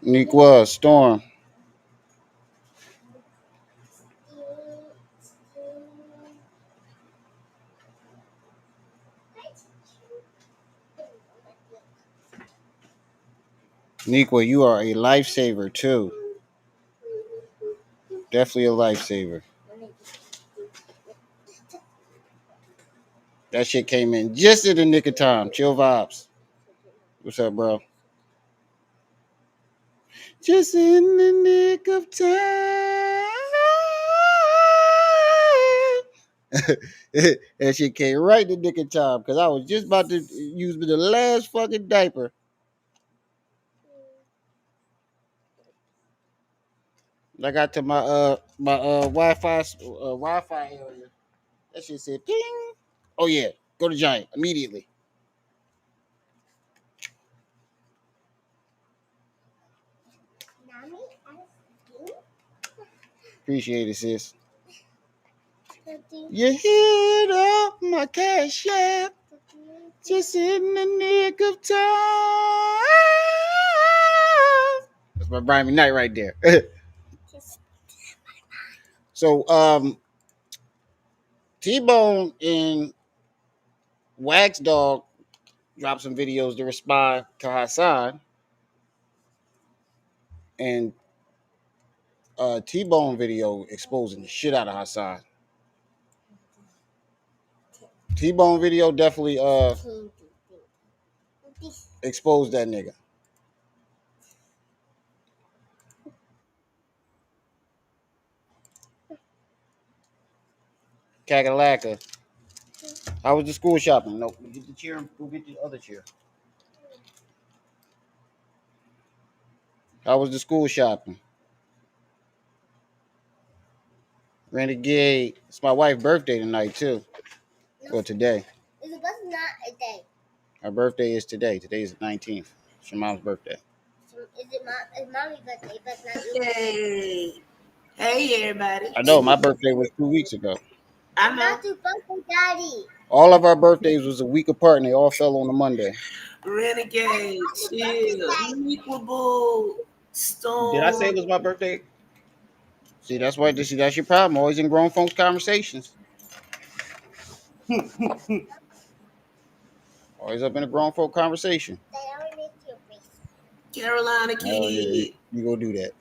Nequa, Storm. Nequa, you are a lifesaver too. Definitely a lifesaver. That shit came in just in the nick of time. Chill vibes. What's up, bro? Just in the nick of time. That shit came right in the nick of time because I was just about to use the last fucking diaper. I got to my Wi-Fi area. That shit said ping. Oh yeah, go to Giant immediately. Appreciate it, sis. You hit up my cash app just in the nick of time. That's my Brian McKnight right there. So T-Bone and Wax Dog dropped some videos to respond to Hassan, and T-Bone video exposing the shit out of Hassan. T-Bone video definitely exposed that nigga. Kakalaka. How was the school shopping? No, get the chair. Go get the other chair. How was the school shopping? Renegade. It's my wife's birthday tonight too. Or today. It's not a day. Her birthday is today. Today is the 19th. It's your mom's birthday. It's mommy's birthday, but not yours. Hey. Hey, everybody. I know, my birthday was 2 weeks ago. I know. Not your birthday, Daddy. All of our birthdays was a week apart and they all fell on a Monday. Renegade, chill, equable, Storm. Did I say it was my birthday? See, that's why that's your problem. Always in grown folks' conversations. Always up in a grown folk conversation. Carolina kid. Oh, yeah, you go do that.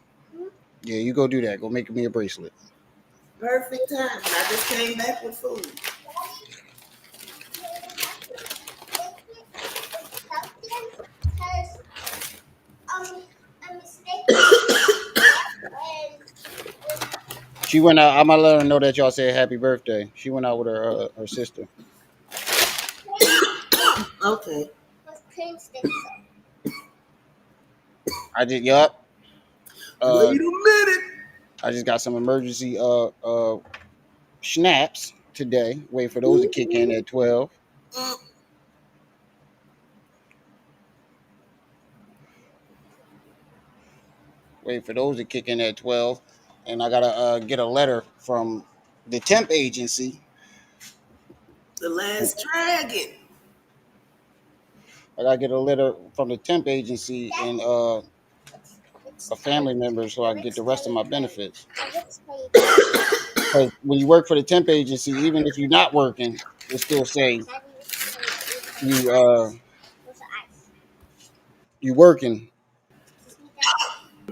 Yeah, you go do that. Go make me a bracelet. Perfect time. I just came back with food. She went out. I'm gonna let her know that y'all said happy birthday. She went out with her sister. Okay. I did. Yup. Wait a minute. I just got some emergency snaps today. Wait for those to kick in at 12. Wait for those to kick in at 12. And I gotta get a letter from the temp agency. The last dragon. I gotta get a letter from the temp agency and a family member so I can get the rest of my benefits. Because when you work for the temp agency, even if you're not working, they still say you working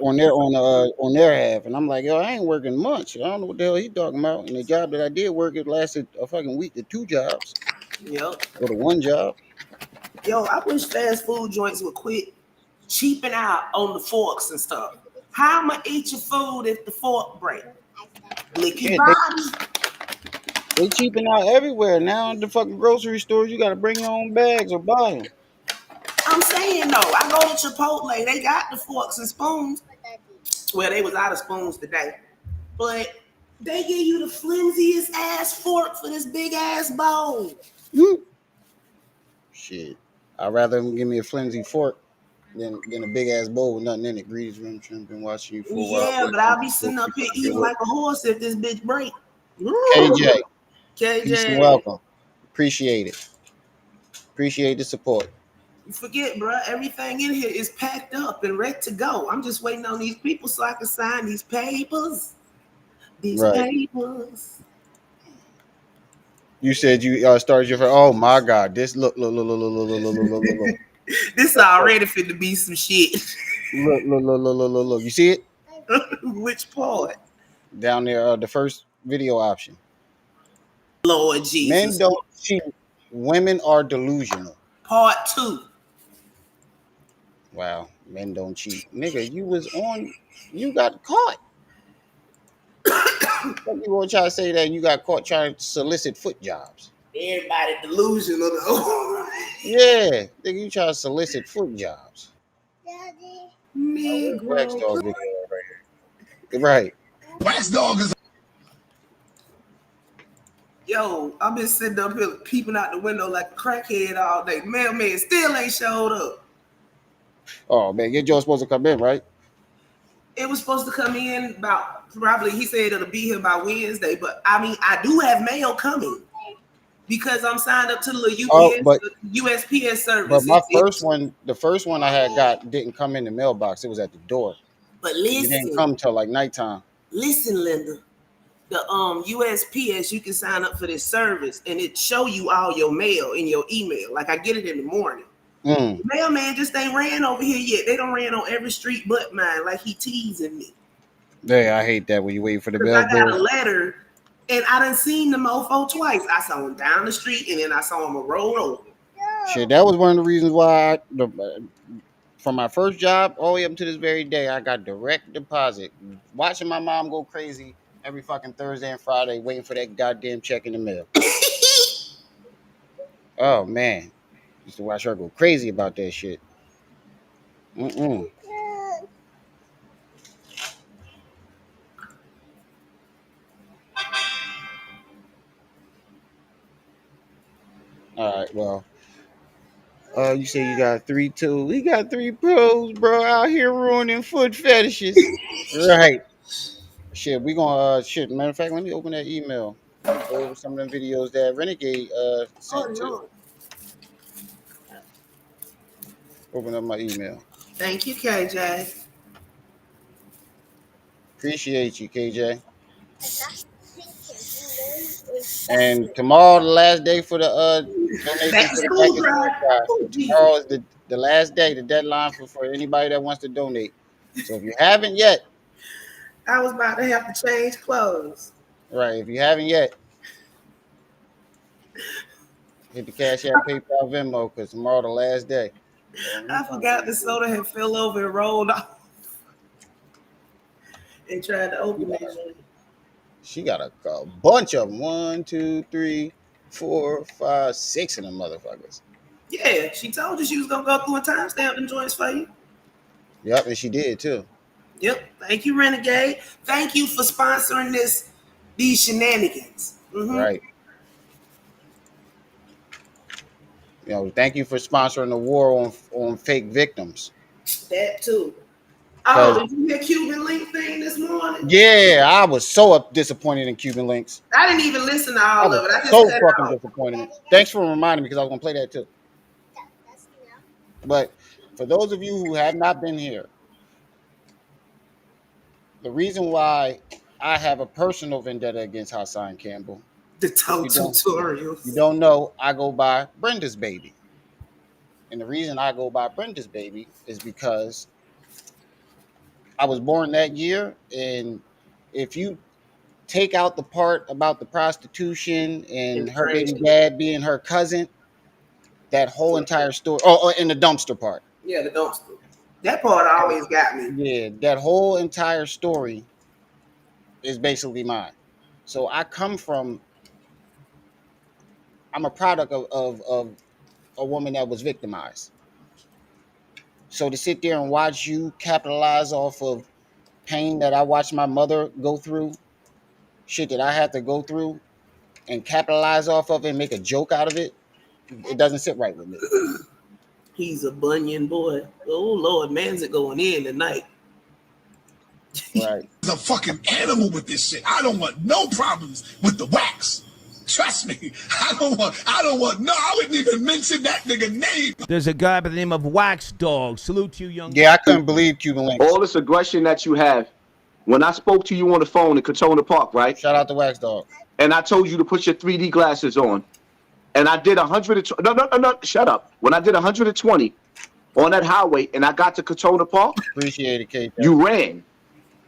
on their half. And I'm like, yo, I ain't working much. I don't know what the hell he talking about. And the job that I did work, it lasted a fucking week to 2 jobs. Yep. Or to 1 job. Yo, I wish fast food joints would quit cheaping out on the forks and stuff. How am I eat your food if the fork break? Lick your body. They cheaping out everywhere. Now in the fucking grocery stores, you gotta bring your own bags or buy them. I'm saying though, I go to Chipotle, they got the forks and spoons. Well, they was out of spoons today. But they give you the flimsiest ass fork for this big ass bowl. Shit. I'd rather them give me a flimsy fork than a big ass bowl with nothing in it. Grease room, been watching you for a while. Yeah, but I'll be sitting up here eating like a horse if this bitch break. KJ. KJ. Peace and welcome. Appreciate it. Appreciate the support. You forget, bro. Everything in here is packed up and ready to go. I'm just waiting on these people so I can sign these papers. These Right. papers. You said you started your. Oh my God! This look. This already finna be some shit. Look. You see it Which part? down there? The first video option. Lord Men Jesus. don't cheat. Women are delusional. Part two. Wow, men don't cheat, nigga. You was on. You got caught. What you gonna try to say that you got caught trying to solicit foot jobs? Everybody delusional though. Yeah, nigga, you try to solicit foot jobs. Daddy. Oh, where's Wax Negro. Dog video right here? Right. Wax Dog is Yo, I've been sitting up here peeping out the window like a crackhead all day. Mailman still ain't showed up. Oh man, your Joe's supposed to come in, right? It was supposed to come in about probably he said it'll be here by Wednesday, but I mean I do have mail coming because I'm signed up to the Oh, UPS but USPS but service. my first one, the first one I had got didn't come in the mailbox. It was at the door. But It didn't come till like nighttime. listen, Linda. The USPS, you can sign up for this service and it show you all your mail in your email. Like I get it in the morning. Mm. Mailman just ain't ran over here yet. They don't ran on every street but mine, like he teasing me. Yeah, I hate that when you wait for the Because I got a billboard. letter and I done seen the mofo twice. I saw him down the street and then I saw him a road over. Shit, that was one of the reasons why from my first job all the way up to this very day, I got direct deposit. Watching my mom go crazy every fucking Thursday and Friday, waiting for that goddamn check in the mail. Oh man, used to watch her go crazy about that shit. Mm-mm. All right, well, you say you got 3 2. We got 3 pros, bro, out here ruining foot fetishes. Right. Shit, we gonna shit. Matter of fact, let me open that email. Let me go over some of them videos that Renegade Oh sent too. no. Open up my email. Thank you, KJ. Appreciate you, KJ. And tomorrow, the last day for the Back donation to for the Back school to School drive. Drive. Oh Jesus. Tomorrow is the last day, the deadline for anybody that wants to donate. So if you haven't yet, I was about to have to change clothes. right? If you haven't yet, hit the Cash App, PayPal, Venmo, because tomorrow the last day. I forgot the soda had fell over and rolled off and tried to open it. She got a bunch of them. 1, 2, 3, 4, 5, 6 of them motherfuckers. Yeah, she told you she was gonna go through and timestamp them joints for you. Yep, and she did too. Yep. Thank you, Renegade. Thank you for sponsoring these shenanigans. Mm-hmm. Right. You know, thank you for sponsoring the war on fake victims. That too. Oh, did you hear Cuban Link thing this morning? Yeah, I was so disappointed in Cuban Links. I didn't even listen to I all of was it. I just so cut it fucking off. disappointed. Thanks for reminding me because I was gonna play that too. But for those of you who have not been here, the reason why I have a personal vendetta against Hassan Campbell, The if you tutorials. don't know, I go by Brenda's baby. And the reason I go by Brenda's baby is because I was born that year. And if you take out the part about the prostitution In and the her trash baby can. dad being her cousin, that whole entire story, oh, and the dumpster part. Yeah, the dumpster. That part always got me. Yeah, that whole entire story is basically mine. So I'm a product of a woman that was victimized. So to sit there and watch you capitalize off of pain that I watched my mother go through, shit that I had to go through, and capitalize off of it and make a joke out of it, it doesn't sit right with me. He's a bunion boy. Oh Lord, man's it going in tonight. Right. a fucking animal with this shit. I don't want no problems with the wax. Trust me, I don't want, no, I wouldn't even mention that nigga name. There's a guy by the name of Wax Dawg. Salute to you, young. Yeah, I couldn't believe Cuban Links. All this aggression that you have. When I spoke to you on the phone in Katona Park, right? Shout out to Wax Dawg. And I told you to put your 3D glasses on. And I did 120. No, shut up. When I did 120 on that highway and I got to Katona Park, Appreciate it, Kate. you ran.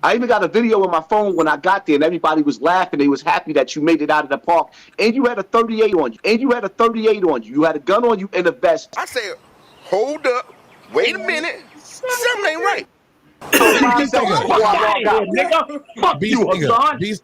I even got a video on my phone when I got there and everybody was laughing. They was happy that you made it out of the park. And you had a 38 on you. You had a gun on you and a vest. I said, hold up, wait a minute, something ain't right. Fuck you, Hassan. You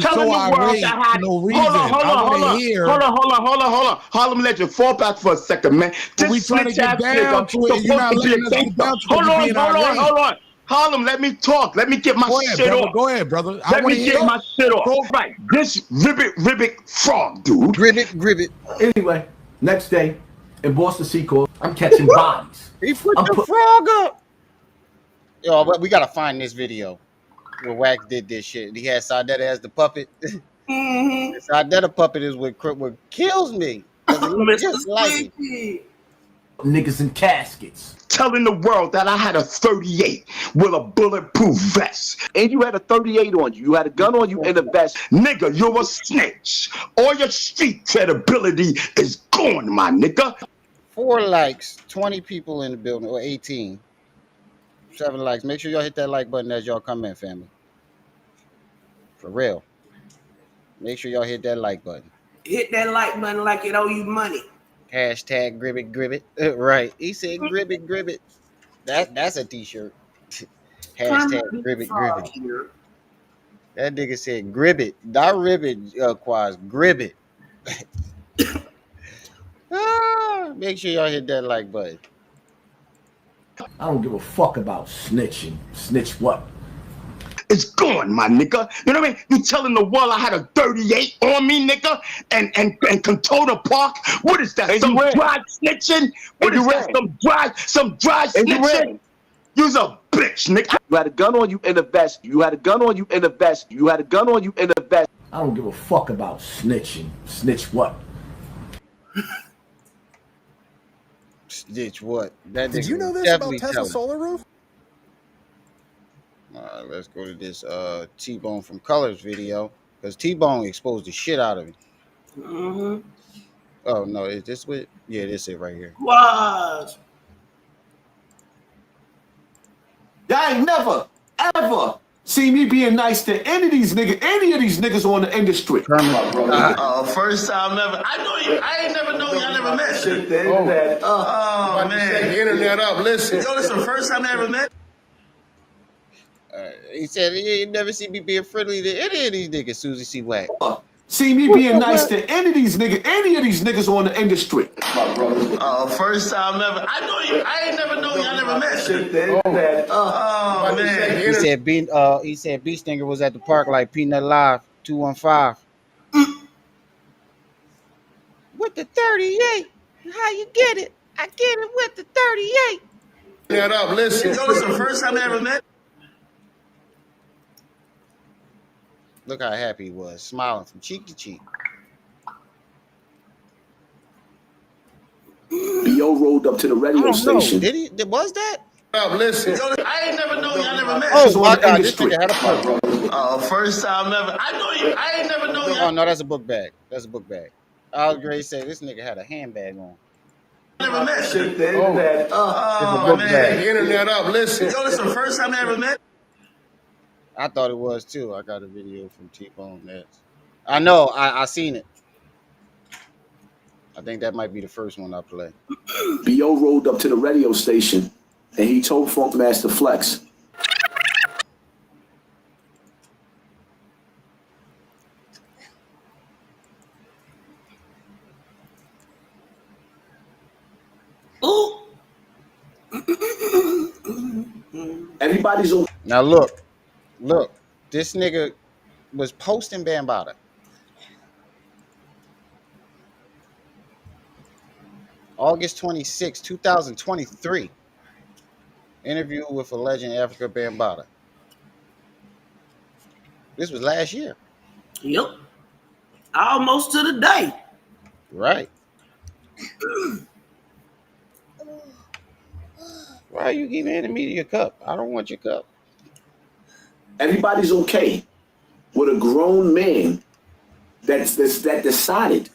so irate for no reason. Hold on. Harlem Legend, fall back for a second, man. We trying to get down to it. You're not letting us get down to it. Hold on. Harlem, let me talk. Let me get my shit off. Go ahead, brother. Let me get my shit off. Right. This ribbit frog, dude. Gribbit. Anyway, next day in Boston Seacoast, I'm catching bodies. He put the frog up. Yo, but we gotta find this video where Wax did this shit. He had Sadetta as the puppet. Sadetta puppet is what kills me. Just like it. Niggas in caskets. Telling the world that I had a 38 with a bulletproof vest. And you had a 38 on you. You had a gun on you and a vest. Nigga, you're a snitch. All your street credibility is gone, my nigga. 4 likes, 20 people in the building, or 18. 7 likes. Make sure y'all hit that like button as y'all come in, family. For real. Make sure y'all hit that like button. Hit that like button like it owe you money. Hashtag Gribbit. Right. He said Gribbit. That's a t-shirt. Hashtag Gribbit. That nigga said Gribbit. Not ribbit, Quaz. Gribbit. Make sure y'all hit that like button. I don't give a fuck about snitching. Snitch what? It's gone, my nigga. You know what I mean? You telling the world I had a 38 on me, nigga, and Katona Park. What is that? Some dry snitching? What is that? Some dry snitching? You's a bitch, nigga. You had a gun on you and a vest. I don't give a fuck about snitching. Snitch what? Snitch what? That Did you know this about Tesla Solar Roof? Let's go to this T-Bone from Colors video, because T-Bone exposed the shit out of me. Oh no, is this what? Yeah, this it right here. What? Y'all ain't never, ever see me being nice to any of these niggas on the industry. First time ever. I ain't never know y'all never met. Oh man. The internet up, listen. Yo, this is the first time I ever met. He said he never see me being friendly to any of these niggas. Susie C. Wack. See me being nice to any of these niggas on the industry. First time ever. I ain't never know y'all never met. Oh man. He said B Stinger was at the park like Peanut Live 215. With the 38. How you get it? I get it with the 38. Internet up, listen. Yo, this is the first time I ever met. Look how happy he was, smiling from cheek to cheek. B.O. rolled up to the radio station. Did he? Was that? Listen. Yo, I ain't never know y'all never met. Oh my God, this nigga had a book. First time ever. I ain't never know y'all. Oh no, that's a book bag. I was ready to say this nigga had a handbag on. Never met. Oh man. The internet up, listen. Yo, this is the first time I ever met. I thought it was too. I got a video from T-Bone that I know. I seen it. I think that might be the first one I play. B.O. rolled up to the radio station and he told Funkmaster Flex. Ooh. Everybody's on. Now look, this nigga was posting Bambaataa. August 26, 2023. Interview with a legend, Africa Bambaataa. This was last year. Yep. Almost to the day. Right. Why are you keep handing me your cup? I don't want your cup. Everybody's okay with a grown man that decided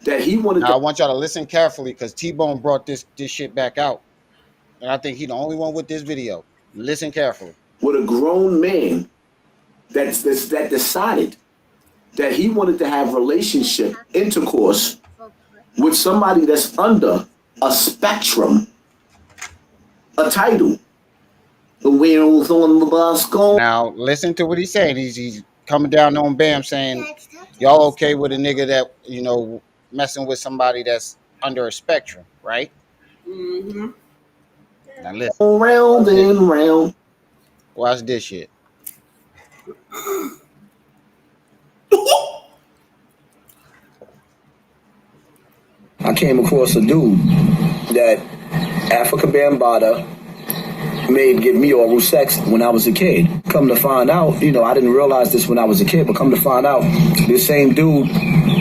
that he wanted Now, I want y'all to listen carefully because T-Bone brought this shit back out. And I think he's the only one with this video. Listen carefully. With a grown man that decided that he wanted to have relationship, intercourse with somebody that's under a spectrum, a title. The wheels on the bus go. Now, listen to what he's saying. He's coming down on Bam saying, y'all okay with a nigga that, you know, messing with somebody that's under a spectrum, right? Mm-hmm. Now listen. Round and round. Watch this shit. I came across a dude that Africa Bambaataa made give me oral sex when I was a kid. Come to find out, you know, I didn't realize this when I was a kid, but come to find out, this same dude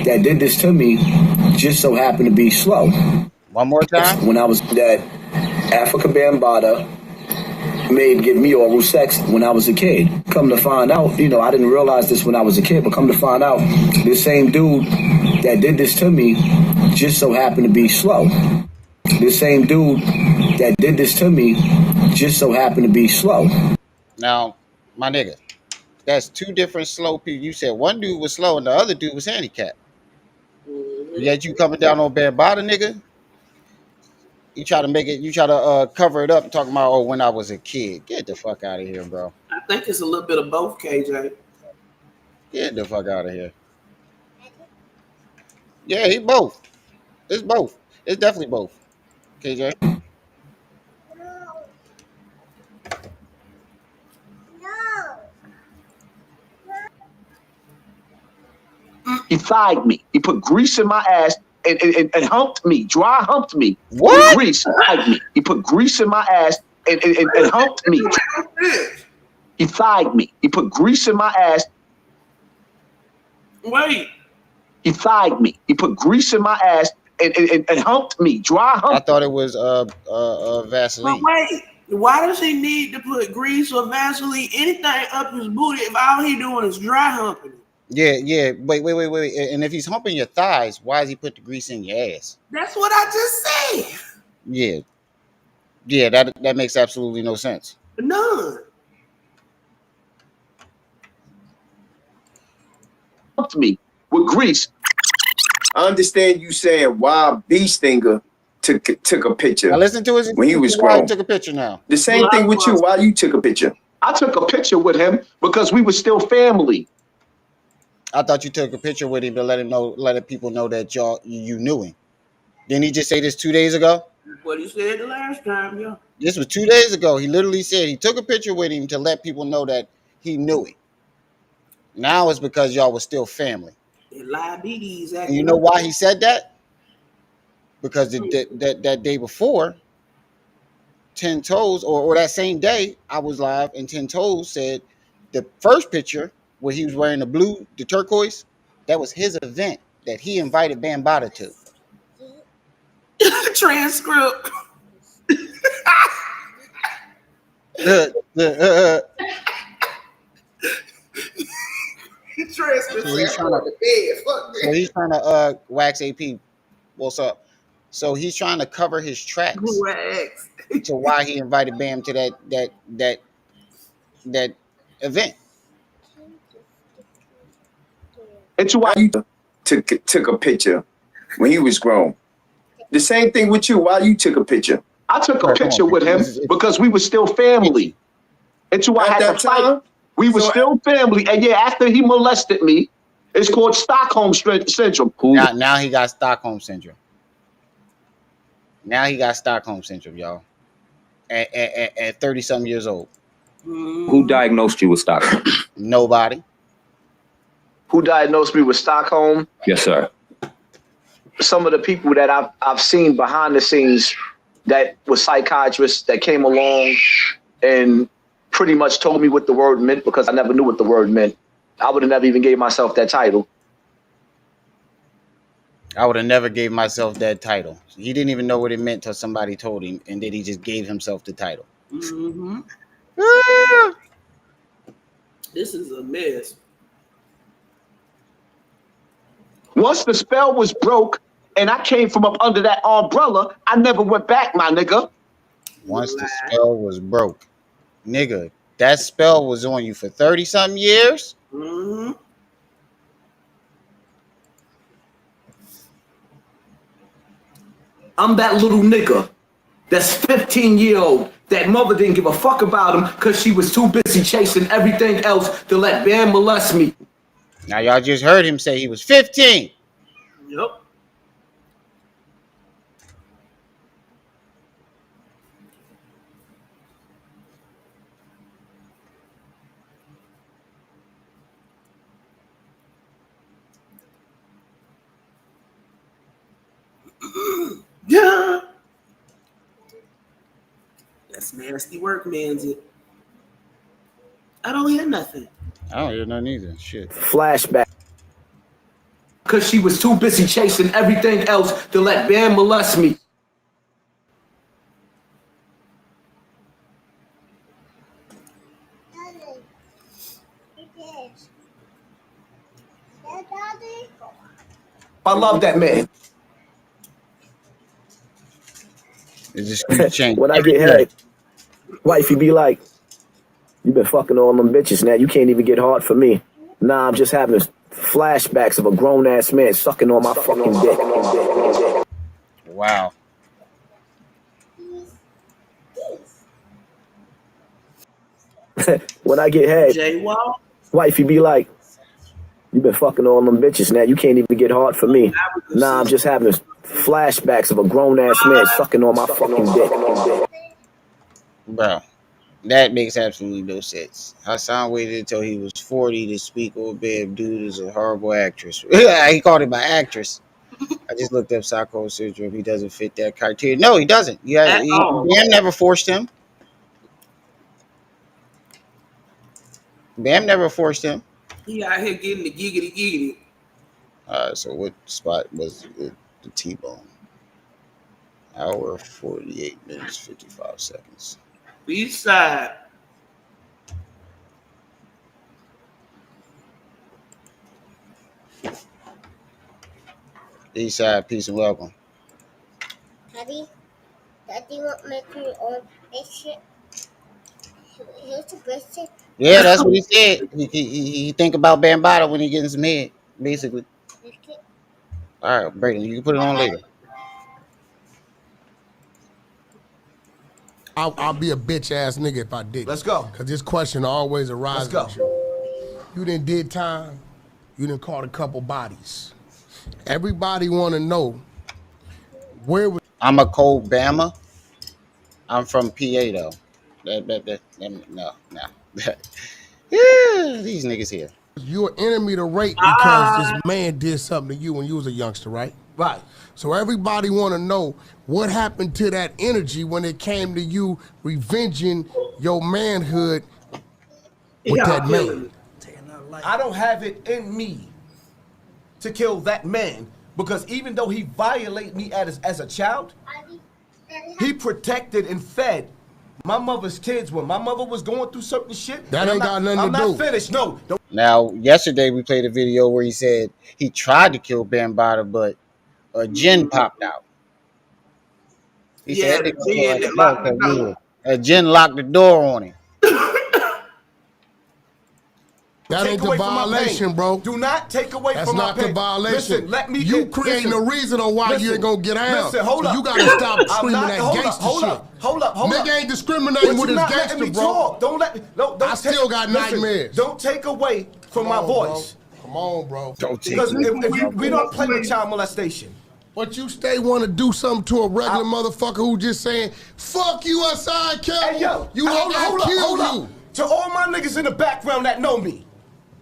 that did this to me just so happened to be slow. One more time. When I was that Africa Bambaataa made give me oral sex when I was a kid. Come to find out, you know, I didn't realize this when I was a kid, but come to find out, this same dude that did this to me just so happened to be slow. This same dude that did this to me just so happened to be slow. Now, my nigga, that's two different slow people. You said one dude was slow and the other dude was handicapped. Yet you coming down on Bambaataa, nigga. You try to make it, you try to cover it up and talking about, oh, when I was a kid. Get the fuck out of here, bro. I think it's a little bit of both, KJ. Get the fuck out of here. Yeah, he both. It's both. It's definitely both. KJ. He thighed me. He put grease in my ass and humped me, dry humped me. What? Grease, thighed me. He put grease in my ass and humped me. He thighed me. He put grease in my ass. Wait. He thighed me. He put grease in my ass and humped me, dry humped. I thought it was Vaseline. But wait, why does he need to put grease or Vaseline, anything up his booty if all he doing is dry humping? Yeah. Wait. And if he's humping your thighs, why does he put the grease in your ass? That's what I just said. Yeah, that makes absolutely no sense. None. Humped me with grease. I understand you saying why B Stinger took a picture. Now listen to his when he was why grown. he took a picture now. The same thing with you. Why you took a picture? I took a picture with him because we were still family. I thought you took a picture with him to let people know that you knew him. Didn't he just say this 2 days ago? That's what he said the last time, yeah. This was 2 days ago. He literally said he took a picture with him to let people know that he knew him. Now it's because y'all was still family. And you know why he said that? Because that day before, 10 Toes, or that same day, I was live and 10 Toes said the first picture where he was wearing the turquoise, that was his event that he invited Bambaataa to. Transcript. So he's trying to wax AP. What's up? So he's trying to cover his tracks to why he invited Bam to that event. It's why you took a picture when he was grown. The same thing with you. Why you took a picture? I took a picture with him because we were still family. It's why I had to fight. We were still family, and yeah, after he molested me, it's called Stockholm syndrome. Now he got Stockholm syndrome. Now he got Stockholm syndrome, y'all. At 30-something years old. Who diagnosed you with Stockholm? Nobody. Who diagnosed me with Stockholm? Yes, sir. Some of the people that I've seen behind the scenes that were psychiatrists that came along and pretty much told me what the word meant because I never knew what the word meant. I would have never even gave myself that title. I would have never gave myself that title. He didn't even know what it meant till somebody told him, and then he just gave himself the title. Mm-hmm. This is a mess. Once the spell was broke and I came from up under that umbrella, I never went back, my nigga. Once the spell was broke. Nigga, that spell was on you for 30-something years? Mm-hmm. I'm that little nigga that's 15-year-old. That mother didn't give a fuck about him because she was too busy chasing everything else to let Bam molest me. Now y'all just heard him say he was 15. Yep. Yeah. That's nasty work, man's. I don't hear nothing. I don't hear nothing either. Shit. Flashback. Because she was too busy chasing everything else to let Bam molest me. I love that man. It just changed. When I get head, wifey be like, you been fucking all them bitches now. You can't even get hard for me. Nah, I'm just having flashbacks of a grown-ass man sucking on my fucking dick. Wow. When I get head, wifey be like, you been fucking all them bitches now. You can't even get hard for me. Nah, I'm just having flashbacks of a grown-ass man sucking on my fucking dick. Bro, that makes absolutely no sense. Hassan waited until he was 40 to speak. Oh, babe, dude is a horrible actress. He called him an actress. I just looked up Stockholm Syndrome. He doesn't fit that criteria. No, he doesn't. Bam never forced him. Bam never forced him. He out here getting the giggity. So what spot was it? The T-bone? Hour 48 minutes 55 seconds. East side. East side, peace and welcome. Daddy won't make me on this shit. Here's the bracelet. Yeah, that's what he said. He think about Bambaataa when he gets his head, basically. All right, Brayden, you can put it on later. I'll be a bitch ass nigga if I did. Let's go. Cause this question always arises. Let's go. You done did time. You done caught a couple bodies. Everybody want to know where was. I'm a cold Bama. I'm from PA though. No. Yeah, these niggas here. You're an enemy to rape because this man did something to you when you was a youngster, right? Right. So everybody want to know what happened to that energy when it came to you revenging your manhood with that man. I don't have it in me to kill that man because even though he violated me as a child, he protected and fed my mother's kids when my mother was going through certain shit. That ain't got nothing to do. I'm not finished. No. Now, yesterday we played a video where he said he tried to kill Bambaataa, but a jinn popped out. He said a jinn locked the door on him. That ain't the violation, bro. Do not take away from my pain. That's not the violation. Listen, let me you creating a reason on why you ain't gonna get out. Listen, hold up. You gotta stop screaming that gangster shit. Hold up. Nigga ain't discriminating with his gangster, bro. Don't I still got nightmares. Don't take away from my voice. Come on, bro. Because if we don't play with child molestation. But you stay want to do something to a regular motherfucker who just saying, fuck you outside, Campbell. Hey, yo, you hold up. To all my niggas in the background that know me,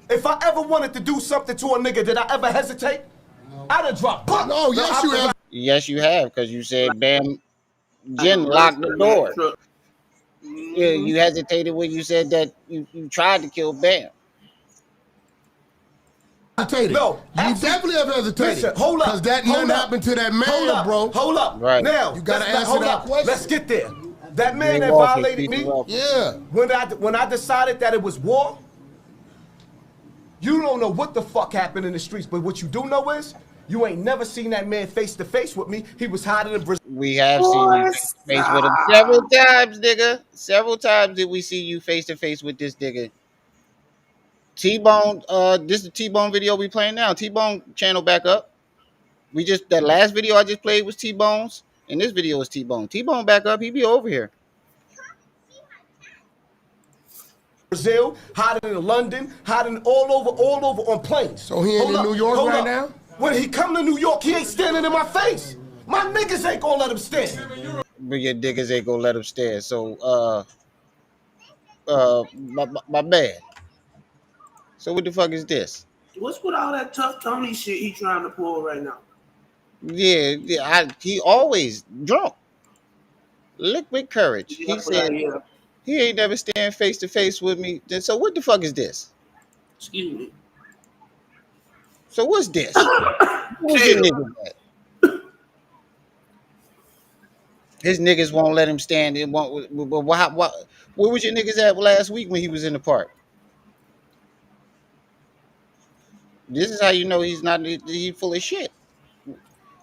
if I ever wanted to do something to a nigga, did I ever hesitate? I'd have dropped. No, yes you have. Yes, you have, because you said Bam Jinn locked the door. Yeah, you hesitated when you said that you tried to kill Bam. hesitated. No, you definitely have hesitated. Listen, hold up. Because that nothing happened to that man, bro. Hold up. Right. Now, You gotta let's- answer hold that up. question. Let's get there. That man Jay that Walker, violated Stephen me, Walker. Yeah. when I decided that it was war, you don't know what the fuck happened in the streets, but what you do know is you ain't never seen that man face to face with me. He was hiding in Brazil. We have seen you face to face with him several times, nigga. Several times did we see you face to face with this nigga. T-Bone, this is the T-Bone video we playing now. T-Bone channel back up. That last video I just played was T-Bone's, and this video is T-Bone. T-Bone back up, he be over here. Brazil, hiding in London, hiding all over on planes. So he ain't in New York right now? When he come to New York, he ain't standing in my face. My niggas ain't gonna let him stand. But your niggas ain't gonna let him stand. So, my bad. So what the fuck is this? What's with all that tough Tony shit he trying to pull right now? Yeah, he always drunk. Liquid courage. Yeah, He said he ain't never stand face to face with me. Then so what the fuck is this? Excuse me. So what's this? Where's your niggas at? His niggas won't let him stand. It won't. Where was your niggas at last week when he was in the park? This is how you know he's not. He's full of shit.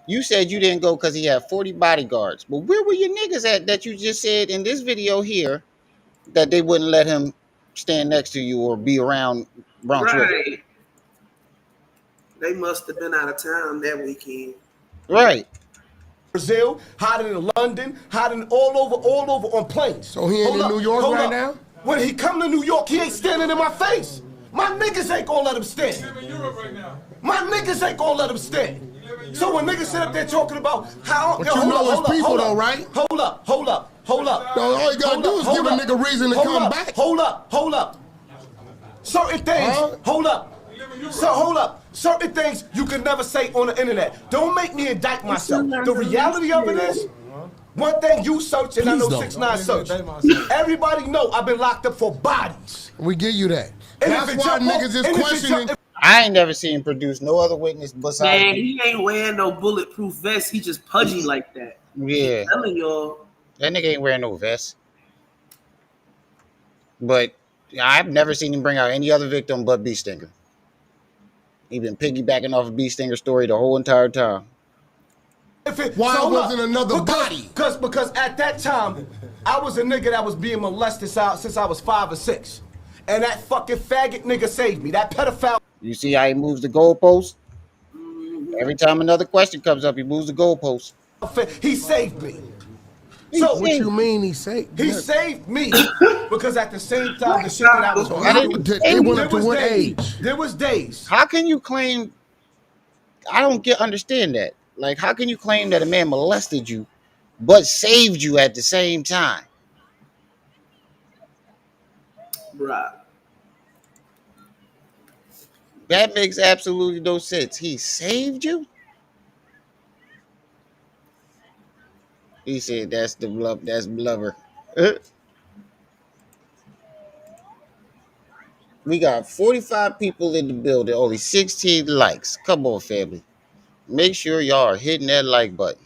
You said you didn't go because he had 40 bodyguards. But where were your niggas at that you just said in this video here that they wouldn't let him stand next to you or be around Bronx River? Right. They must have been out of town that weekend. Right. Brazil, hiding in London, hiding all over on planes. So he ain't in New York right now? When he come to New York, he ain't standing in my face. My niggas ain't gonna let him stand. My niggas ain't gonna let him stand. So when niggas sit up there talking about how, But you know his people though, right? Hold up. No, all you gotta do is give a nigga reason to come back. Hold up. Certain things, hold up. Certain things you can never say on the internet. Don't make me indict myself. The reality of it is, one thing you search and I know 6ix9ine search. Everybody know I've been locked up for bodies. We give you that. And That's why niggas is questioning. I ain't never seen him produce no other witness besides. Man, he ain't wearing no bulletproof vest. He just pudgy like that. Yeah. I'm telling y'all. That nigga ain't wearing no vest. But I've never seen him bring out any other victim but Bee Stinger. He been piggybacking off of Bee Stinger's story the whole entire time. Why wasn't another body? Because at that time, I was a nigga that was being molested since I was 5 or 6. And that fucking faggot nigga saved me. That pedophile. You see how he moves the goalpost? Every time another question comes up, he moves the goalpost. He saved me. So what you mean he saved? He saved me because at the same time the shit that I was They went up to what age? There was days. How can you claim? I don't understand that. Like, how can you claim that a man molested you, but saved you at the same time? Right. That makes absolutely no sense. He saved you? He said that's the blubber. We got 45 people in the building, only 16 likes. Come on, family. Make sure y'all are hitting that like button.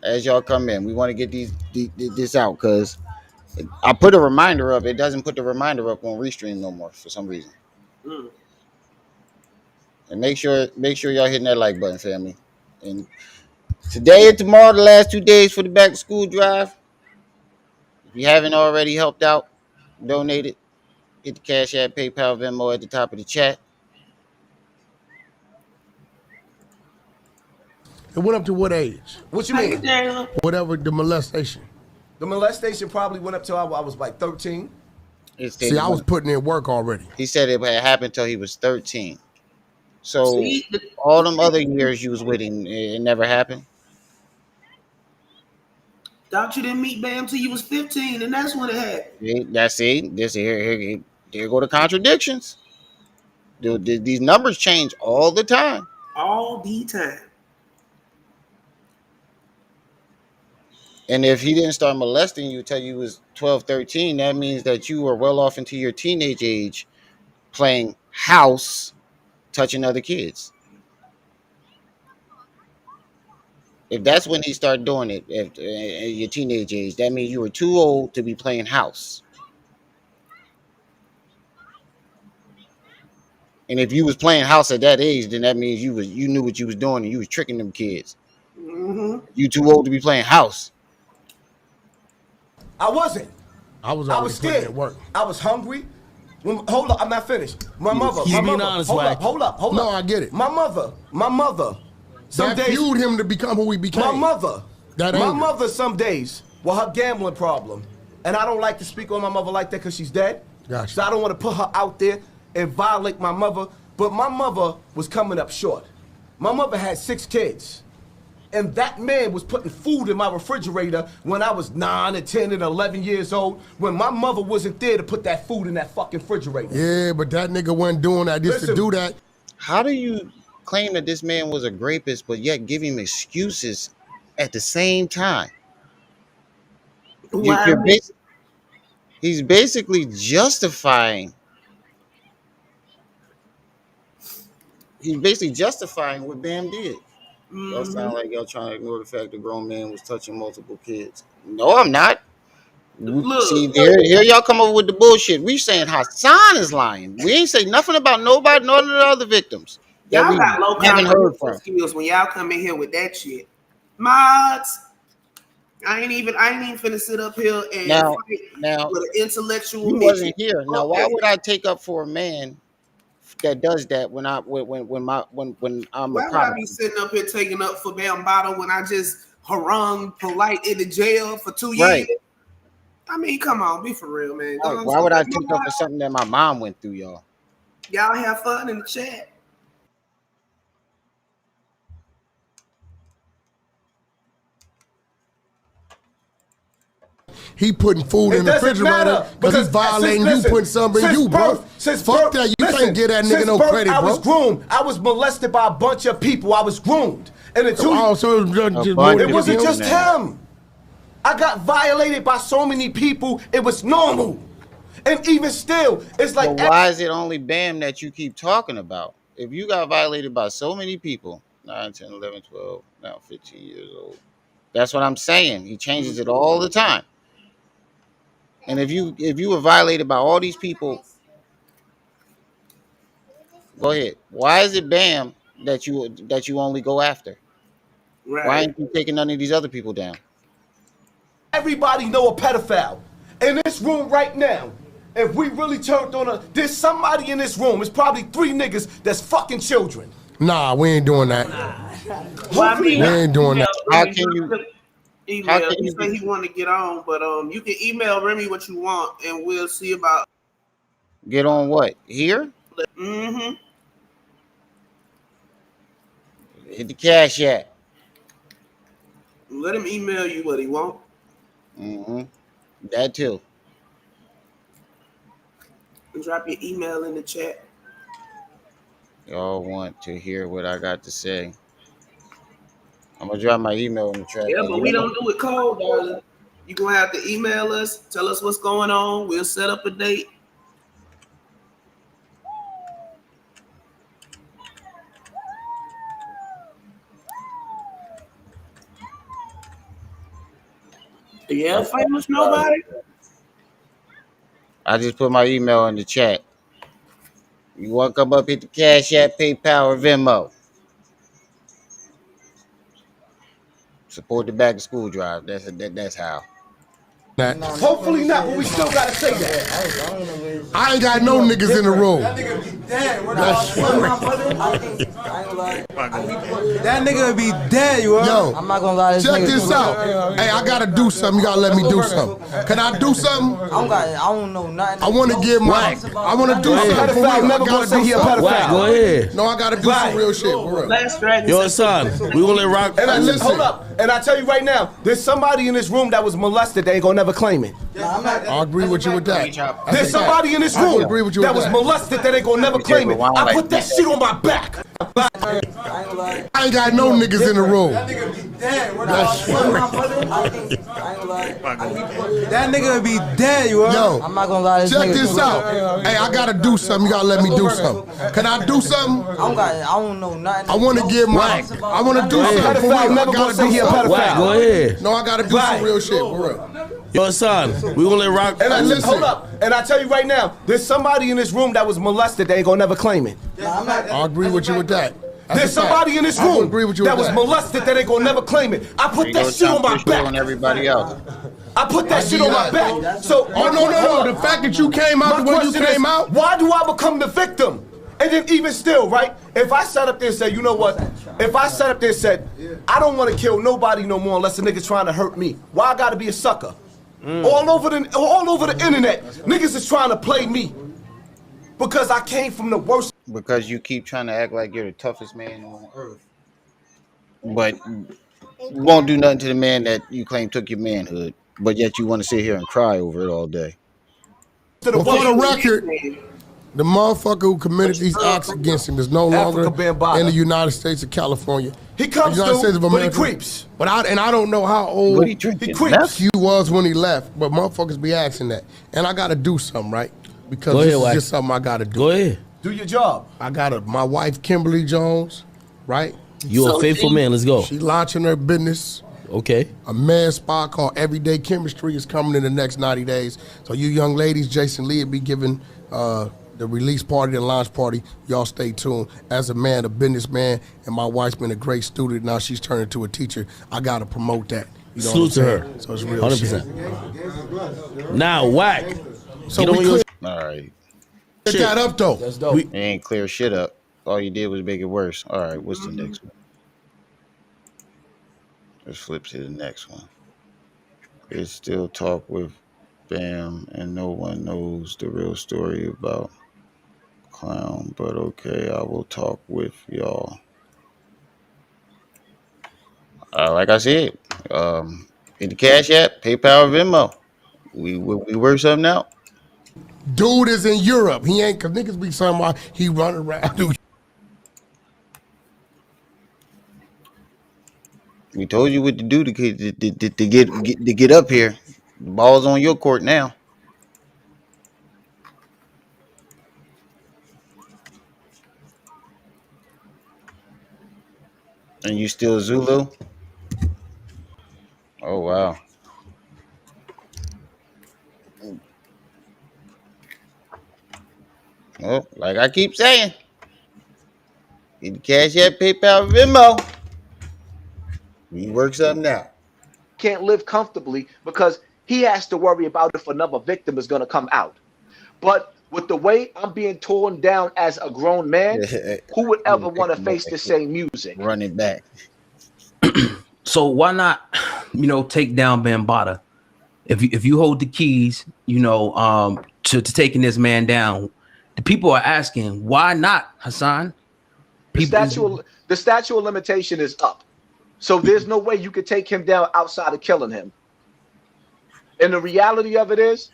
As y'all come in, we want to get this out because I put a reminder up. It doesn't put the reminder up on Restream no more for some reason. And make sure y'all hitting that like button, family. And today and tomorrow, the last 2 days for the back to school drive. If you haven't already helped out, donated, hit the Cash App, PayPal, Venmo at the top of the chat. It went up to what age? What you mean? Whatever the molestation. The molestation probably went up till I was like 13. See, I was putting in work already. He said it had happened till he was 13. So all them other years you was with him, it never happened. Thought you didn't meet Bam till you was 15, and that's when it happened. That's it. Here go the contradictions. These numbers change all the time. All the time. And if he didn't start molesting you till you was 12, 13, that means that you were well off into your teenage age playing house touching other kids. If that's when he started doing it at your teenage age, that means you were too old to be playing house. And if you was playing house at that age, then that means you knew what you was doing and you was tricking them kids. Mm-hmm. You too old to be playing house. I wasn't. I was scared. At work. I was hungry. Hold up, I'm not finished. My mother. Hold up. No, I get it. My mother. Some that days fueled him to become who he became. My mother. That my anger. mother. Some days, well, her gambling problem, and I don't like to speak on my mother like that because she's dead. Gotcha. So I don't want to put her out there and violate my mother. But my mother was coming up short. My mother had 6 kids. And that man was putting food in my refrigerator when I was 9 and 10 and 11 years old, when my mother wasn't there to put that food in that fucking refrigerator. Yeah, but that nigga wasn't doing that just to do that. How do you claim that this man was a rapist, but yet give him excuses at the same time? He's basically justifying. He's basically justifying what Bam did. That sounds like y'all trying to ignore the fact the grown man was touching multiple kids. No, I'm not. Look, see, here y'all come over with the bullshit. We saying Hassan is lying. We ain't say nothing about nobody, none of the other victims. Y'all got low haven't heard from skills when y'all come in here with that shit. Mods, I ain't even finna sit up here and now with an intellectual. You wasn't here. Now, why would I take up for a man that does that when I'm Why a would I be sitting up here taking up for Bambaataa when I just harangued Polite in the jail for 2 years? Right. I mean, come on, be for real, man. Right. Why would I take up for something that my mom went through, y'all? Y'all have fun in the chat. He putting food in the refrigerator because he's violating you, putting something in you, bro. Fuck that. You can't give that nigga no credit, bro. I was groomed. I was molested by a bunch of people. I was groomed. And it wasn't just him. I got violated by so many people, it was normal. And even still, it's like... But why is it only Bam that you keep talking about? If you got violated by so many people, 9, 10, 11, 12, now 15 years old. That's what I'm saying. He changes it all the time. And if you were violated by all these people, go ahead. Why is it Bam that you only go after? Right. Why ain't you taking none of these other people down? Everybody know a pedophile. In this room right now, if we really turned on there's somebody in this room, it's probably 3 niggas that's fucking children. Nah, we ain't doing that. We ain't doing that. How can you... Email. He said he want to get on, but you can email Remy what you want, and we'll see about. Get on what? Here? Mm-hmm. Hit the Cash App. Let him email you what he want. Mm-hmm. That too. Drop your email in the chat. Y'all want to hear what I got to say? I'm gonna drop my email in the chat. Yeah, but we don't do it cold, darling. You're gonna have to email us, tell us what's going on. We'll set up a date. Yeah, famous nobody. I just put my email in the chat. You want to come up, hit the Cash App, PayPal, or Venmo. Support the back to school drive. That's how. Hopefully not, but we still gotta say that. I ain't got no niggas in the room. That nigga be dead. That nigga be dead, you heard? Yo, I'm not gonna lie. Check this out. Hey, I gotta do something. You gotta let me do something. Can I do something? I don't know nothing. I want to give my. I want to do something for real. I gotta do something. Go ahead. No, I gotta do some real shit. For real. Yo, son, we gonna let rock. And hold up. And I tell you right now, there's somebody in this room that was molested. They ain't gonna never claim it. I agree with you with that. There's somebody in this room that was molested that ain't gonna never claim it. I put that shit on my back. I ain't got no niggas in the room. That nigga would be dead, you heard? Yo, I'm not gonna lie. Check this out. Hey, I gotta do something. You gotta let me do something. Can I do something? I don't know nothing. I want to give my. I want to do something for real. I gotta do something. Go ahead. No, I gotta do some real shit for real. Yo, son, we gonna let rock. And hold up. And I tell you right now, there's somebody in this room that was molested. They ain't gonna never claim it. I agree with you with that. There's somebody in this room that was molested that ain't gonna never claim it. I put that shit on my back. On everybody else. I put that shit on my back. So, no. The fact that you came out the way you came out. Why do I become the victim? And then even still, right? If I sat up there and said, you know what? If I sat up there and said, I don't want to kill nobody no more unless a nigga trying to hurt me. Why I gotta be a sucker? All over the internet, niggas is trying to play me because I came from the worst. Because you keep trying to act like you're the toughest man on earth, but you won't do nothing to the man that you claim took your manhood, but yet you want to sit here and cry over it all day. But for the record, the motherfucker who committed these acts against him is no longer in the United States of California. He comes through, but he creeps. But I don't know how old he creeps. he was when he left, but motherfuckers be asking that. And I got to do something, right? Because this is just something I got to do. Go ahead. Do your job. I got my wife, Kimberly Jones, right? You a faithful man. Let's go. She launching her business. Okay. A men's spa called Everyday Chemistry is coming in the next 90 days. So you young ladies, Jason Lee will be giving the release party, the launch party. Y'all stay tuned. As a man, a businessman, and my wife's been a great student. Now she's turning to a teacher. I got to promote that. You know Salute to her. So it's real 100%. shit. Now, whack. So we clear All right. that up, though. That's dope. We ain't clear shit up. All you did was make it worse. All right, what's the next one? Let's flip to the next one. It's still talk with Bam, and no one knows the real story about Clown, but okay, I will talk with y'all. Like I said, in the Cash App, PayPal, Venmo. We work something out. Dude is in Europe. He ain't, because niggas be saying why he run around. We told you what to do to get up here. The ball's on your court now. And you still Zulu? Oh wow. Oh, like I keep saying, in the Cash App, PayPal, Venmo. We work something out. Can't live comfortably because he has to worry about if another victim is going to come out. But with the way I'm being torn down as a grown man, who would ever want to face the same music? Running back. So why not, take down Bambaataa? If you hold the keys, to taking this man down, the people are asking, why not, Hassan? The statute of limitation is up. So there's no way you could take him down outside of killing him. And the reality of it is,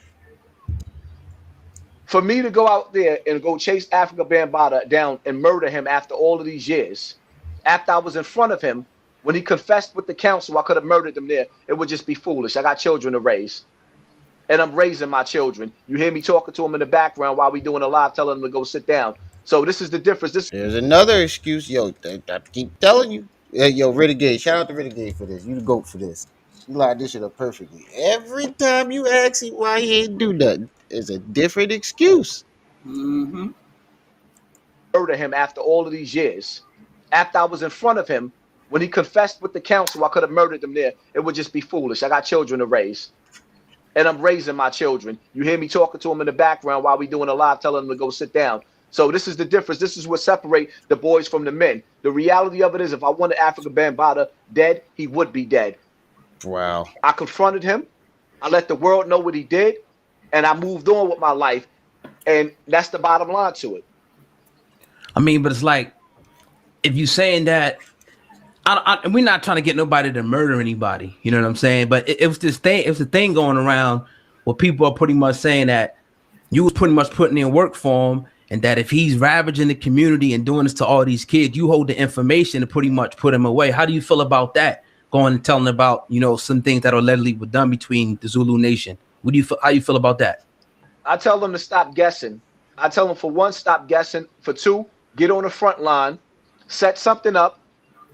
for me to go out there and go chase Africa Bambaataa down and murder him after all of these years, after I was in front of him, when he confessed with the council, I could have murdered him there. It would just be foolish. I got children to raise. And I'm raising my children. You hear me talking to them in the background while we doing a live, telling them to go sit down. So this is the difference. There's another excuse. Yo, I keep telling you. Yo, Renegade, shout out to Renegade for this. You the GOAT for this. You lined this shit up perfectly. Every time you ask him why he ain't do nothing, it's a different excuse. Mm-hmm. Murder him after all of these years. After I was in front of him, when he confessed with the council, I could have murdered him there. It would just be foolish. I got children to raise. And I'm raising my children. You hear me talking to them in the background while we doing a live, telling them to go sit down. So this is the difference. This is what separates the boys from the men. The reality of it is, if I wanted Africa Bambaataa dead, he would be dead. Wow. I confronted him. I let the world know what he did. And I moved on with my life. And that's the bottom line to it. I mean, but it's like, if you're saying that, we're not trying to get nobody to murder anybody. You know what I'm saying? But it was this thing. It was a thing going around where people are pretty much saying that you was pretty much putting in work for him, and that if he's ravaging the community and doing this to all these kids, you hold the information to pretty much put him away. How do you feel about that? Going and telling about, you know, some things that allegedly were done between the Zulu Nation. What do you feel? How you feel about that? I tell them to stop guessing. I tell them, for one, stop guessing. For two, get on the front line, set something up.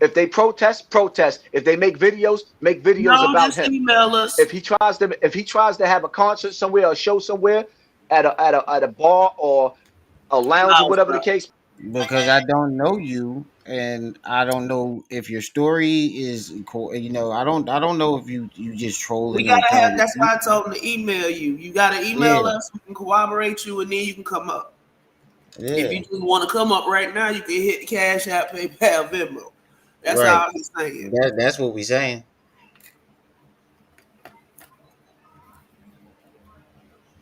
If they protest, protest. If they make videos about him. Email us. If he tries to have a concert somewhere or a show somewhere at a bar or a lounge or whatever the case. Because I don't know you, and I don't know if your story is, you know, I don't know if you just trolling. We gotta have. That's why I told them to email you. You gotta email us. We can corroborate you, and then you can come up. Yeah. If you just want to come up right now, you can hit the Cash App, PayPal, Venmo. That's Right. all he's saying. That's what we saying.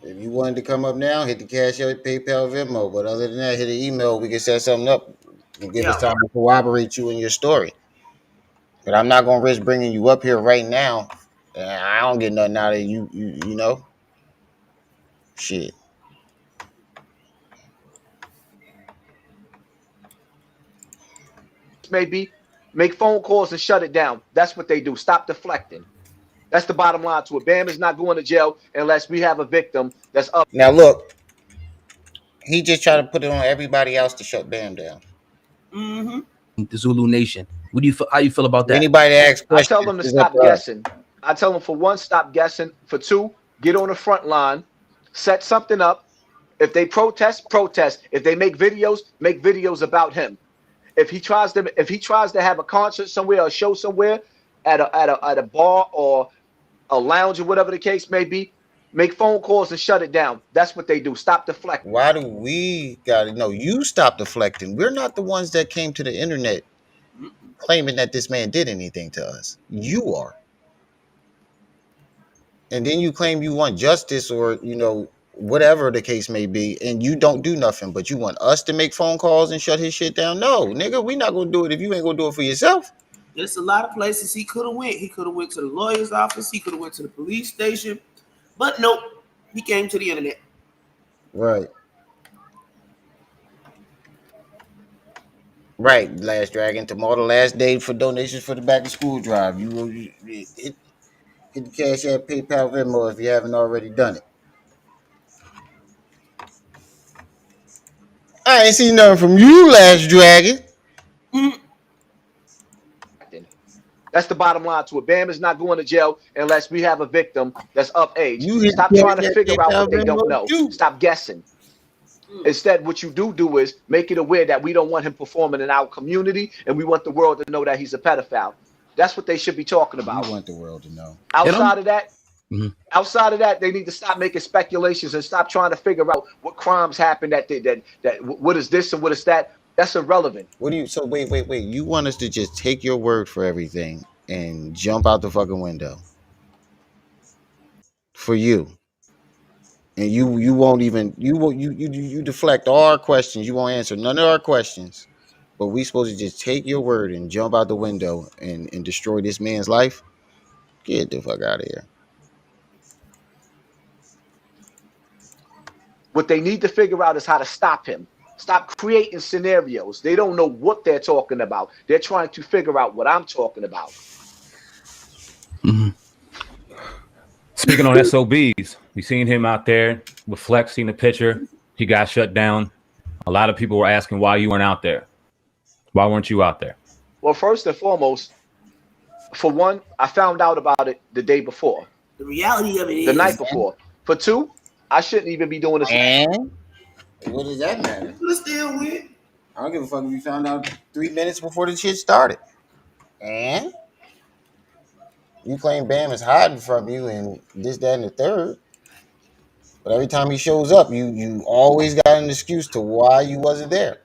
If you wanted to come up now, hit the Cash App, PayPal, Venmo. But other than that, hit an email. We can set something up and give us time to corroborate you in your story. But I'm not gonna risk bringing you up here right now. I don't get nothing out of you. You know, shit. Maybe make phone calls and shut it down. That's what they do. Stop deflecting. That's the bottom line to it. Bam is not going to jail unless we have a victim that's up. Now look, he just tried to put it on everybody else to shut Bam down. Mm-hmm. The Zulu Nation. What do you feel? How you feel about that? Anybody that asks questions, I tell them to stop guessing. I tell them, for one, stop guessing. For two, get on the front line, set something up. If they protest, protest. If they make videos about him. If he tries to have a concert somewhere or a show somewhere at a bar or a lounge or whatever the case may be, make phone calls and shut it down. That's what they do. Stop deflecting. Why do we gotta know? You stop deflecting. We're not the ones that came to the internet claiming that this man did anything to us. You are. And then you claim you want justice, or, you know, whatever the case may be, and you don't do nothing, but you want us to make phone calls and shut his shit down. No, nigga, we not gonna do it if you ain't gonna do it for yourself. There's a lot of places he could have went. He could have went to the lawyer's office. He could have went to the police station. But nope, he came to the internet. Right. Right, Last Dragon. Tomorrow, the last day for donations for the back to school drive. You hit the Cash App, PayPal, Venmo if you haven't already done it. I ain't seen nothing from you, Last Dragon. That's the bottom line to it. Bam is not going to jail unless we have a victim that's of age. You Stop trying to figure out what they don't know. Stop guessing. Instead, what you do is make it aware that we don't want him performing in our community, and we want the world to know that he's a pedophile. That's what they should be talking about. You want the world to know. Outside of that, they need to stop making speculations and stop trying to figure out what crimes happened. That what is this and what is that? That's irrelevant. What do you? So wait. You want us to just take your word for everything and jump out the fucking window for you? And you won't even you deflect all our questions. You won't answer none of our questions. But we supposed to just take your word and jump out the window and destroy this man's life? Get the fuck out of here. What they need to figure out is how to stop him. Stop creating scenarios. They don't know what they're talking about. They're trying to figure out what I'm talking about. Mm-hmm. Speaking on SOBs, we seen him out there with Flex, seen the picture. He got shut down. A lot of people were asking why you weren't out there. Why weren't you out there? Well, first and foremost, for one, I found out about it the day before. The reality of it is the night before. For two, I shouldn't even be doing this. And what does that matter? Still weird. I don't give a fuck if you found out 3 minutes before the shit started. And you claim Bam is hiding from you and this, that, and the third. But every time he shows up, you always got an excuse to why you wasn't there.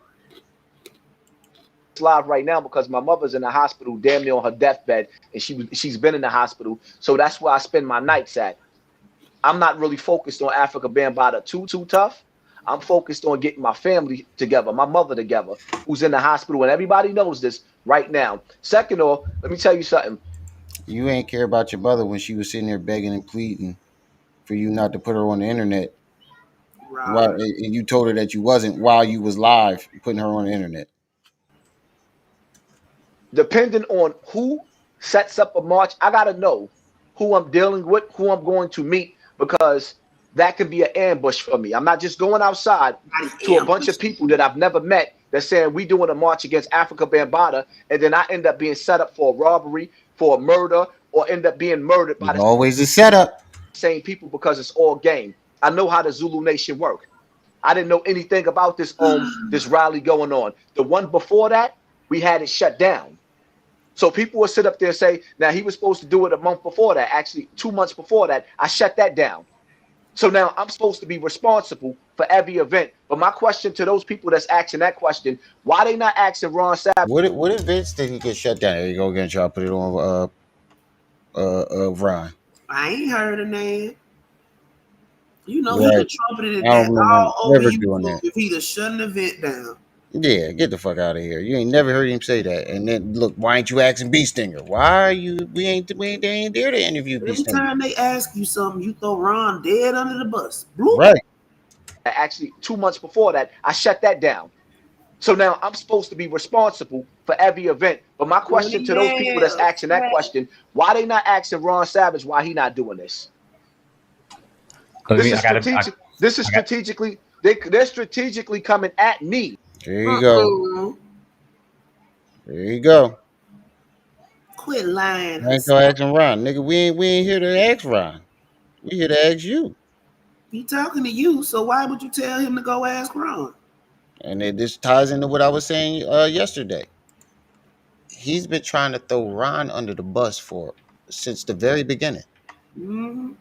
It's live right now because my mother's in the hospital, damn near on her deathbed, and she's been in the hospital. So that's where I spend my nights at. I'm not really focused on Africa Bambaataa too tough. I'm focused on getting my family together, my mother together, who's in the hospital, and everybody knows this. right now. Second off, let me tell you something. You ain't care about your mother when she was sitting there begging and pleading for you not to put her on the internet. Right, Right. and you told her that you wasn't while you was live putting her on the internet. Depending on who sets up a march, I gotta know who I'm dealing with, who I'm going to meet, because that could be an ambush for me. I'm not just going outside to a bunch of people that I've never met that's saying we doing a march against Africa Bambaataa, and then I end up being set up for a robbery, for a murder, or end up being murdered by It's the always a setup. same people because it's all game. I know how the Zulu Nation work. I didn't know anything about this rally going on. The one before that, we had it shut down. So people will sit up there and say, now he was supposed to do it a month before that, actually 2 months before that. I shut that down. So now I'm supposed to be responsible for every event. But my question to those people that's asking that question, why they not asking Ron Savage? What events did he get shut down? There you go again, try to put it on Ron. I ain't heard a name. You know, he'd Right. have trumpeted I that don't remember all over never doing YouTube that. if he'd have shut an event down. Yeah, get the fuck out of here. You ain't never heard him say that. And then look, why ain't you asking B Stinger? Why are you they ain't there to interview B Every Stinger? time they ask you something, you throw Ron dead under the bus. Bloop. Right. Actually 2 months before that, I shut that down. So now I'm supposed to be responsible for every event. But my question to those people that's asking that question, why they not asking Ron Savage why he not doing this? This is strategically, they're strategically coming at me. There you go. There you go. Quit lying. I ain't gonna asking Ron. Nigga, we ain't here to ask Ron. We here to ask you. He talking to you, so why would you tell him to go ask Ron? And this ties into what I was saying yesterday. He's been trying to throw Ron under the bus since the very beginning. Mm-hmm.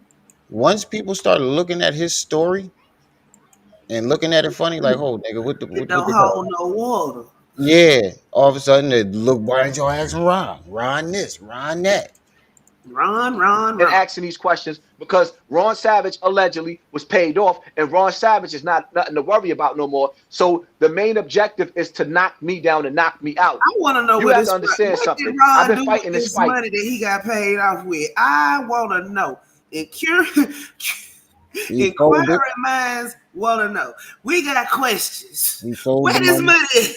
Once people started looking at his story and looking at it funny, like, oh, nigga, what the Don't hold no water. Yeah, all of a sudden, look, why ain't y'all asking Ron? Ron this, Ron that. Ron. And asking these questions because Ron Savage allegedly was paid off, and Ron Savage is not nothing to worry about no more. So the main objective is to knock me down and knock me out. I want to know you have to understand something. Did Ron I've been do fighting with this fight. Money that he got paid off with. I want to know. Inquiring minds want to know. We got questions. Where this money?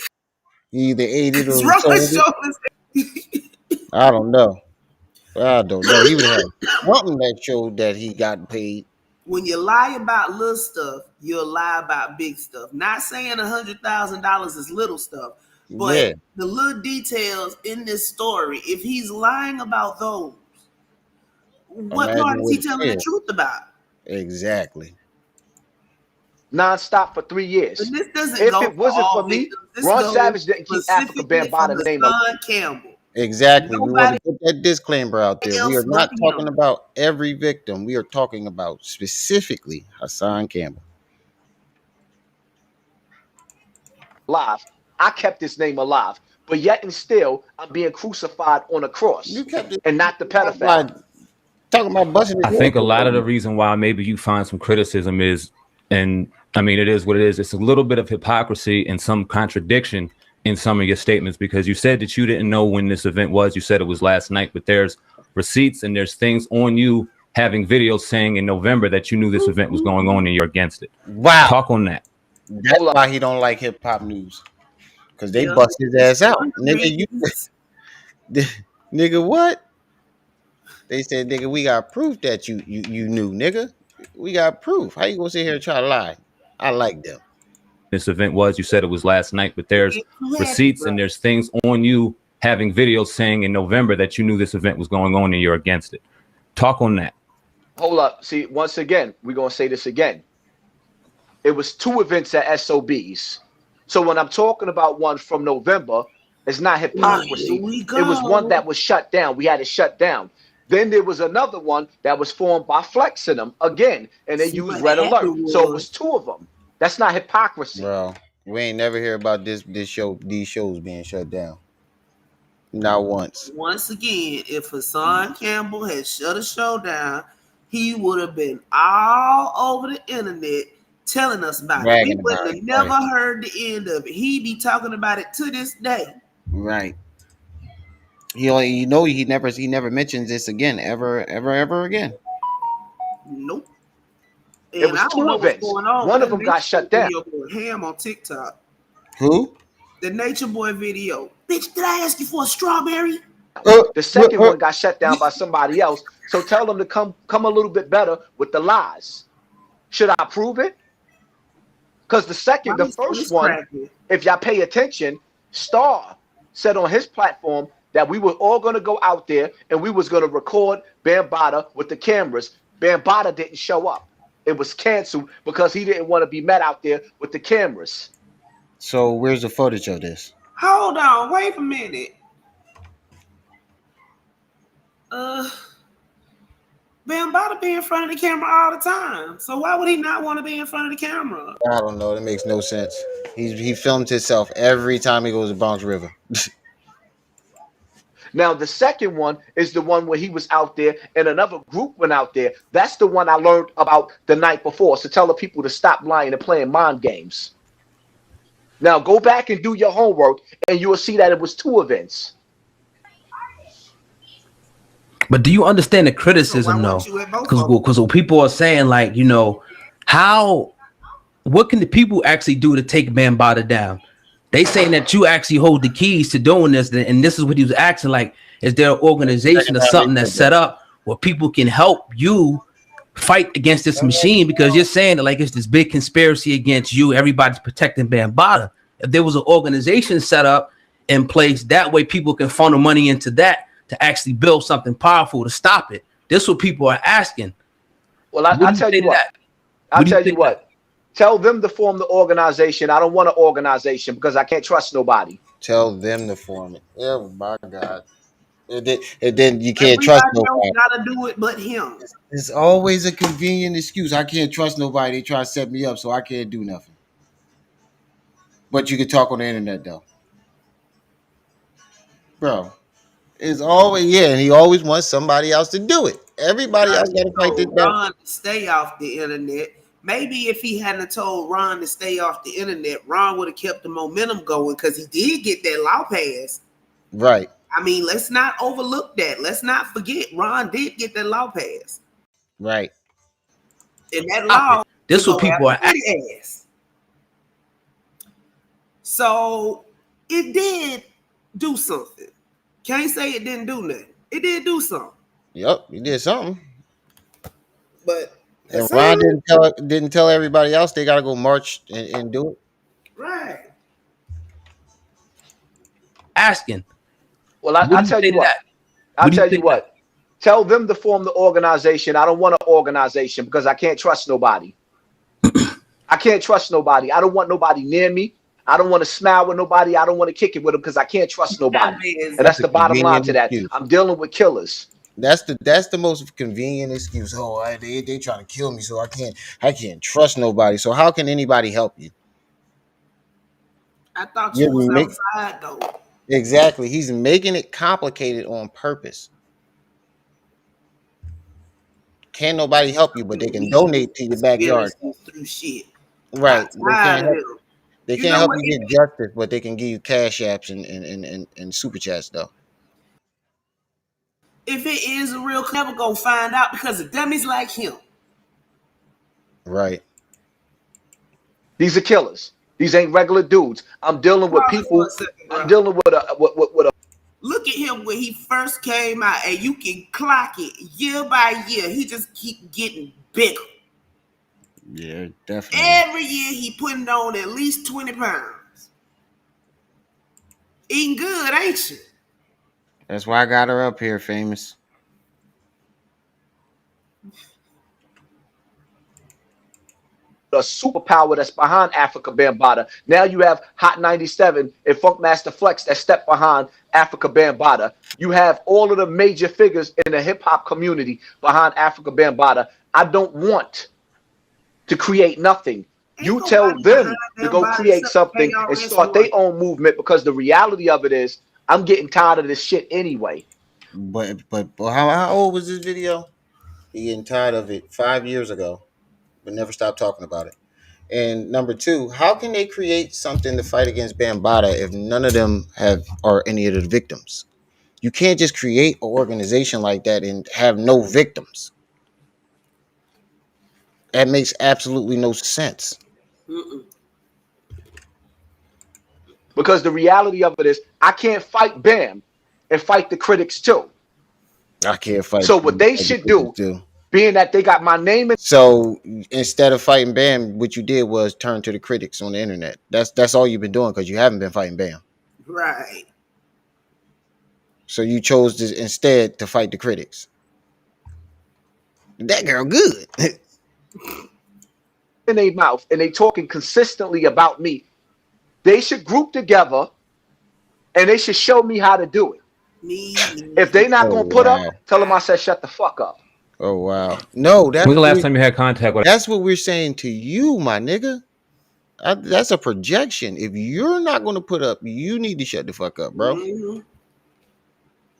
He either ate it or sold it. I don't know. I don't know. He would have something that showed that he got paid. When you lie about little stuff, you'll lie about big stuff. Not saying $100,000 is little stuff, but the little details in this story, if he's lying about those, what part is he telling the truth about? Exactly. Non-stop for 3 years. But this doesn't if go it wasn't for me, Ron Savage didn't keep Africa Bambaataa name up. Campbell. Exactly. We want to put that disclaimer out there. We are not talking about every victim. We are talking about specifically Hassan Campbell. Alive. I kept his name alive. But yet and still, I'm being crucified on a cross. You kept it, and not the pedophile. Talking about busting. I think a lot of the reason why maybe you find some criticism is, and I mean, it is what it is. It's a little bit of hypocrisy and some contradiction in some of your statements, because you said that you didn't know when this event was. You said it was last night, but there's receipts and there's things on you having videos saying in November that you knew this event was going on and you're against it. Wow. Talk on that. That's why he don't like hip hop news, because they bust his ass out. Nigga, nigga, what? They said, nigga, we got proof that you knew, nigga. We got proof. How you gonna sit here and try to lie? I like them. This event was, you said it was last night, but there's receipts and there's things on you having videos saying in November that you knew this event was going on and you're against it. Talk on that. Hold up. See, once again, we're going to say this again. It was 2 events at SOBs. So when I'm talking about one from November, it's not hypocrisy. It was one that was shut down. We had it shut down. Then there was another one that was formed by flexing them again, and they used Red Alert. So it was 2 of them. That's not hypocrisy. Bro, we ain't never hear about these shows being shut down. Not once. Once again, if Hassan Campbell had shut a show down, he would have been all over the internet telling us about it. We would have never heard the end of it. He'd be talking about it to this day. Right. he never mentions this again, ever again. Nope. It And was I don't two know what's events. going on, but One of that them got Nature shut Boy down. video going ham on TikTok. Who? The Nature Boy video. Bitch, did I ask you for a strawberry? The second one got shut down by somebody else. So tell them to come a little bit better with the lies. Should I prove it? Because the first one, if y'all pay attention, Star said on his platform that we were all going to go out there and we was going to record Bambaataa with the cameras. Bambaataa didn't show up. It was canceled because he didn't want to be met out there with the cameras. So where's the footage of this? Hold on, wait a minute. Bambaataa be in front of the camera all the time. So why would he not want to be in front of the camera? I don't know. That makes no sense. He filmed himself every time he goes to Bronx River. Now, the second one is the one where he was out there and another group went out there. That's the one I learned about the night before. So tell the people to stop lying and playing mind games. Now, go back and do your homework and you will see that it was two events. But do you understand the criticism, though? Because people are saying, like, you know, what can the people actually do to take Bambaataa down? They saying that you actually hold the keys to doing this, and this is what he was asking. Like, is there an organization or something that's set up where people can help you fight against this machine? Because you're saying that like it's this big conspiracy against you. Everybody's protecting Bambaataa. If there was an organization set up in place, that way people can funnel money into that to actually build something powerful to stop it. This is what people are asking. Well, I'll tell you what. I'll tell you what. Tell them to form the organization. I don't want an organization because I can't trust nobody. Tell them to form it. Oh my God. And then you can't trust nobody. Gotta do it but him. It's always a convenient excuse. I can't trust nobody. They try to set me up, so I can't do nothing. But you can talk on the internet though. Bro. It's always, and he always wants somebody else to do it. Everybody else got to fight this battle. Ron to stay off the internet. Maybe if he hadn't told Ron to stay off the internet, Ron would have kept the momentum going because he did get that law passed. Right. I mean, let's not overlook that. Let's not forget Ron did get that law passed. Right. And that law, this what people are asking. So it did do something. Can't say it didn't do nothing. It did do something. Yep, he did something. But and Ron didn't tell everybody else they got to go march and do it. Right. Asking. Well, I'll tell you what. I'll tell you what. Tell them to form the organization. I don't want an organization because I can't trust nobody. I can't trust nobody. I don't want nobody near me. I don't want to smile with nobody. I don't want to kick it with them because I can't trust nobody. And that's the bottom line to that. I'm dealing with killers. That's the most convenient excuse. Oh, they trying to kill me, so I can't trust nobody. So how can anybody help you? I thought you was outside though. Exactly. He's making it complicated on purpose. Can't nobody help you, but they can donate to your backyard. Through shit. Right. They can't help you get justice, but they can give you cash apps and super chats though. If it is a real, never gonna find out because of dummies like him. Right. These are killers. These ain't regular dudes. I'm dealing with people. I'm dealing with a. Look at him when he first came out, and you can clock it year by year. He just keep getting bigger. Yeah, definitely. Every year he putting on at least 20 pounds. Eating good, ain't you? That's why I got her up here, famous. A superpower that's behind Africa Bambaataa. Now you have Hot 97 and Funkmaster Flex that step behind Africa Bambaataa. You have all of the major figures in the hip hop community behind Africa Bambaataa. I don't want to create nothing. You tell them to go create something and start their own movement because the reality of it is I'm getting tired of this shit anyway. But how old was this video? He getting tired of it 5 years ago, but never stopped talking about it. And number two, how can they create something to fight against Bambaataa if none of them are any of the victims? You can't just create an organization like that and have no victims. That makes absolutely no sense. Mm-mm. Because the reality of it is, I can't fight Bam and fight the critics too. I can't fight. So what they should do, too. being that they got my name in. So instead of fighting Bam, what you did was turn to the critics on the internet. That's all you've been doing because you haven't been fighting Bam. Right. So you chose to, instead to fight the critics. That girl good. In their mouth and they talking consistently about me. They should group together and they should show me how to do it. If they not gonna put up, tell them I said shut the fuck up. Oh wow. No, that's When's the last time you had contact with? That's what we're saying to you, my nigga. That's a projection. If you're not going to put up, you need to shut the fuck up, bro. Mm-hmm.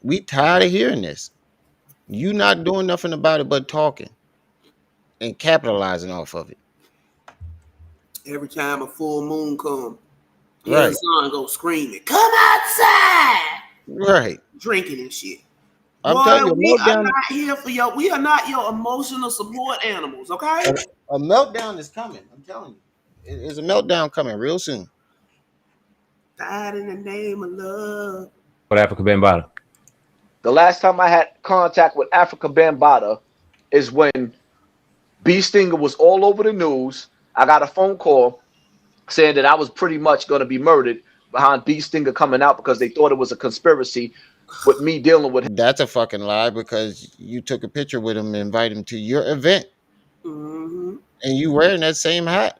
We tired of hearing this. You not doing nothing about it but talking and capitalizing off of it. Every time a full moon come, Right. Hassan go screaming, "Come outside!" Right. Drinking and shit. I'm Boy, telling you, we are not here for your. We are not your emotional support animals. Okay. A meltdown is coming. I'm telling you, it's a meltdown coming real soon. Died in the name of love. What Africa Bambaataa? The last time I had contact with Africa Bambaataa is when B Stinger was all over the news. I got a phone call saying that I was pretty much going to be murdered behind B Stinger coming out because they thought it was a conspiracy with me dealing with him. That's a fucking lie because you took a picture with him and invited him to your event. Mm-hmm. And you wearing that same hat.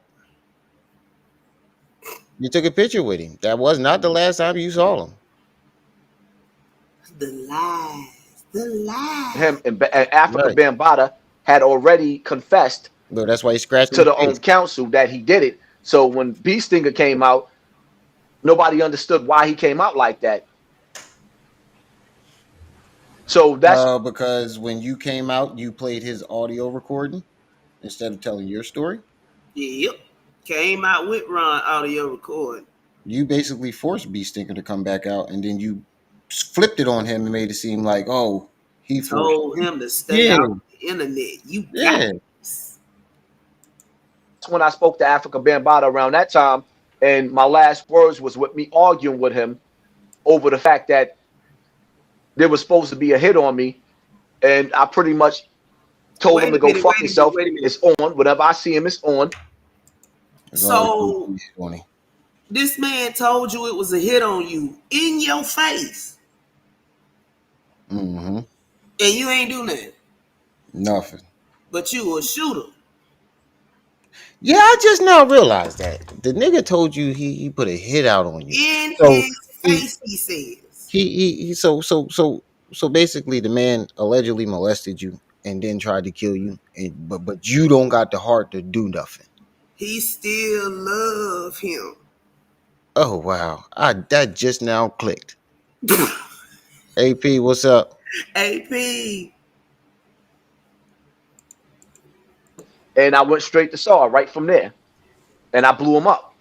You took a picture with him. That was not the last time you saw him. The lies. The lies. Him and Africa Bambaataa had already confessed. No, that's why he scratched to the own council that he did it. So when B Stinger came out, nobody understood why he came out like that. So that's because when you came out, you played his audio recording instead of telling your story. Yep. Came out with Ron audio recording. You basically forced B Stinker to come back out, and then you flipped it on him and made it seem like, oh, he told him to stay out the internet. You got it. That's when I spoke to Africa Bambaataa around that time, and my last words was with me arguing with him over the fact that there was supposed to be a hit on me, and I pretty much told him to go fuck himself. It's on. Whatever I see him, it's on. So this man told you it was a hit on you in your face. Mm-hmm. And you ain't do nothing. Nothing. But you a shooter. Yeah, I just now realized that. The nigga told you he put a hit out on you. In his face, he says. He so basically the man allegedly molested you and then tried to kill you, but you don't got the heart to do nothing. He still love him. Oh wow. That just now clicked. AP, what's up? AP. And I went straight to Saw right from there. And I blew him up.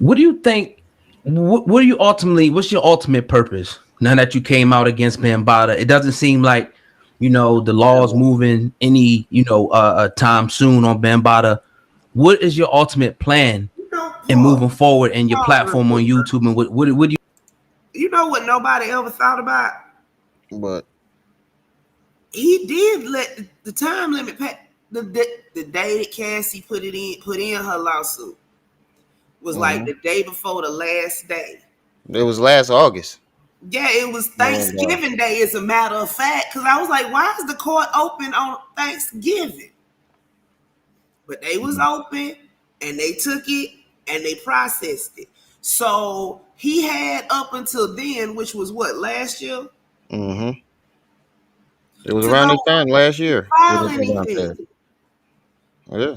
What do you think? What are you ultimately? What's your ultimate purpose now that you came out against Bambaataa? It doesn't seem like, you know, the law's moving any, time soon on Bambaataa. What is your ultimate plan in moving forward and your platform on YouTube? And what do you? You know what nobody ever thought about? What? He did let the time limit the day that Cassie put in her lawsuit was like the day before the last day. It was last August. Yeah, it was Thanksgiving Day, as a matter of fact, because I was like, why is the court open on Thanksgiving? But they was open and they took it and they processed it. So he had up until then, which was what, last year? Mm-hmm. It was around this time last year. Yeah.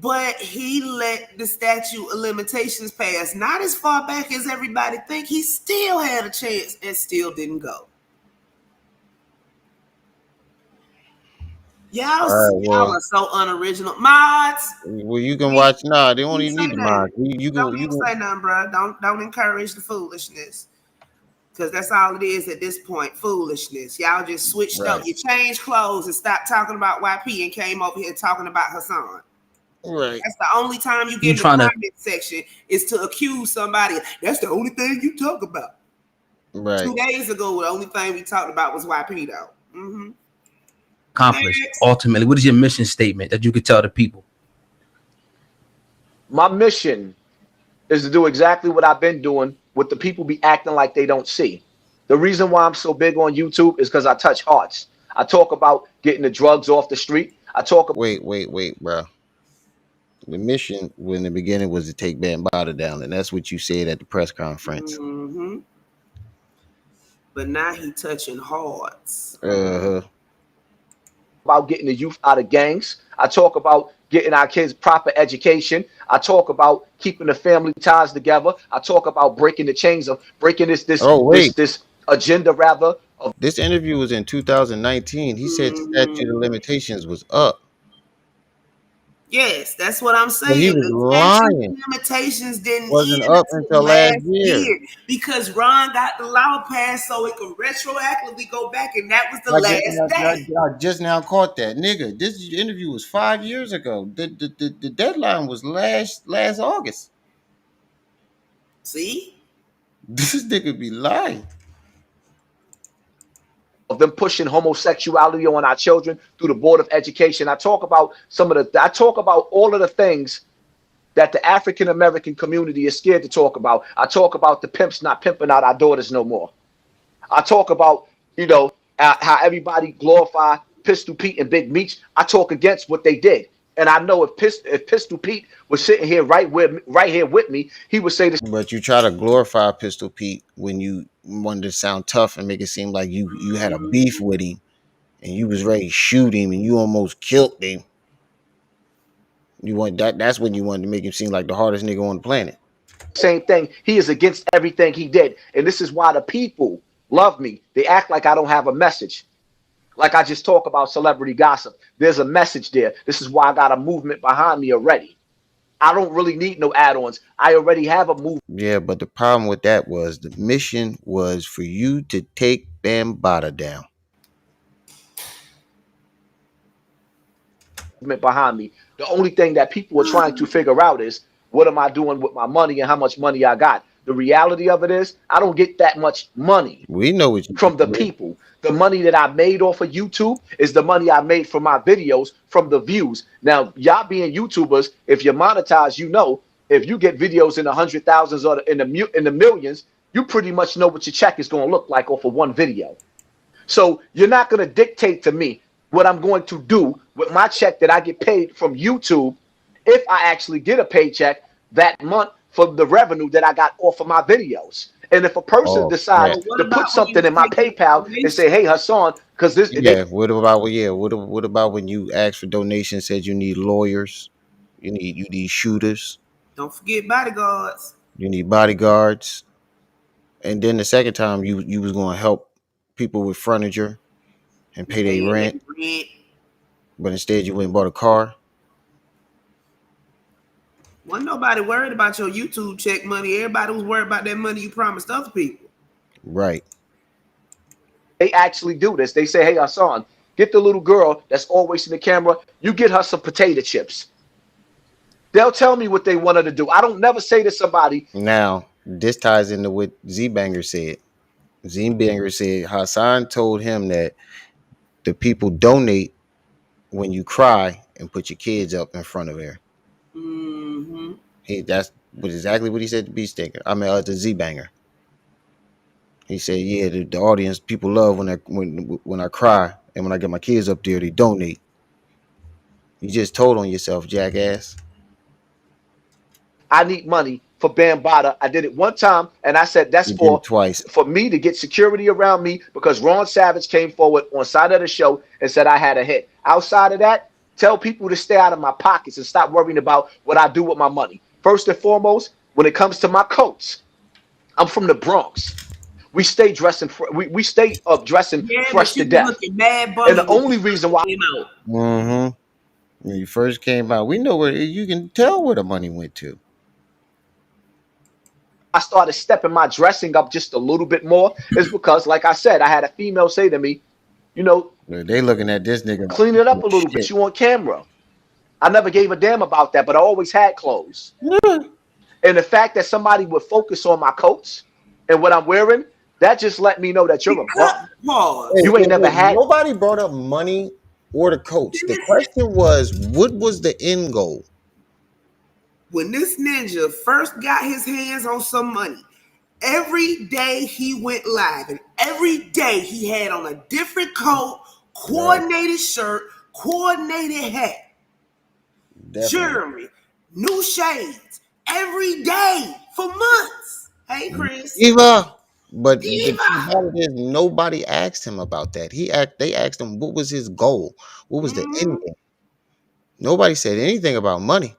But he let the statute of limitations pass. Not as far back as everybody think. He still had a chance and still didn't go. Y'all Well, are so unoriginal. Mods, well, you can watch. Nah, they don't don't even say need the nothing. mods. You Don't can. You even can. say nothing, bro. Don't encourage the foolishness. Because that's all it is at this point, foolishness. Y'all just switched up. Right. You changed clothes and stopped talking about YP and came over here talking about Hassan. Right. That's the only time you get You in the trying to comment section is to accuse somebody. That's the only thing you talk about. Right. 2 days ago, the only thing we talked about was YP though. accomplish ultimately? What is your mission statement that you could tell the people? My mission is to do exactly what I've been doing with the people be acting like they don't see. The reason why I'm so big on YouTube is because I touch hearts. I talk about getting the drugs off the street. I talk about Wait, bro. The mission in the beginning was to take Bambaataa down, and that's what you said at the press conference. But now he touching hearts. about getting the youth out of gangs. I talk about getting our kids proper education. I talk about keeping the family ties together. I talk about breaking the chains of breaking this agenda rather. This interview was in 2019. He said the statute of limitations was up. Yes, that's what I'm So he saying. was The statute of lying. limitations didn't Wasn't end up until until last last year. year because Ron got the law passed so it could retroactively go back, and that was the I last day. just now caught that, nigga. This interview was 5 years ago. The deadline was last August. See, this nigga be lying. Of them pushing homosexuality on our children through the Board of Education. I talk about all of the things that the African American community is scared to talk about. I talk about the pimps not pimping out our daughters no more. I talk about, how everybody glorify Pistol Pete and Big Meech. I talk against what they did. And I know if Pistol Pete was sitting here right here with me, he would say this. But you try to glorify Pistol Pete when you wanted to sound tough and make it seem like you had a beef with him and you was ready to shoot him and you almost killed him. You want that's when you wanted to make him seem like the hardest nigga on the planet. Same thing. He is against everything he did. And this is why the people love me. They act like I don't have a message. Like I just talk about celebrity gossip. There's a message there. This is why I got a movement behind me already. I don't really need no add-ons. I already have a movement. Yeah, but the problem with that was the mission was for you to take Bambaataa down. Behind me. The only thing that people are trying to figure out is what am I doing with my money and how much money I got. The reality of it is I don't get that much money. We know what from the people. The money that I made off of YouTube is the money I made from my videos, from the views. Now, y'all being YouTubers, if you're monetized, if you get videos in the 100,000s or in the millions, you pretty much know what your check is going to look like off of one video. So you're not going to dictate to me what I'm going to do with my check that I get paid from YouTube if I actually get a paycheck that month for the revenue that I got off of my videos. And if a person decides to put something in my PayPal and say, "Hey, Hassan," because this, what about when you asked for donations? Said you need lawyers, you need shooters. Don't forget bodyguards. You need bodyguards, and then the second time you was going to help people with furniture and pay their rent, but instead you went and bought a car. Wasn't nobody worried about your YouTube check money. Everybody was worried about that money you promised other people. Right. They actually do this. They say, "Hey, Hassan, get the little girl that's always in the camera. You get her some potato chips." They'll tell me what they want her to do. I don't never say to somebody. Now, this ties into what Z-Banger said. Z-Banger said Hassan told him that the people donate when you cry and put your kids up in front of her. That's exactly what he said to B-Stinker. I mean, to Z-Banger. He said, "Yeah, the audience, people love when I cry and when I get my kids up there, they donate." You just told on yourself, jackass. I need money for Bambaataa. I did it one time, and I said that's for me to get security around me because Ron Savage came forward on side of the show and said I had a hit. Outside of that, tell people to stay out of my pockets and stop worrying about what I do with my money. First and foremost, when it comes to my coats, I'm from the Bronx. We stay dressing. We stay up dressing fresh but to you death. looking mad And the bummy only reason why Mm-hmm. When you first came out, we know where you can tell where the money went to. I started stepping my dressing up just a little bit more is because, like I said, I had a female say to me, you know, They looking at this nigga. clean it up a little bit. You on camera. I never gave a damn about that, but I always had clothes. And the fact that somebody would focus on my coats and what I'm wearing, that just let me know that you're a bum. You ain't never had. Nobody brought up money or the coach. The question was, what was the end goal? When this ninja first got his hands on some money, every day he went live, and every day he had on a different coat, coordinated shirt, coordinated hat, jewelry, new shades, every day for months. Hey, Chris. Eva. But the thing about it is, nobody asked him about that. They asked him what was his goal, what was the end game. Nobody said anything about money.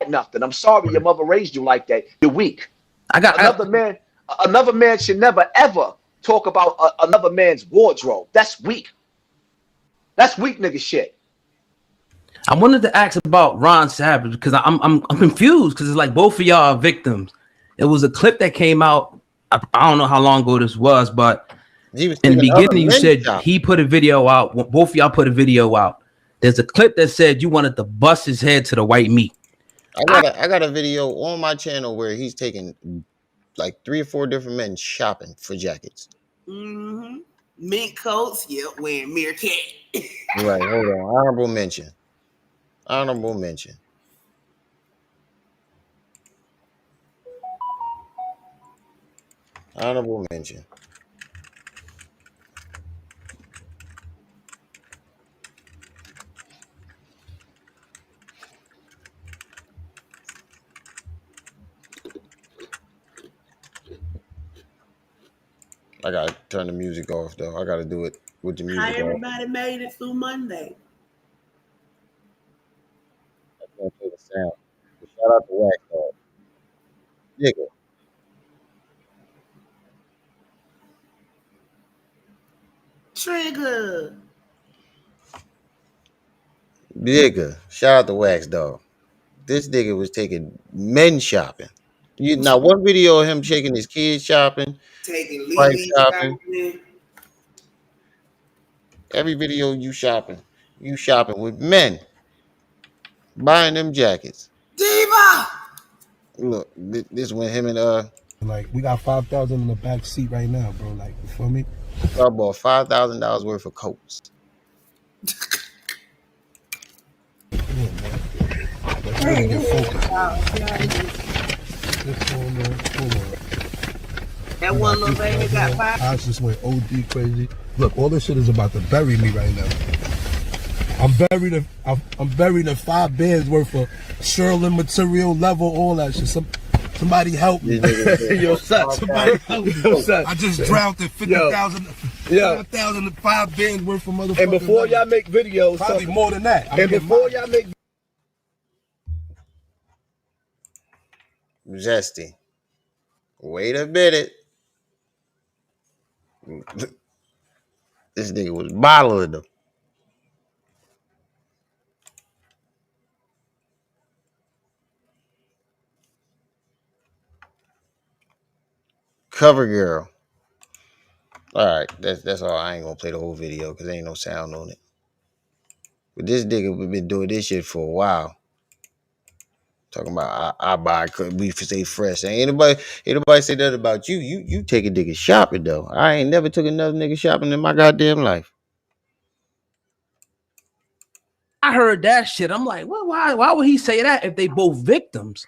Nothing. I'm sorry your mother raised you like that. You're weak. Another man should never ever talk about another man's wardrobe. That's weak. That's weak nigga shit. I wanted to ask about Ron Savage because I'm confused because it's like both of y'all are victims. It was a clip that came out. I don't know how long ago this was, but in the beginning you said he put a video out. Both of y'all put a video out. There's a clip that said you wanted to bust his head to the white meat. I got a video on my channel where he's taking like 3 or 4 different men shopping for jackets. Mm-hmm. Mink coats, yep, wearing meerkat. Right, hold on. Honorable mention. Honorable mention. Honorable mention. I gotta turn the music off though. I gotta do it with the music How off. everybody made it through Monday. I can't play the sound. Shout out to Wax Dog. Nigga. Trigger. Nigga. Shout out to Wax Dog. This nigga was taking men shopping. Now one video of him taking his kids shopping, Taking wife Lily shopping. shopping. Every video you shopping with men, buying them jackets. Diva. Look, this when him and Like we got 5,000 in the back seat right now, bro. Like you feel me? I bought $5,000 worth of coats. That one little baby got five. I just went OD crazy. Look, all this shit is about to bury me right now. I'm buried in 5 bands worth of Sherlin material, level, all that shit. Somebody help me. Yo, son. Somebody help me. Yo, son. I just drowned in 50,000, 5 bands worth of motherfuckers. And before y'all make videos, probably more than that. And before y'all make Zesty. Wait a minute. This nigga was bottling them. Cover girl. All right, that's all. I ain't gonna play the whole video because there ain't no sound on it. But this nigga been doing this shit for a while. Talking about I buy we stay fresh. Ain't anybody say that about you. You take a nigga shopping though. I ain't never took another nigga shopping in my goddamn life. I heard that shit. I'm like, well, why would he say that if they both victims?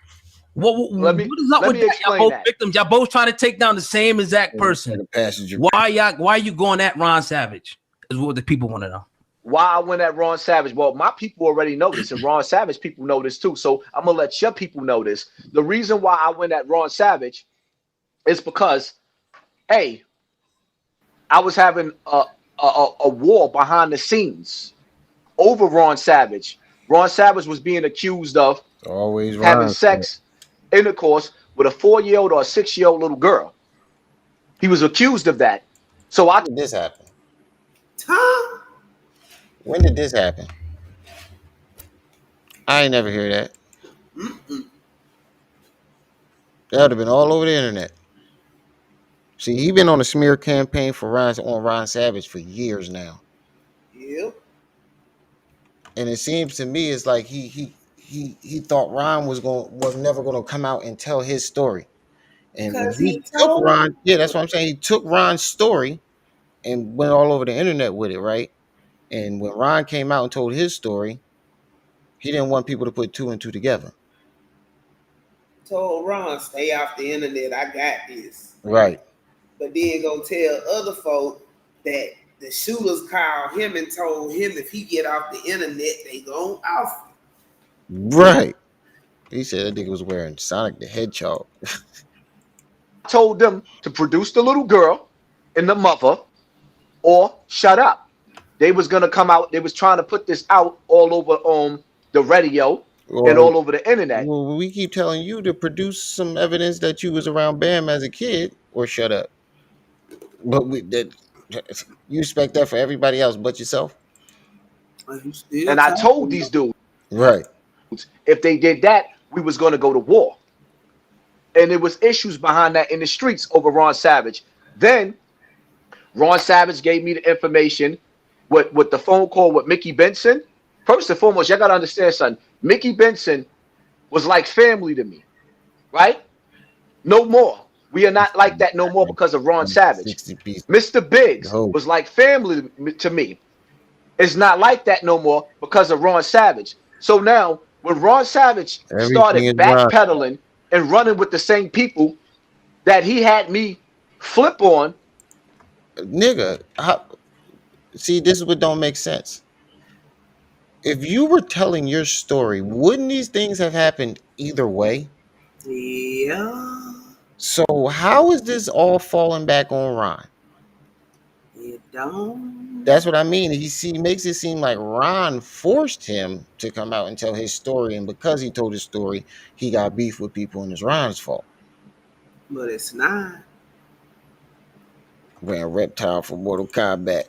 What is up with that? Y'all both victims. Y'all both trying to take down the same exact person. Why you going at Ron Savage? Is what the people want to know. Why I went at Ron Savage? Well, my people already know this, and Ron Savage people know this too. So I'm gonna let your people know this. The reason why I went at Ron Savage is because, hey, I was having a war behind the scenes over Ron Savage. Ron Savage was being accused of always having sex intercourse with a 4-year-old or a 6-year-old little girl. He was accused of that. So When did this happen? When did this happen? I ain't never hear that. That would have been all over the internet. See, he been on a smear campaign for Ron Savage for years now. Yep. And it seems to me it's like he thought Ron was never gonna come out and tell his story. And when Because he he took told Ron, yeah, that's what I'm saying. He took Ron's story and went all over the internet with it, right? And when Ron came out and told his story, he didn't want people to put two and two together. told Ron, stay off the internet. I got this. Right. But then go tell other folk that the shooters called him and told him if he get off the internet, they gon' off him. Right. He said that nigga was wearing Sonic the Hedgehog. I told them to produce the little girl and the mother or shut up. They was gonna come out. They was trying to put this out all over the radio and all over the internet. Well, we keep telling you to produce some evidence that you was around Bam as a kid or shut up. But you expect that for everybody else but yourself? And I told these dudes, right, if they did that, we was gonna go to war. And there was issues behind that in the streets over Ron Savage. Then Ron Savage gave me the information with the phone call with Mickey Benson. First and foremost, y'all gotta understand something. Mickey Benson was like family to me, right? No more. We are not like that no more because of Ron Savage. Mr. Biggs was like family to me. It's not like that no more because of Ron Savage. So now, when Ron Savage started backpedaling and running with the same people that he had me flip on, nigga, see, this is what don't make sense. If you were telling your story, wouldn't these things have happened either way? Yeah. So how is this all falling back on Ron? It don't. That's what I mean. He makes it seem like Ron forced him to come out and tell his story, and because he told his story, he got beef with people, and it's Ron's fault. But it's not. Ran Reptile for Mortal Kombat.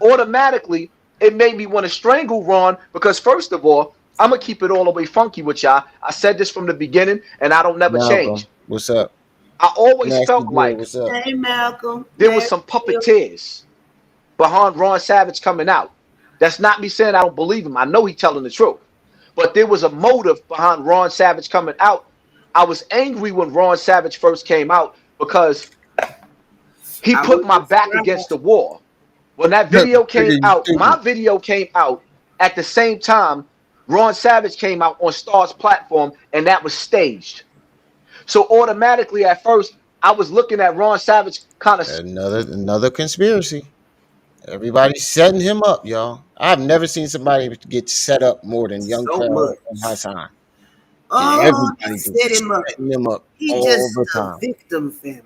Automatically, it made me want to strangle Ron because, first of all, I'm going to keep it all the way funky with y'all. I said this from the beginning, and I don't never change. What's up? I always felt like hey, Malcolm. There was some puppeteers behind Ron Savage coming out. That's not me saying I don't believe him. I know he's telling the truth. But there was a motive behind Ron Savage coming out. I was angry when Ron Savage first came out because he put my back against the wall. When that video came out, my video came out at the same time Ron Savage came out on Star's platform, and that was staged. So automatically at first, I was looking at Ron Savage kind of another conspiracy. Everybody's setting him up, y'all. I've never seen somebody get set up more than Young Campbell and Hassan. Everybody setting him up all the time. Victim family.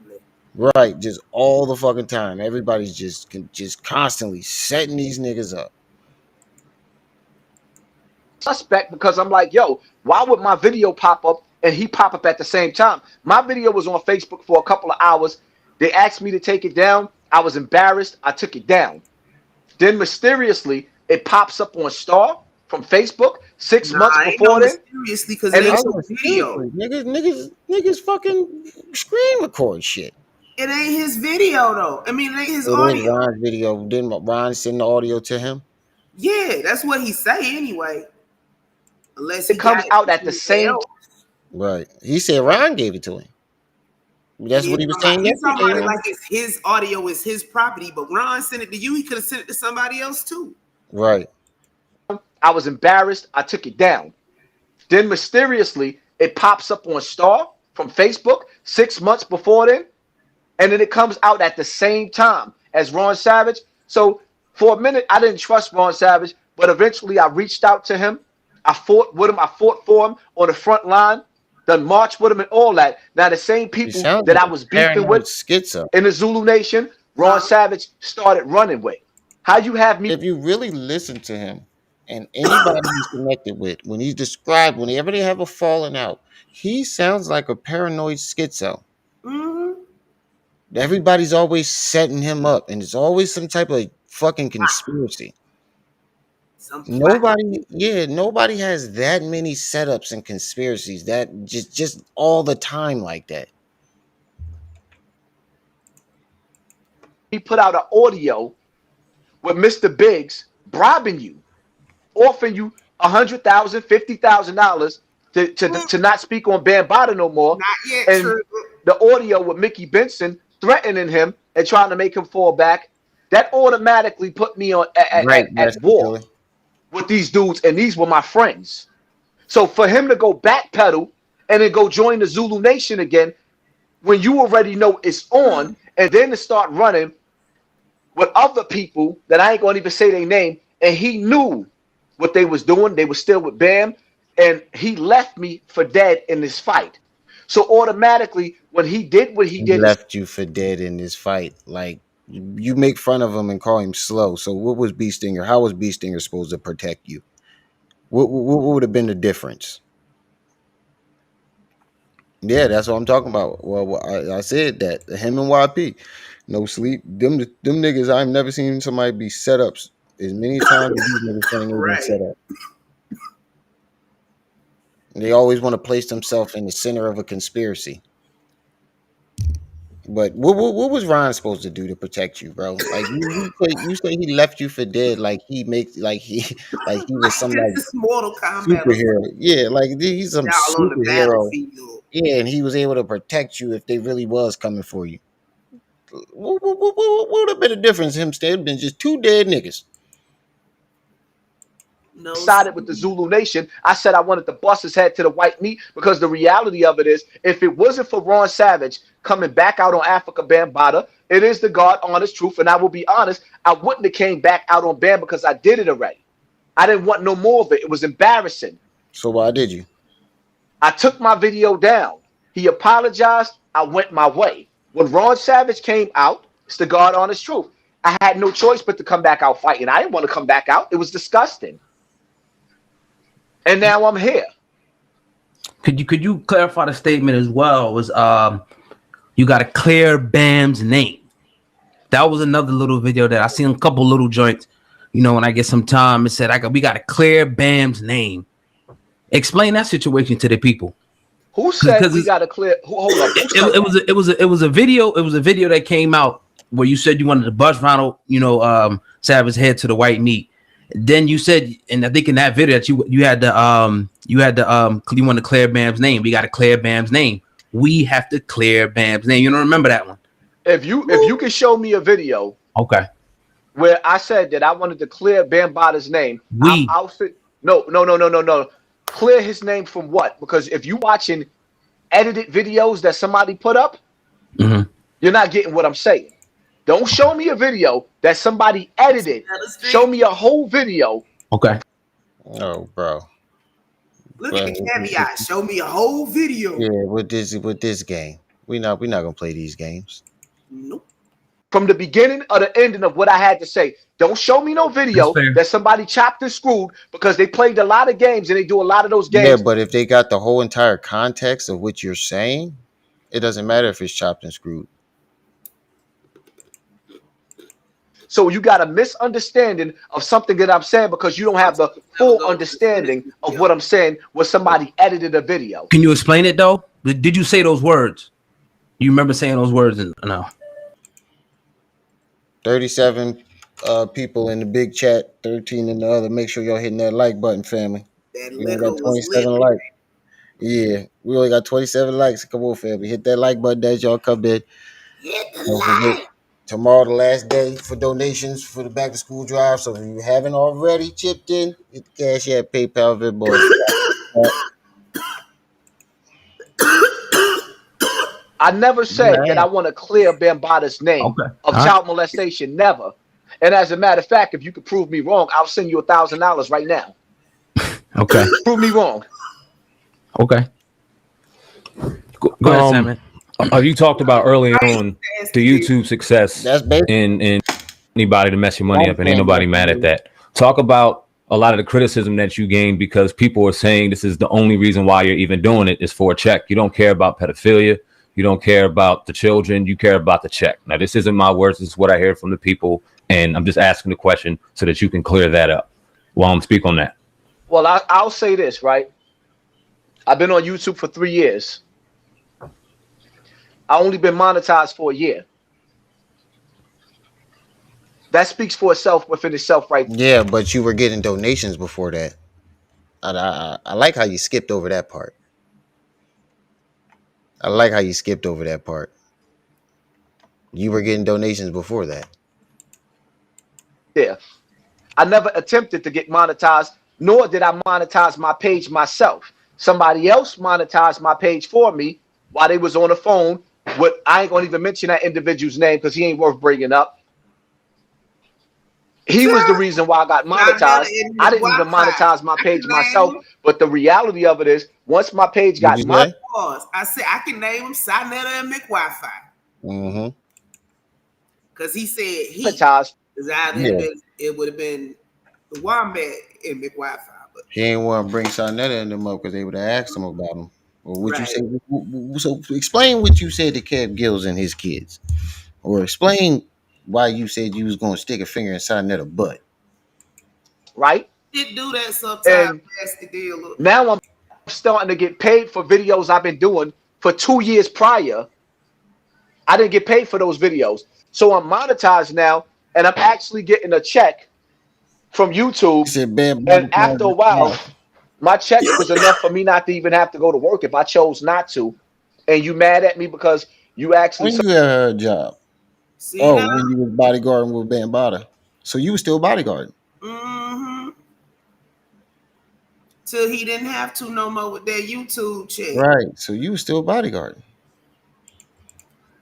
Right, just all the fucking time. Everybody's just constantly setting these niggas up. Suspect because I'm like, yo, why would my video pop up and he pop up at the same time? My video was on Facebook for a couple of hours. They asked me to take it down. I was embarrassed. I took it down. Then mysteriously, it pops up on Star from Facebook 6 months before then. Mysteriously, because it ain't no video. Niggas fucking screen record shit. It ain't his video though. I mean, it ain't his audio. Ron's video. Didn't Ron send the audio to him? Yeah, that's what he say anyway. Unless it comes out at the same. Right. He said Ron gave it to him. That's what he was saying yesterday. Like it's his audio is his property, but Ron sent it to you. He could have sent it to somebody else too. Right. I was embarrassed. I took it down. Then mysteriously, it pops up on Star from Facebook 6 months before then. And then it comes out at the same time as Ron Savage. So for a minute, I didn't trust Ron Savage, but eventually I reached out to him. I fought with him. I fought for him on the front line, done march with him and all that. Now, the same people that I was beefing with in the Zulu Nation, Ron Savage started running with. How you have me? If you really listen to him, And anybody he's connected with, when he's described, whenever they have a falling out, he sounds like a paranoid schizo. Mm-hmm. Everybody's always setting him up, and it's always some type of fucking conspiracy. Nobody has that many setups and conspiracies that just all the time like that. He put out an audio with Mr. Biggs bribing you, offering you $100,000, $50,000 to not speak on Bambaataa no more. Not yet, and true. the audio with Mickey Benson threatening him and trying to make him fall back, that automatically put me on at war with these dudes, and these were my friends. So for him to go backpedal and then go join the Zulu Nation again, when you already know it's on, and then to start running with other people that I ain't gonna even say their name, and he knew what they was doing. They were still with Bam, and he left me for dead in this fight. So automatically, when he did what he did, left you for dead in this fight. Like, you make fun of him and call him slow. So what was Bee Stinger? How was Bee Stinger supposed to protect you? What would have been the difference? Yeah, that's what I'm talking about. Well, I said that him and YP, no sleep. Them niggas. I've never seen somebody be set up as many times as these niggas saying they've been set up. They always want to place themselves in the center of a conspiracy. But what was Ron supposed to do to protect you, bro? Like you say he left you for dead, like he was some like Mortal Kombat superhero. Yeah, like he's some y'all on the superhero. battlefield. Yeah, and he was able to protect you if they really was coming for you. What would have been the difference? Him staying been just two dead niggas. decided with the Zulu Nation, I said I wanted to bust his head to the white meat, because the reality of it is, if it wasn't for Ron Savage coming back out on Africa Bambaataa, it is the God honest truth, and I will be honest, I wouldn't have came back out on Bam because I did it already. I didn't want no more of it. It was embarrassing. So why did you? I took my video down. He apologized. I went my way. When Ron Savage came out, it's the God honest truth. I had no choice but to come back out fighting. I didn't want to come back out. It was disgusting. And now I'm here. Could you clarify the statement as well? It was you got to clear Bam's name. That was another little video that I seen a couple little joints. You know, when I get some time, it said we got to clear Bam's name. Explain that situation to the people. Who said we got to clear? Hold up. It was a video. It was a video that came out where you said you wanted to bust Ronald, Savage's head to the white meat. Then you said, and I think in that video that you want to clear Bam's name. We got to clear Bam's name. We have to clear Bam's name. You don't remember that one? If you can show me a video, okay, where I said that I wanted to clear Bambaata's name, No. Clear his name from what? Because if you watching edited videos that somebody put up, you're not getting what I'm saying. Don't show me a video that somebody edited. Show me a whole video. Okay. Oh, bro. Look at the caveat. Show me a whole video. Yeah, with this game, we're not gonna play these games. Nope. From the beginning or the ending of what I had to say. Don't show me no video that somebody chopped and screwed, because they played a lot of games and they do a lot of those games. Yeah, but if they got the whole entire context of what you're saying, it doesn't matter if it's chopped and screwed. So you got a misunderstanding of something that I'm saying because you don't have the full understanding of what I'm saying when somebody edited a video. Can you explain it though? Did you say those words? You remember saying those words? No. 37 people in the big chat, 13 in the other. Make sure y'all hitting that like button, family. We only got 27 likes. Yeah, we only got 27 likes. Come on, family. Hit that like button as y'all come in. Don't forget, tomorrow the last day for donations for the back to school drive. So if you haven't already chipped in, hit the Cash App, PayPal, Venmo. I never said that I want to clear Bambaata's name of child molestation. Never. And as a matter of fact, if you could prove me wrong, I'll send you $1,000 right now. Okay. Prove me wrong. Okay. Go ahead, Sam. You talked about early on the YouTube success in anybody to mess your money up, and ain't nobody mad at that. Talk about a lot of the criticism that you gain because people are saying this is the only reason why you're even doing it is for a check. You don't care about pedophilia. You don't care about the children. You care about the check. Now, this isn't my words. This is what I hear from the people. And I'm just asking the question so that you can clear that up while I'm speaking on that. Well, I'll say this, right? I've been on YouTube for 3 years. I only been monetized for a year. That speaks for itself within itself, right? Yeah, but you were getting donations before that. I like how you skipped over that part. I like how you skipped over that part. You were getting donations before that. Yeah. I never attempted to get monetized, nor did I monetize my page myself. Somebody else monetized my page for me while they was on the phone. I ain't gonna even mention that individual's name because he ain't worth bringing up. He was the reason why I got monetized. I didn't even monetize my page myself. But the reality of it is, once my page got monetized, I said I can name him Sinetta and McWi-Fi. Mm-hmm. Because he said he monetized. It would have been the Wombat and McWi-Fi. But He ain't want to bring Sarnetta and them up because they would have asked him about him. Or what you say? So explain what you said to Kev Gills and his kids, or explain why you said you was going to stick a finger inside Sarnetta butt. Right? Did do that sometimes. Now I'm starting to get paid for videos I've been doing for 2 years prior. I didn't get paid for those videos. So I'm monetized now, and I'm actually getting a check from YouTube. And after a while, my check was enough for me not to even have to go to work if I chose not to. And you mad at me because you actually... When you had a job? When you was bodyguarding with Bambaataa. So you was still bodyguarding. Mm-hmm. Till he didn't have to no more with that YouTube check. Right. So you was still bodyguarding.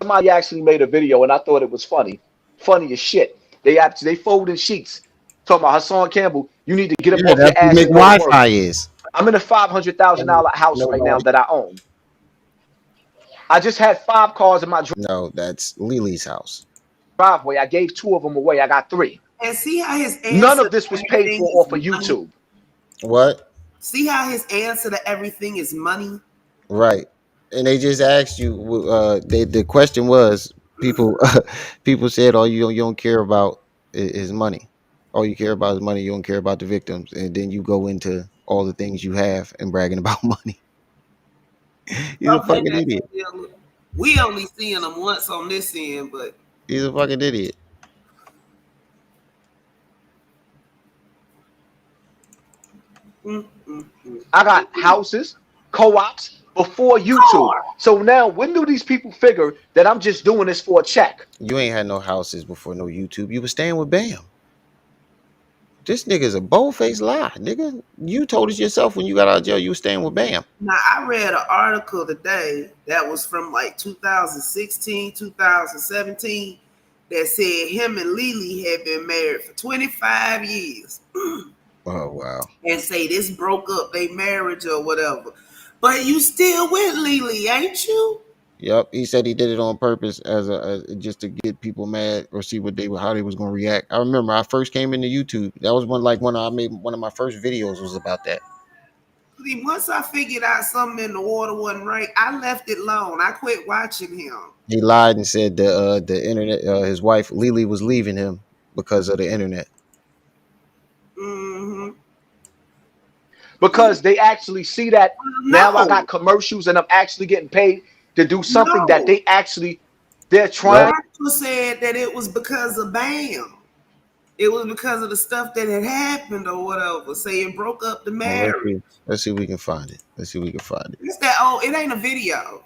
Somebody actually made a video, and I thought it was funny. Funny as shit. They folding sheets. Talking about Hassan Campbell, you need to get up off your ass and go to work. I'm in a $500,000 house right now that I own. I just had 5 cars in my driveway. No, that's Lily's house. I gave 2 of them away. I got 3. And see how his answer none of this was paid for off of YouTube. What? See how his answer to everything is money. Right. And they just asked you. The question was people. People said, "Oh, you don't care about is money. All you care about is money. You don't care about the victims." And then you go into all the things you have and bragging about money. He's a fucking idiot. We only seeing him once on this end, but he's a fucking idiot. I got houses, co-ops before YouTube. So now, when do these people figure that I'm just doing this for a check? You ain't had no houses before no YouTube. You was staying with Bam. This nigga's a bold-faced lie, nigga. You told us yourself when you got out of jail you was staying with Bam. Now, I read an article today that was from like 2016, 2017 that said him and Lily had been married for 25 years. Oh, wow. And say this broke up their marriage or whatever. But you still with Lily, ain't you? Yep, he said he did it on purpose as just to get people mad or see how they was gonna react. I remember I first came into YouTube. That was when I made one of my first videos was about that. See, once I figured out something in the water wasn't right, I left it alone. I quit watching him. He lied and said the internet. His wife Lily was leaving him because of the internet. Mm-hmm. Because they actually see that now I got commercials and I'm actually getting paid to do something that they're trying. The article said that it was because of Bam. It was because of the stuff that had happened or whatever. Say it broke up the marriage. Let's see if we can find it. It's that it ain't a video.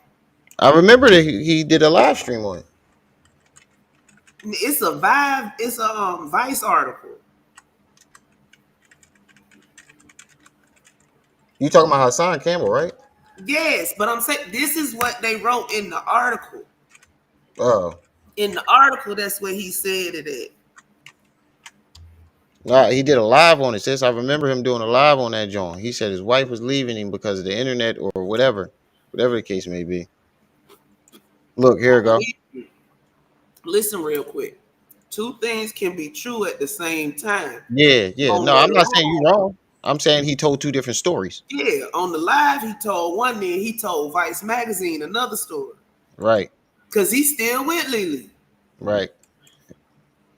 I remember that he did a live stream on it. It's a Vice article. You talking about Hassan Campbell, right? Yes, but I'm saying this is what they wrote in the article. Oh. In the article, that's what he said it at. Nah, he did a live on it. Sis, I remember him doing a live on that joint. He said his wife was leaving him because of the internet or whatever the case may be. Look, here we go. Listen real quick. two things can be true at the same time. Yeah. On No, I'm not the saying you wrong. I'm saying he told two different stories. Yeah, on the live he told one, then he told Vice Magazine another story. Right. Cause he's still with Lily. Right.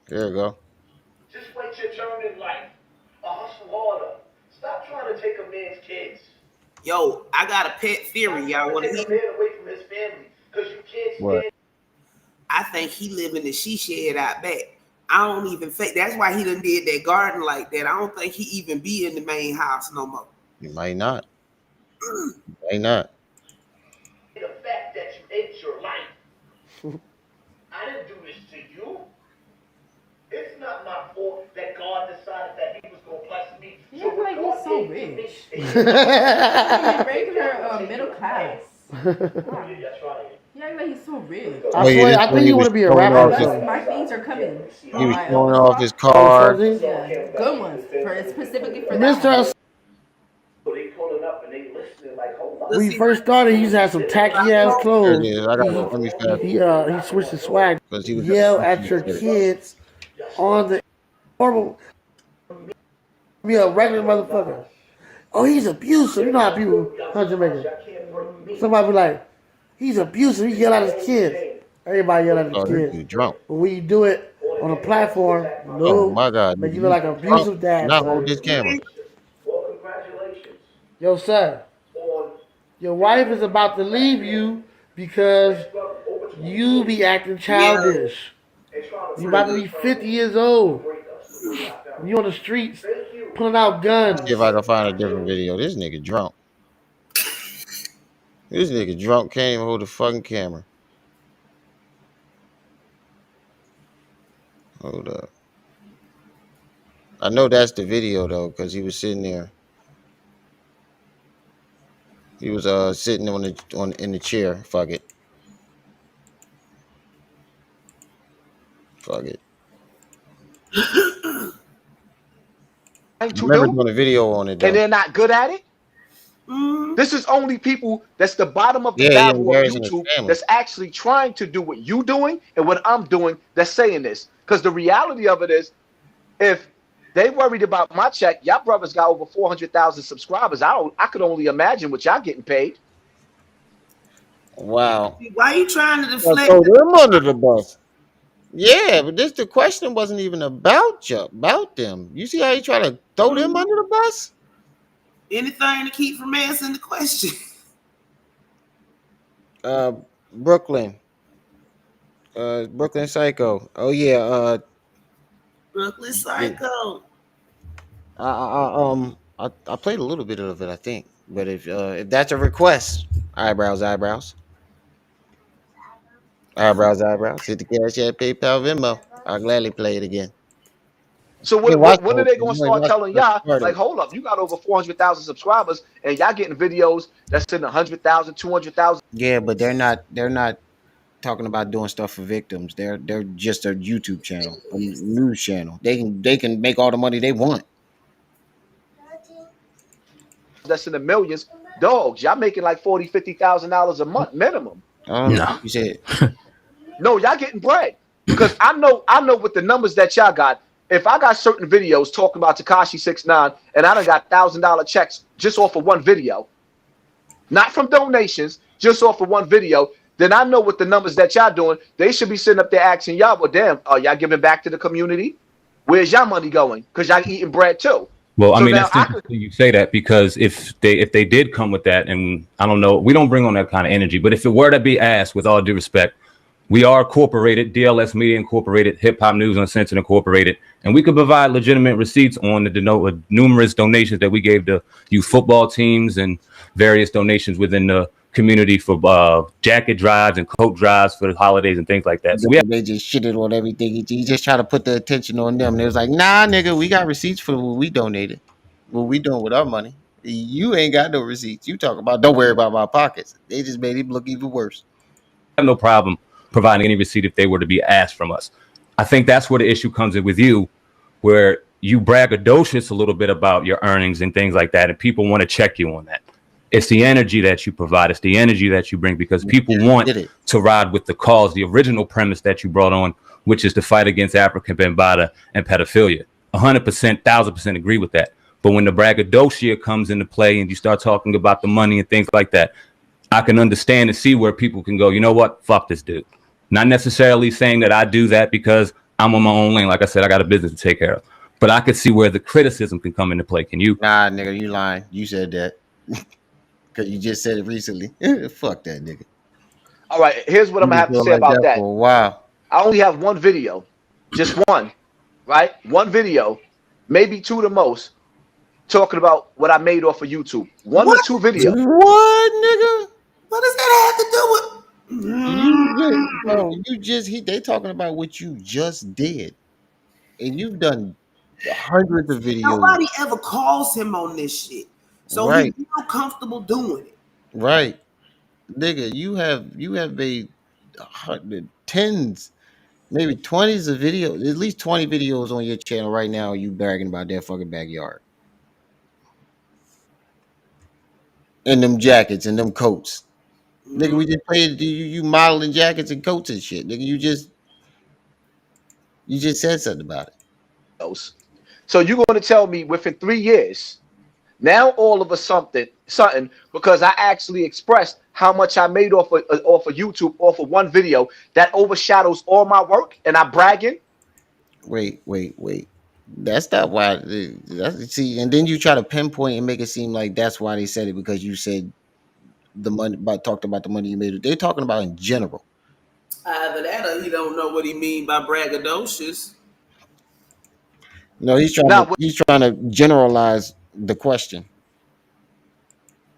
There you go. Just wait your turn in life. Hustle harder. Stop trying to take a man's kids. Yo, I got a pet theory. Y'all want to take hear? a man away from his family because you can't What? stand. I think he live in the she shed out back. I don't even think that's why he done did that garden like that. I don't think he even be in the main house no more. You might not. Might not. The fact that you ate your life. I didn't do this to you. It's not my fault that God decided that he was going to bless me. You act like he's so rich. Regular middle class. You act like he's so rich. I think you want to be a rapper. My things are coming. He was showing off his car. Yeah, good ones. Specifically for Mr. that. They pulling up and they listening like, hold on. When he first started, he used to have some tacky ass clothes. There it is. I got let me fast. He switched his swag. Because he was Yell at your kids on the normal. Be a regular motherfucker. Oh, he's abusive. You know how people in Jamaica. Somebody be like, he's abusive. He yell at his kids. Everybody yell at his kids. You drunk. But when you do it on a platform, no. Oh my God. Make you look like an abusive dad. Not hold this camera. Well, congratulations. Yo, sir. Your wife is about to leave you because you be acting childish. You about to be 50 years old. You on the streets pulling out guns. See if I can find a different video. This nigga drunk. This nigga drunk. Can't even hold the fucking camera. Hold up. I know that's the video though, because he was sitting there. He was sitting in the chair. Fuck it. Fuck it. I remember doing a video on it though. And they're not good at it. This is only people that's the bottom of the barrel of YouTube that's actually trying to do what you doing and what I'm doing that's saying this. Because the reality of it is, if they worried about my check, y'all brothers got over 400,000 subscribers. I could only imagine what y'all getting paid. Wow. Why are you trying to deflect? Throw them under the bus. Yeah, but the question wasn't even about them. You see how he tried to throw them under the bus? Anything to keep from answering the question. Brooklyn. Brooklyn Psycho. Oh yeah. Brooklyn Psycho. I played a little bit of it, I think. But if that's a request, eyebrows. Hit the Cash App, PayPal, Venmo. I'll gladly play it again. So when are they going to start telling y'all, like, hold up, you got over 400,000 subscribers and y'all getting videos that's in 100,000, 200,000? Yeah, but they're not talking about doing stuff for victims. They're just a YouTube channel, a news channel. They can make all the money they want. That's in the millions. Dogs, y'all making like $40,000, $50,000 a month minimum. No, you said no, y'all getting bread because I know with the numbers that y'all got. If I got certain videos talking about Tekashi 6ix9ine and I done got $1,000 checks just off of one video, not from donations, just off of one video, then I know with the numbers that y'all doing, they should be sitting up there asking y'all, well, damn, are y'all giving back to the community? Where's y'all money going? Because y'all eating bread too. Well, I mean, that's interesting you say that because if they did come with that, and I don't know, we don't bring on that kind of energy, but if it were to be asked, with all due respect, we are incorporated, DLS Media Incorporated, Hip Hop News Uncensored Incorporated, and we could provide legitimate receipts on the numerous donations that we gave to youth football teams and various donations within the community for jacket drives and coat drives for the holidays and things like that. So they just shitted on everything. He just tried to put the attention on them. And it was like, nah, nigga, we got receipts for what we donated. What we doing with our money. You ain't got no receipts. You talk about, don't worry about my pockets. They just made him look even worse. I have no problem providing any receipt if they were to be asked from us. I think that's where the issue comes in with you, where you braggadocious a little bit about your earnings and things like that, and people want to check you on that. It's the energy that you provide. It's the energy that you bring because people want to ride with the cause. The original premise that you brought on which is the fight against African Bambaataa and pedophilia. 100%, 1000% agree with that. But when the braggadocio comes into play and you start talking about the money and things like that, I can understand and see where people can go, you know what? Fuck this dude. Not necessarily saying that I do that because I'm on my own lane. Like I said, I got a business to take care of. But I could see where the criticism can come into play. Can you? Nah, nigga, you lying. You said that. Because you just said it recently. Fuck that nigga. All right, here's what I'm You gonna been have to feeling say like about that that. for a while. I only have one video, just one, right? One video, maybe two the most, talking about what I made off of YouTube. One or two videos. What, nigga? What does that have to do with? They talking about what you just did. And you've done hundreds of videos. Nobody ever calls him on this shit, so he Right. feel comfortable doing it. Right. Nigga, you have made tens, maybe 20s of videos, at least 20 videos on your channel right now. You bragging about that fucking backyard. And them jackets and them coats. Nigga, we just played you modeling jackets and coats and shit. Nigga, you just said something about it. So you're going to tell me within 3 years, now all of a something, because I actually expressed how much I made off of YouTube, off of one video, that overshadows all my work, and I'm bragging? Wait. That's not why. See, and then you try to pinpoint and make it seem like that's why they said it, because you said the money, talked about the money you made. They're talking about in general. Either that or he don't know what he mean by braggadocious. No, he's trying to generalize the question.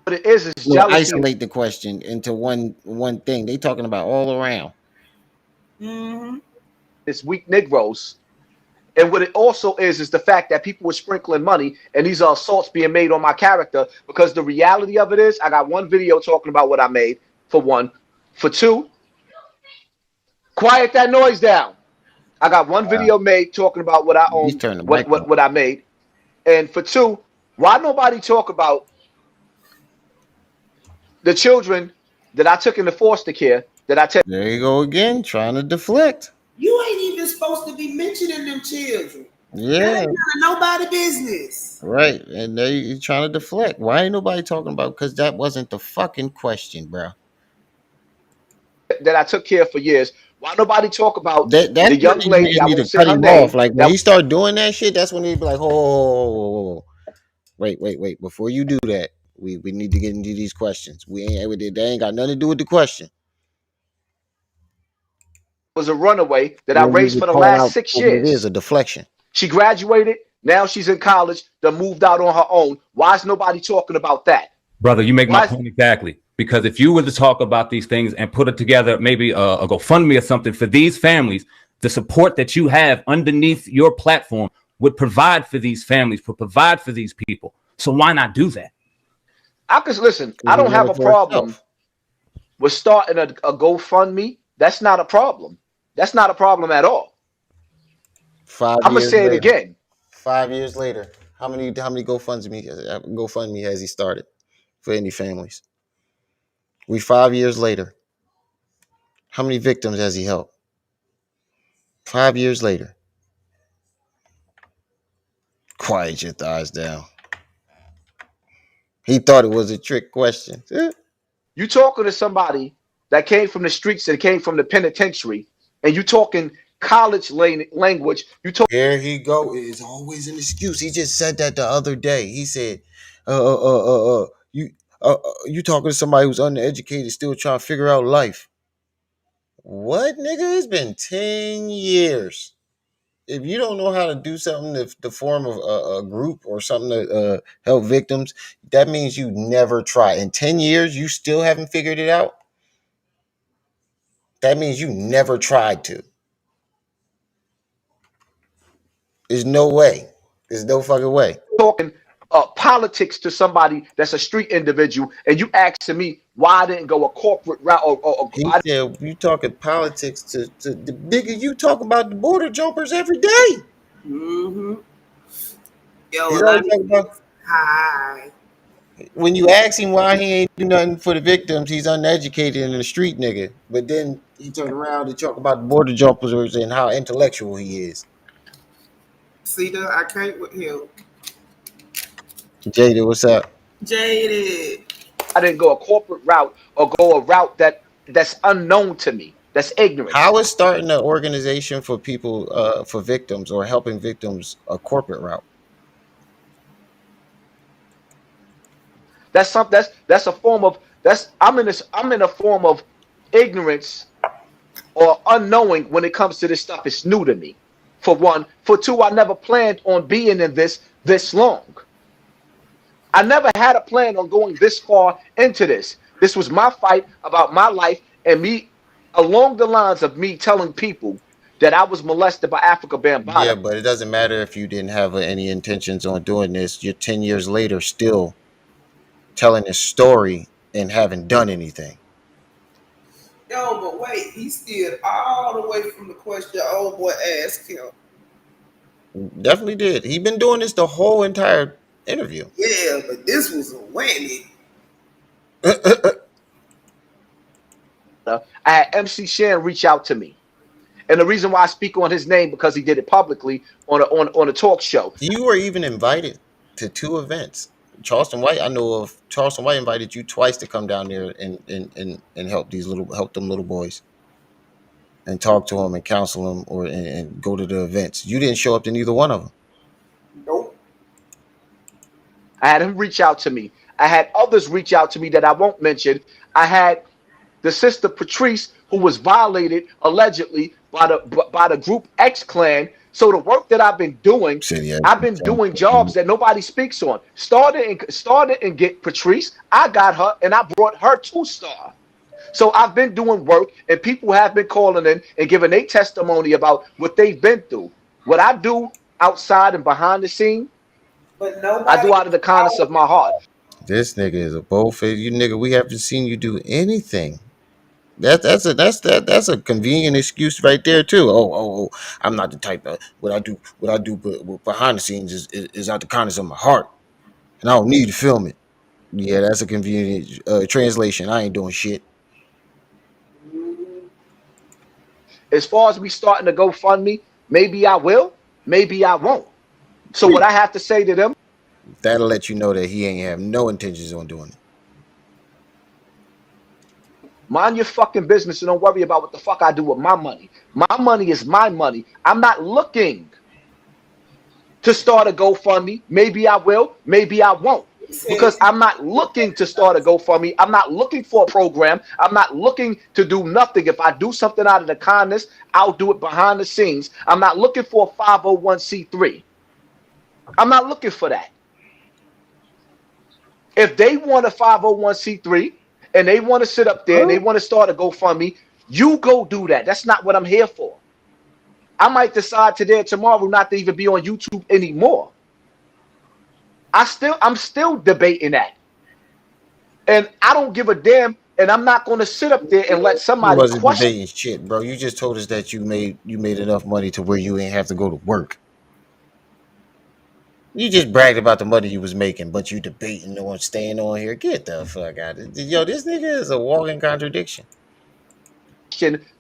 What it is jealousy. Isolate the question into one thing. They talking about all around. It's weak Negroes. And what it also is the fact that people were sprinkling money, and these are assaults being made on my character, because the reality of it is I got one video talking about what I made, for one. For two, quiet that noise down. I got one video made talking about what I own, what I made. And for two, why nobody talk about the children that I took into foster care that I took? There you go again, trying to deflect. You ain't even supposed to be mentioning them children. Yeah. That ain't nobody business. Right. And they trying to deflect. Why ain't nobody talking about? Because that wasn't the fucking question, bro. That I took care of for years. Why nobody talk about the young lady? I need to won't say cut her him name. off. Like when he start doing that shit, that's when he'd be like, "Oh, wait! Before you do that, we need to get into these questions. They ain't got nothing to do with the question." Was a runaway that I raised for the last 6 years. It is a deflection. She graduated. Now she's in college. Then moved out on her own. Why is nobody talking about that? Brother, you make my point exactly. Because if you were to talk about these things and put it together, maybe a GoFundMe or something for these families, the support that you have underneath your platform would provide for these families, would provide for these people. So why not do that? I could listen. I don't have a problem with starting a GoFundMe. That's not a problem. That's not a problem at all. I'm gonna say it again. 5 years later, how many GoFundMe has he started for any families? 5 years later. How many victims has he helped? 5 years later. Quiet your thighs down. He thought it was a trick question. You talking to somebody that came from the streets, that came from the penitentiary, and you talking college language. Here he go. It's always an excuse. He just said that the other day. He said, you talking to somebody who's undereducated, still trying to figure out life. What, nigga? It's been 10 years. If you don't know how to do something to form a group or something to help victims, that means you never try. In 10 years, you still haven't figured it out? That means you never tried to. There's no way. There's no fucking way. Talking politics to somebody that's a street individual, and you asking me why I didn't go a corporate route. He said you talking politics to the bigger. You talk about the border jumpers every day. Mm-hmm. Yo, hi. When you ask him why he ain't do nothing for the victims, he's uneducated and a street nigga. But then he turned around and talk about the border jumpers and how intellectual he is. See, I can't with him. Jada, what's up? Jaded. I didn't go a corporate route or go a route that's unknown to me. That's ignorance. How is starting an organization for people, for victims or helping victims, a corporate route? That's something. That's a form of I'm in a form of ignorance or unknowing when it comes to this stuff. It's new to me. For one, for two, I never planned on being in this long. I never had a plan on going this far into this. This was my fight about my life and me along the lines of me telling people that I was molested by Africa Bambaataa. Yeah, but it doesn't matter if you didn't have any intentions on doing this. You're 10 years later still telling this story and haven't done anything. Yo, but wait, he steered all the way from the question old boy asked him. Definitely did. He been doing this the whole entire interview. Yeah, but this was a whammy. I had MC Shan reach out to me. And the reason why I speak on his name because he did it publicly on a talk show. You were even invited to 2 events. Charleston White, I know of Charleston White invited you twice to come down there and help them little boys and talk to them and counsel them and go to the events. You didn't show up to neither one of them. Nope. I had him reach out to me. I had others reach out to me that I won't mention. I had the sister Patrice, who was violated allegedly by the group X Clan. So the work that I've been doing, I've been doing jobs that nobody speaks on. Started and get Patrice. I got her and I brought her to Star. So I've been doing work and people have been calling in and giving their testimony about what they've been through. What I do outside and behind the scene, but nobody, I do out of the kindness of my heart. This nigga is a bold-faced. You nigga, we haven't seen you do anything. That's a convenient excuse right there too. Oh, I'm not the type of what I do but behind the scenes is out the kindness of my heart, and I don't need to film it. Yeah, that's a convenient translation. I ain't doing shit. As far as me starting to GoFundMe, maybe I will, maybe I won't. So what I have to say to them, that'll let you know that he ain't have no intentions on doing it. Mind your fucking business and don't worry about what the fuck I do with my money. My money is my money. I'm not looking to start a GoFundMe. Maybe I will, maybe I won't. Because I'm not looking to start a GoFundMe. I'm not looking for a program. I'm not looking to do nothing. If I do something out of the kindness, I'll do it behind the scenes. I'm not looking for a 501c3. I'm not looking for that. If they want a 501c3 and they want to sit up there and they want to start a GoFundMe, you go do that. That's not what I'm here for. I might decide today or tomorrow not to even be on YouTube anymore. I'm still debating that. And I don't give a damn, and I'm not going to sit up there and let somebody You wasn't question. debating shit, bro. You just told us that you made enough money to where you ain't have to go to work. You just bragged about the money you was making, but you debating on staying on here. Get the fuck out of it. Yo, this nigga is a walking contradiction.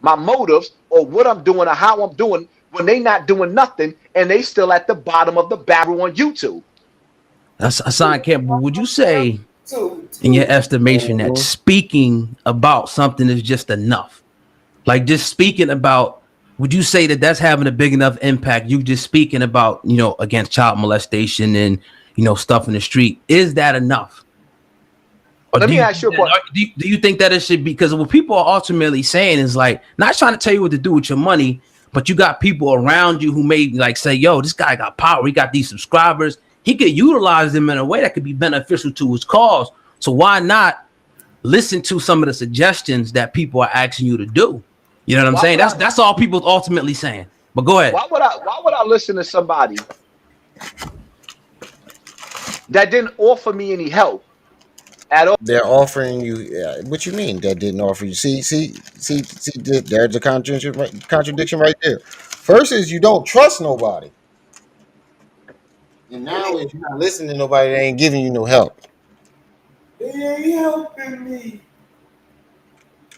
My motives or what I'm doing or how I'm doing when they not doing nothing and they still at the bottom of the barrel on YouTube. That's Hassan Campbell. Would you say, in your estimation, that speaking about something is just enough? Like just speaking about, would you say that that's having a big enough impact? You just speaking about, against child molestation and, stuff in the street. Is that enough? Or Let me ask you a question. Do you think that it should be? Because what people are ultimately saying is like, not trying to tell you what to do with your money, but you got people around you who may like say, yo, this guy got power. He got these subscribers. He could utilize them in a way that could be beneficial to his cause. So why not listen to some of the suggestions that people are asking you to do? You know what I'm saying? That's all people ultimately saying. But go ahead. Why would I listen to somebody that didn't offer me any help at all? They're offering you. What you mean that didn't offer you? See. There's a contradiction right there. First is you don't trust nobody, and now is you're not listening to nobody that ain't giving you no help. They ain't helping me.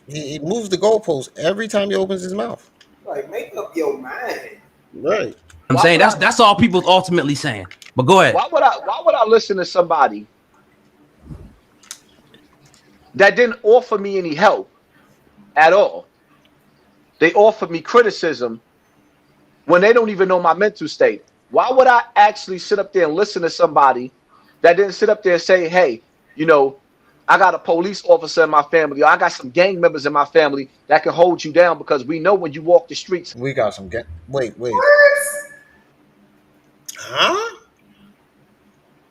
He moves the goalpost every time he opens his mouth. Like, make up your mind. Right. I'm saying that's all people's ultimately saying. But go ahead. Why would I listen to somebody that didn't offer me any help at all? They offered me criticism when they don't even know my mental state. Why would I actually sit up there and listen to somebody that didn't sit up there and say, hey, you know, I got a police officer in my family, or I got some gang members in my family that can hold you down, because we know when you walk the streets. We got some gang. Wait. Huh?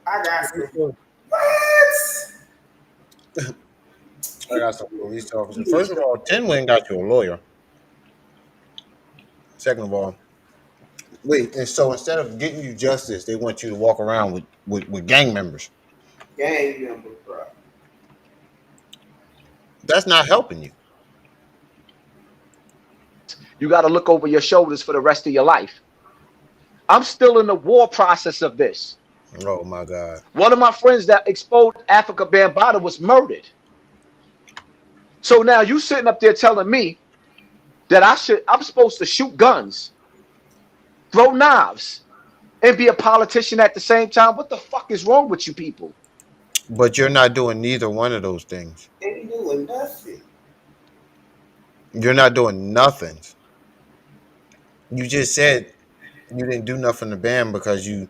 I got some. What? I got some police officers. First of all, 10 went got you a lawyer. Second of all, wait, and so instead of getting you justice, they want you to walk around with gang members. Gang members, bro. That's not helping you. You got to look over your shoulders for the rest of your life. I'm still in the war process of this. Oh my God. One of my friends that exposed Africa Bambaataa was murdered. So now you sitting up there telling me that I'm supposed to shoot guns, throw knives, and be a politician at the same time? What the fuck is wrong with you people? But you're not doing neither one of those things. They ain't doing nothing. You're not doing nothing. You just said you didn't do nothing to Bam because you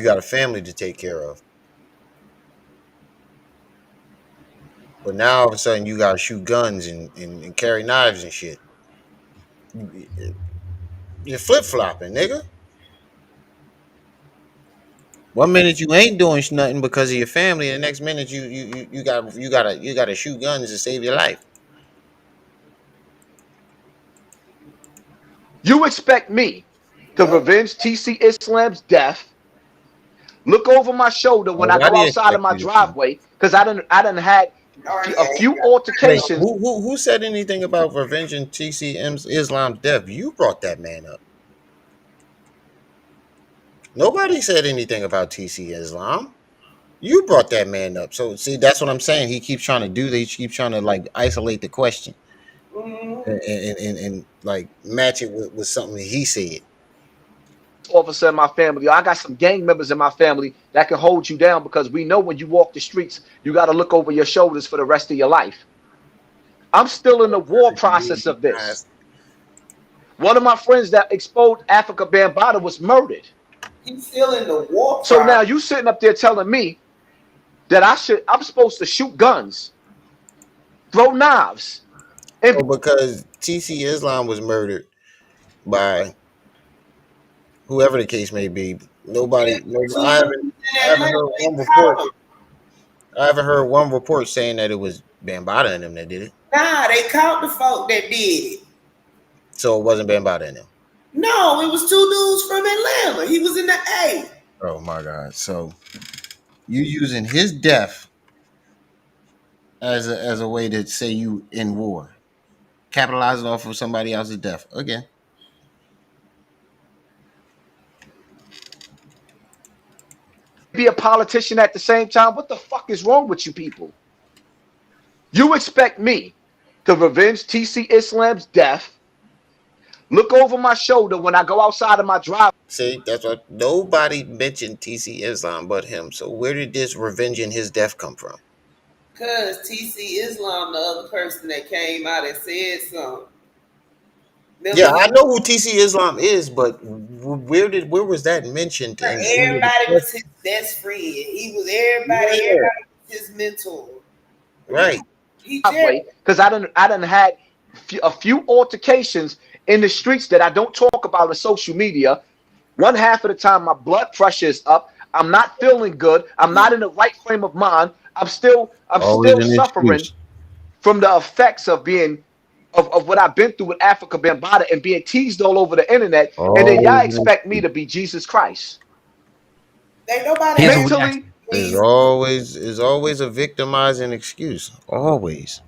got a family to take care of. But now all of a sudden you gotta shoot guns and carry knives and shit. You're flip flopping, nigga. One minute you ain't doing nothing because of your family, and the next minute you gotta shoot guns to save your life. You expect me to revenge TC Islam's death, look over my shoulder when I go outside of my driveway, because I done had a few altercations. Wait, who said anything about revenging TC Islam's death? You brought that man up. Nobody said anything about TC Islam. You brought that man up. So see, that's what I'm saying. He keeps trying to do that. He keeps trying to like isolate the question and like match it with something that he said. Officer in my family, or I got some gang members in my family that can hold you down, because we know when you walk the streets, you got to look over your shoulders for the rest of your life. I'm still in the war process of this. One of my friends that exposed Africa Bambaataa was murdered. He's still in the war. So now you sitting up there telling me that I'm supposed to shoot guns, throw knives. Because TC Islam was murdered by whoever the case may be. I haven't heard one report. I haven't heard one report saying that it was Bambaataa and them that did it. Nah, they caught the folk that did it. So it wasn't Bambaataa and them. No, it was two dudes from Atlanta. He was in the A. Oh my God! So you using his death as a way to say you in war, capitalizing off of somebody else's death again. Be a politician at the same time? What the fuck is wrong with you people? You expect me to revenge TC Islam's death, look over my shoulder when I go outside of my driveway. See, that's what nobody mentioned TC Islam but him. So where did this revenging his death come from? Because TC Islam, the other person that came out and said something. Yeah, I know who TC Islam is, but where was that mentioned? Everybody was his best friend. He was everybody was his mentor. Right. Because I done had a few altercations in the streets that I don't talk about on social media. One half of the time my blood pressure is up. I'm not feeling good. I'm not in the right frame of mind. I'm still suffering from the effects of being of what I've been through with Africa Bambaataa and being teased all over the internet. And then y'all expect me to be Jesus Christ. Ain't nobody mentally is always a victimizing excuse. Always.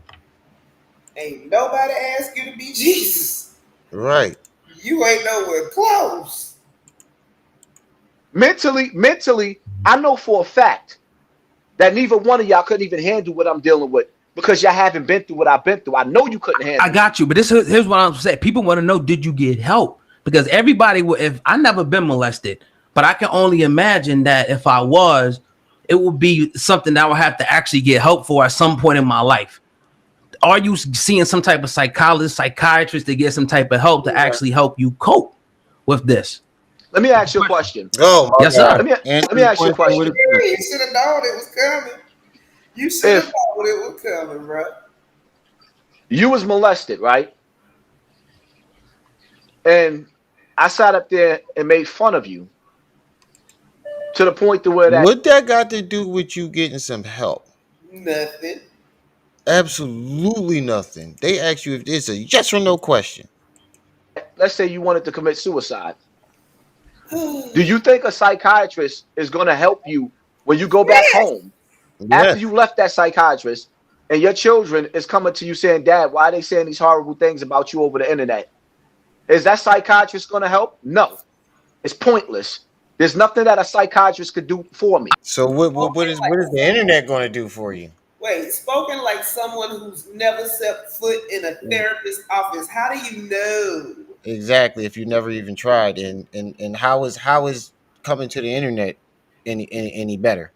Ain't nobody asked you to be Jesus. Right. You ain't nowhere close. Mentally, I know for a fact that neither one of y'all couldn't even handle what I'm dealing with because y'all haven't been through what I've been through. I know you couldn't handle I got you, but here's what I'm saying. People want to know, did you get help? Because everybody will. If I never been molested, but I can only imagine that if I was, it would be something that I would have to actually get help for at some point in my life. Are you seeing some type of psychologist, psychiatrist to get some type of help to actually help you cope with this? Let me ask you a question. Oh, my Yes, God. sir. Let me ask you a question. You should have known it was coming. You should have known it was coming, bro. You was molested, right? And I sat up there and made fun of you to the point to where that. What that got to do with you getting some help? Nothing. Absolutely nothing. They ask you if it's a yes or no question. Let's say you wanted to commit suicide. Do you think a psychiatrist is going to help you when you go back home after you left that psychiatrist and your children is coming to you saying, Dad, why are they saying these horrible things about you over the internet? Is that psychiatrist going to help? No. It's pointless. There's nothing that a psychiatrist could do for me. So what is the internet going to do for you? Wait, spoken like someone who's never set foot in a therapist's office. How do you know? Exactly. If you never even tried, and how is coming to the internet any better?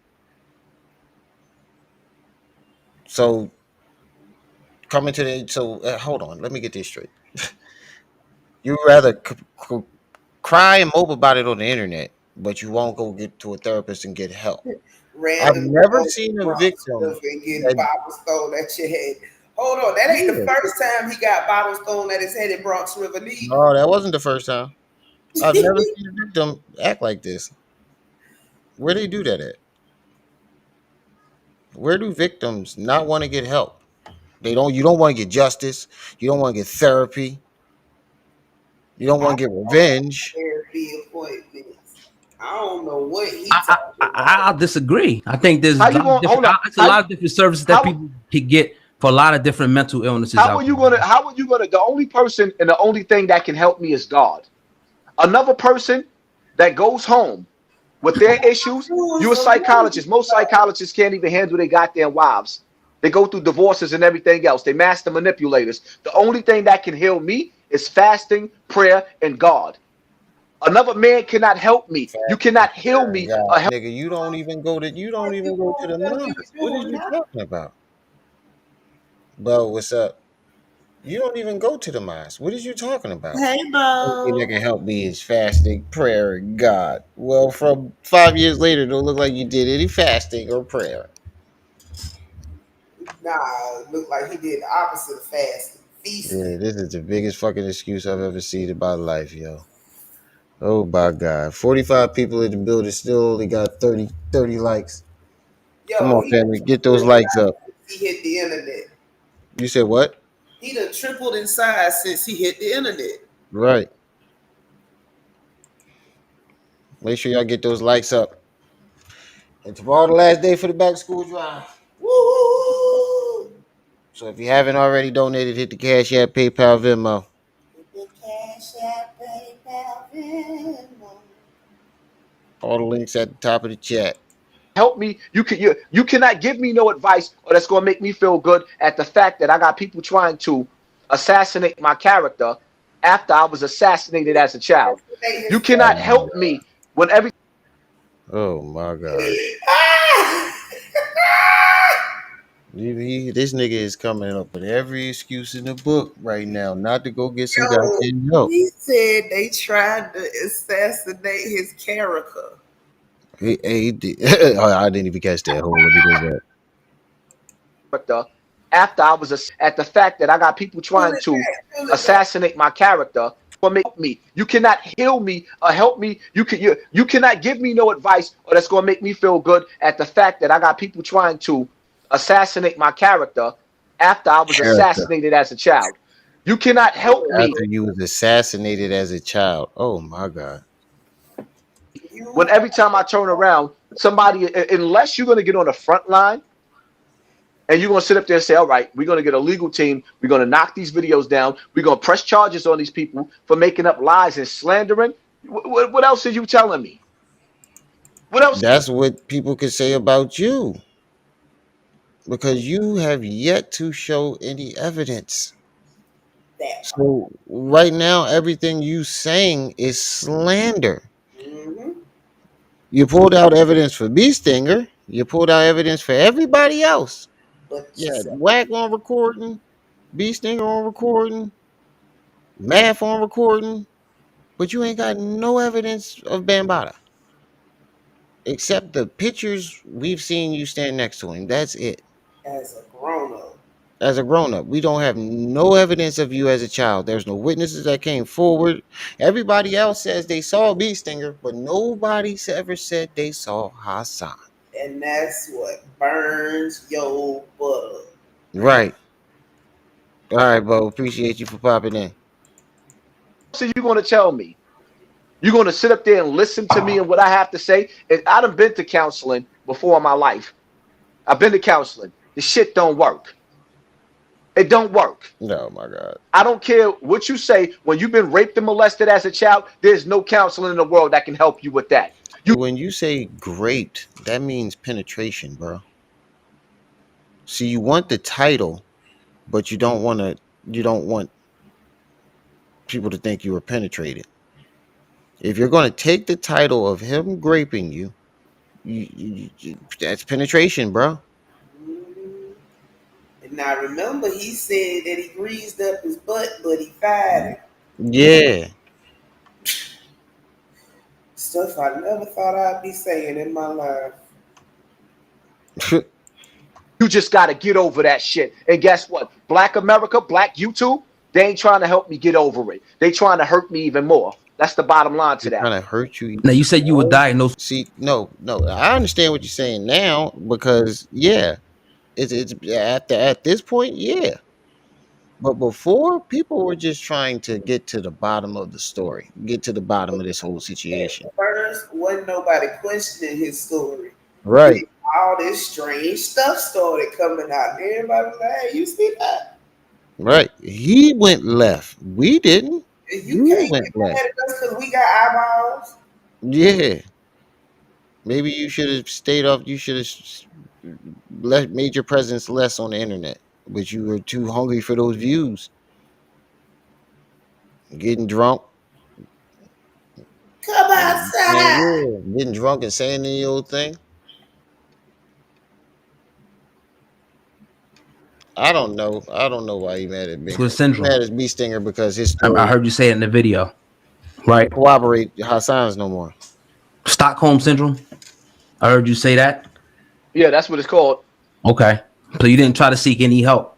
So coming to the hold on, let me get this straight. You rather cry and mope about it on the internet, but you won't go get to a therapist and get help. I've never seen a victim and getting bottles thrown at your head. Hold on, that ain't the first time he got bottles thrown at his head in Bronx River. No, that wasn't the first time. I've never seen a victim act like this. Where they do that at? Where do victims not want to get help? You don't want to get justice. You don't want to get therapy. You don't want to get revenge. Therapy appointments. I don't know what he. I'll disagree. I think there's How you gonna, hold on. it's a lot of different services that people can get for a lot of different mental illnesses. How are you gonna? The only person and the only thing that can help me is God. Another person that goes home with their issues. You're a psychologist. Most psychologists can't even handle their goddamn wives. They go through divorces and everything else. They master manipulators. The only thing that can heal me is fasting, prayer, and God. Another man cannot help me. You cannot heal me. Nigga, you don't even go to the mosque. What are you talking about? Bo, what's up? You don't even go to the mosque. What are you talking about? Hey, Bo. The only thing that can help me is fasting, prayer, and God. Well, from 5 years later, don't look like you did any fasting or prayer. Nah, it looked like he did the opposite of fasting. Feasting. Yeah, this is the biggest fucking excuse I've ever seen in my life, yo. Oh my God. 45 people in the building still only got 30 likes. Yo, come on, family. Get those likes up. He hit the internet. You said what? He done tripled in size since he hit the internet. Right. Make sure y'all get those likes up. And tomorrow the last day for the back to school drive. Woo! So if you haven't already donated, hit the Cash App, PayPal, Venmo. All the links at the top of the chat. Help me. You cannot give me no advice or that's going to make me feel good at the fact that I got people trying to assassinate my character after I was assassinated as a child. You cannot help me when every. Oh my God. This nigga is coming up with every excuse in the book right now not to go get some goddamn help. He said they tried to assassinate his character. He did. I didn't even catch that. Hold on, let me go back. After I was at the fact that I got people trying to assassinate my character for me. You cannot heal me or help me. You cannot give me no advice or that's going to make me feel good at the fact that I got people trying to assassinate my character after I was assassinated as a child. You cannot help me. After you was assassinated as a child. Oh my God. When every time I turn around, somebody, unless you're going to get on the front line and you're going to sit up there and say, all right, we're going to get a legal team. We're going to knock these videos down. We're going to press charges on these people for making up lies and slandering. What else are you telling me? What else? That's what people could say about you. because you have yet to show any evidence. So right now, everything you saying is slander. You pulled out evidence for Bee Stinger. You pulled out evidence for everybody else. Yeah, Whack on recording, Bee Stinger on recording, Math on recording, but you ain't got no evidence of Bambaataa. Except the pictures we've seen you stand next to him. That's it. As a grown up. As a grown up, we don't have no evidence of you as a child. There's no witnesses that came forward. Everybody else says they saw Bee Stinger, but nobody's ever said they saw Hassan. And that's what burns your butter. Right. All right, Bo. Appreciate you for popping in. So you're going to tell me? You're going to sit up there and listen to me and what I have to say? And I done been to counseling before in my life. I've been to counseling. The shit don't work. It don't work. Oh, my God. I don't care what you say. When you've been raped and molested as a child, there's no counseling in the world that can help you with that. When you say graped, that means penetration, bro. See, you want the title, but you don't want people to think you were penetrated. If you're going to take the title of him graping you, that's penetration, bro. And now remember, he said that he greased up his butt, but he fired it. Yeah. Stuff I never thought I'd be saying in my life. You just got to get over that shit. And guess what? Black America, Black YouTube, they ain't trying to help me get over it. They trying to hurt me even more. That's the bottom line to that. Trying to hurt you. Now you said you were diagnosed. See, no. I understand what you're saying now because it's at this point, yeah. But before, people were just trying to get to the bottom of the story, get to the bottom of this whole situation. At first, wasn't nobody questioning his story. Right. All this strange stuff started coming out. Everybody was like, "Hey, you see that?" Right. He went left. We didn't. You can't get mad at us because we got eyeballs. Yeah. Maybe you should have stayed off. You should have made your presence less on the internet, but you were too hungry for those views. Getting drunk. Come outside. Yeah, getting drunk and saying the old thing. I don't know. I don't know why he mad at me. With syndrome. Mad at Bee Stinger because his story I heard you say it in the video, right? Corroborate Hassan's no more. Stockholm syndrome. I heard you say that. Yeah, that's what it's called. Okay, so you didn't try to seek any help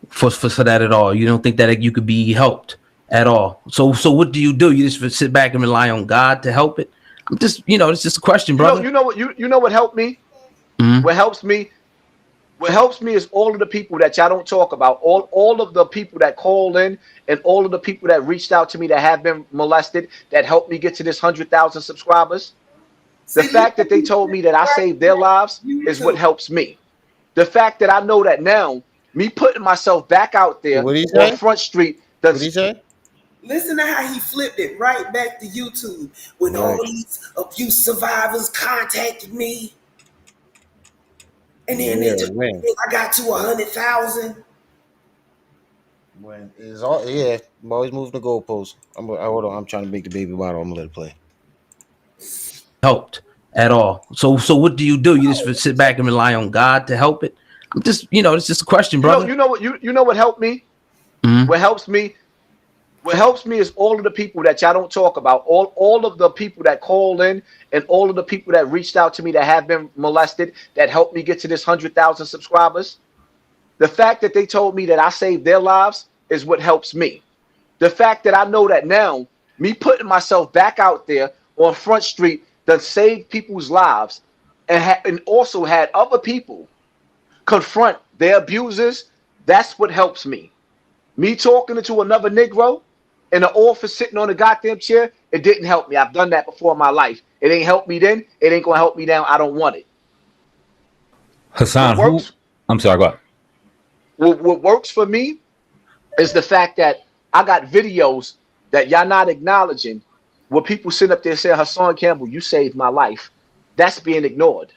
for that at all. You don't think that you could be helped at all. So what do? You just sit back and rely on God to help it? I'm just, it's just a question, brother. You know what helped me? Mm-hmm. What helps me is all of the people that y'all don't talk about. All of the people that call in and all of the people that reached out to me that have been molested that helped me get to this 100,000 subscribers. The fact that they told me that I saved their lives is what helps me. The fact that I know that now, me putting myself back out there on Front Street. What did he say? Listen to how he flipped it right back to YouTube. When all these abuse survivors contacted me. And then I got to 100,000. When it's all I'm always moving the goalpost. Hold on, I'm trying to make the baby bottle. I'm gonna let it play. Helped at all. So what do? You just sit back and rely on God to help it? I'm just, it's just a question, brother. You know what helped me? Mm-hmm. What helps me is all of the people that y'all don't talk about. All of the people that call in and all of the people that reached out to me that have been molested that helped me get to this 100,000 subscribers. The fact that they told me that I saved their lives is what helps me. The fact that I know that now, me putting myself back out there on Front Street that saved people's lives and also had other people confront their abusers, that's what helps me. Me talking to another Negro in the office sitting on a goddamn chair, it didn't help me. I've done that before in my life. It ain't helped me then. It ain't going to help me now. I don't want it. Hassan, I'm sorry, go ahead. What works for me is the fact that I got videos that y'all not acknowledging where people sit up there and say, Hassan Campbell, you saved my life. That's being ignored.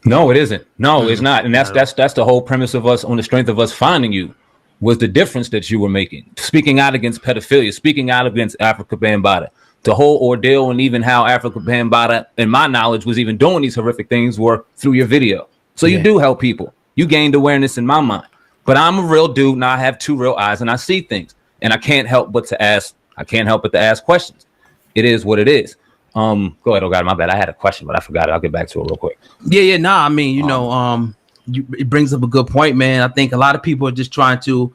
No, it isn't. No, it's not. And that's the whole premise of us, on the strength of us finding you, was the difference that you were making. Speaking out against pedophilia, speaking out against Africa Bambaataa. The whole ordeal, and even how Africa Bambaataa, in my knowledge, was even doing these horrific things, were through your video. So you do help people. You gained awareness in my mind. But I'm a real dude, and I have two real eyes, and I see things. And I can't help but to ask questions. It is what it is. Go ahead, oh God, my bad. I had a question, but I forgot it. I'll get back to it real quick. Yeah. Nah, I mean, it brings up a good point, man. I think a lot of people are just trying to,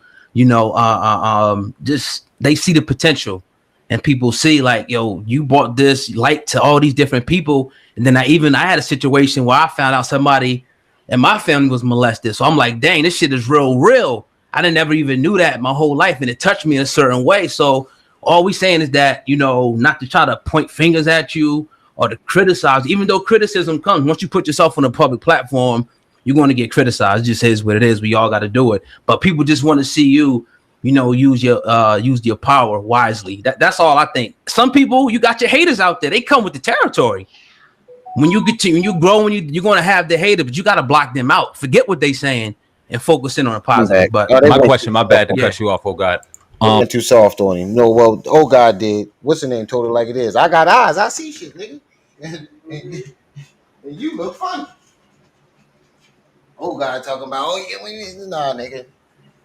just they see the potential, and people see like, yo, you brought this light to all these different people. And then I had a situation where I found out somebody in my family was molested. So I'm like, dang, this shit is real. I didn't ever even knew that my whole life, and it touched me in a certain way. So all we saying is that, not to try to point fingers at you or to criticize, even though criticism comes. Once you put yourself on a public platform, you're going to get criticized. It just is what it is. We all got to do it. But people just want to see you, use your power wisely. That's all I think. Some people, you got your haters out there. They come with the territory. When you grow, you're going to have the hater, but you got to block them out. Forget what they saying and focus in on a positive. But my bad to cut you off, oh God. Went too soft on him. No, well, oh God did. What's the name? Told it like it is. I got eyes. I see shit, nigga. And you look funny. Oh God, talking about, nah, nigga.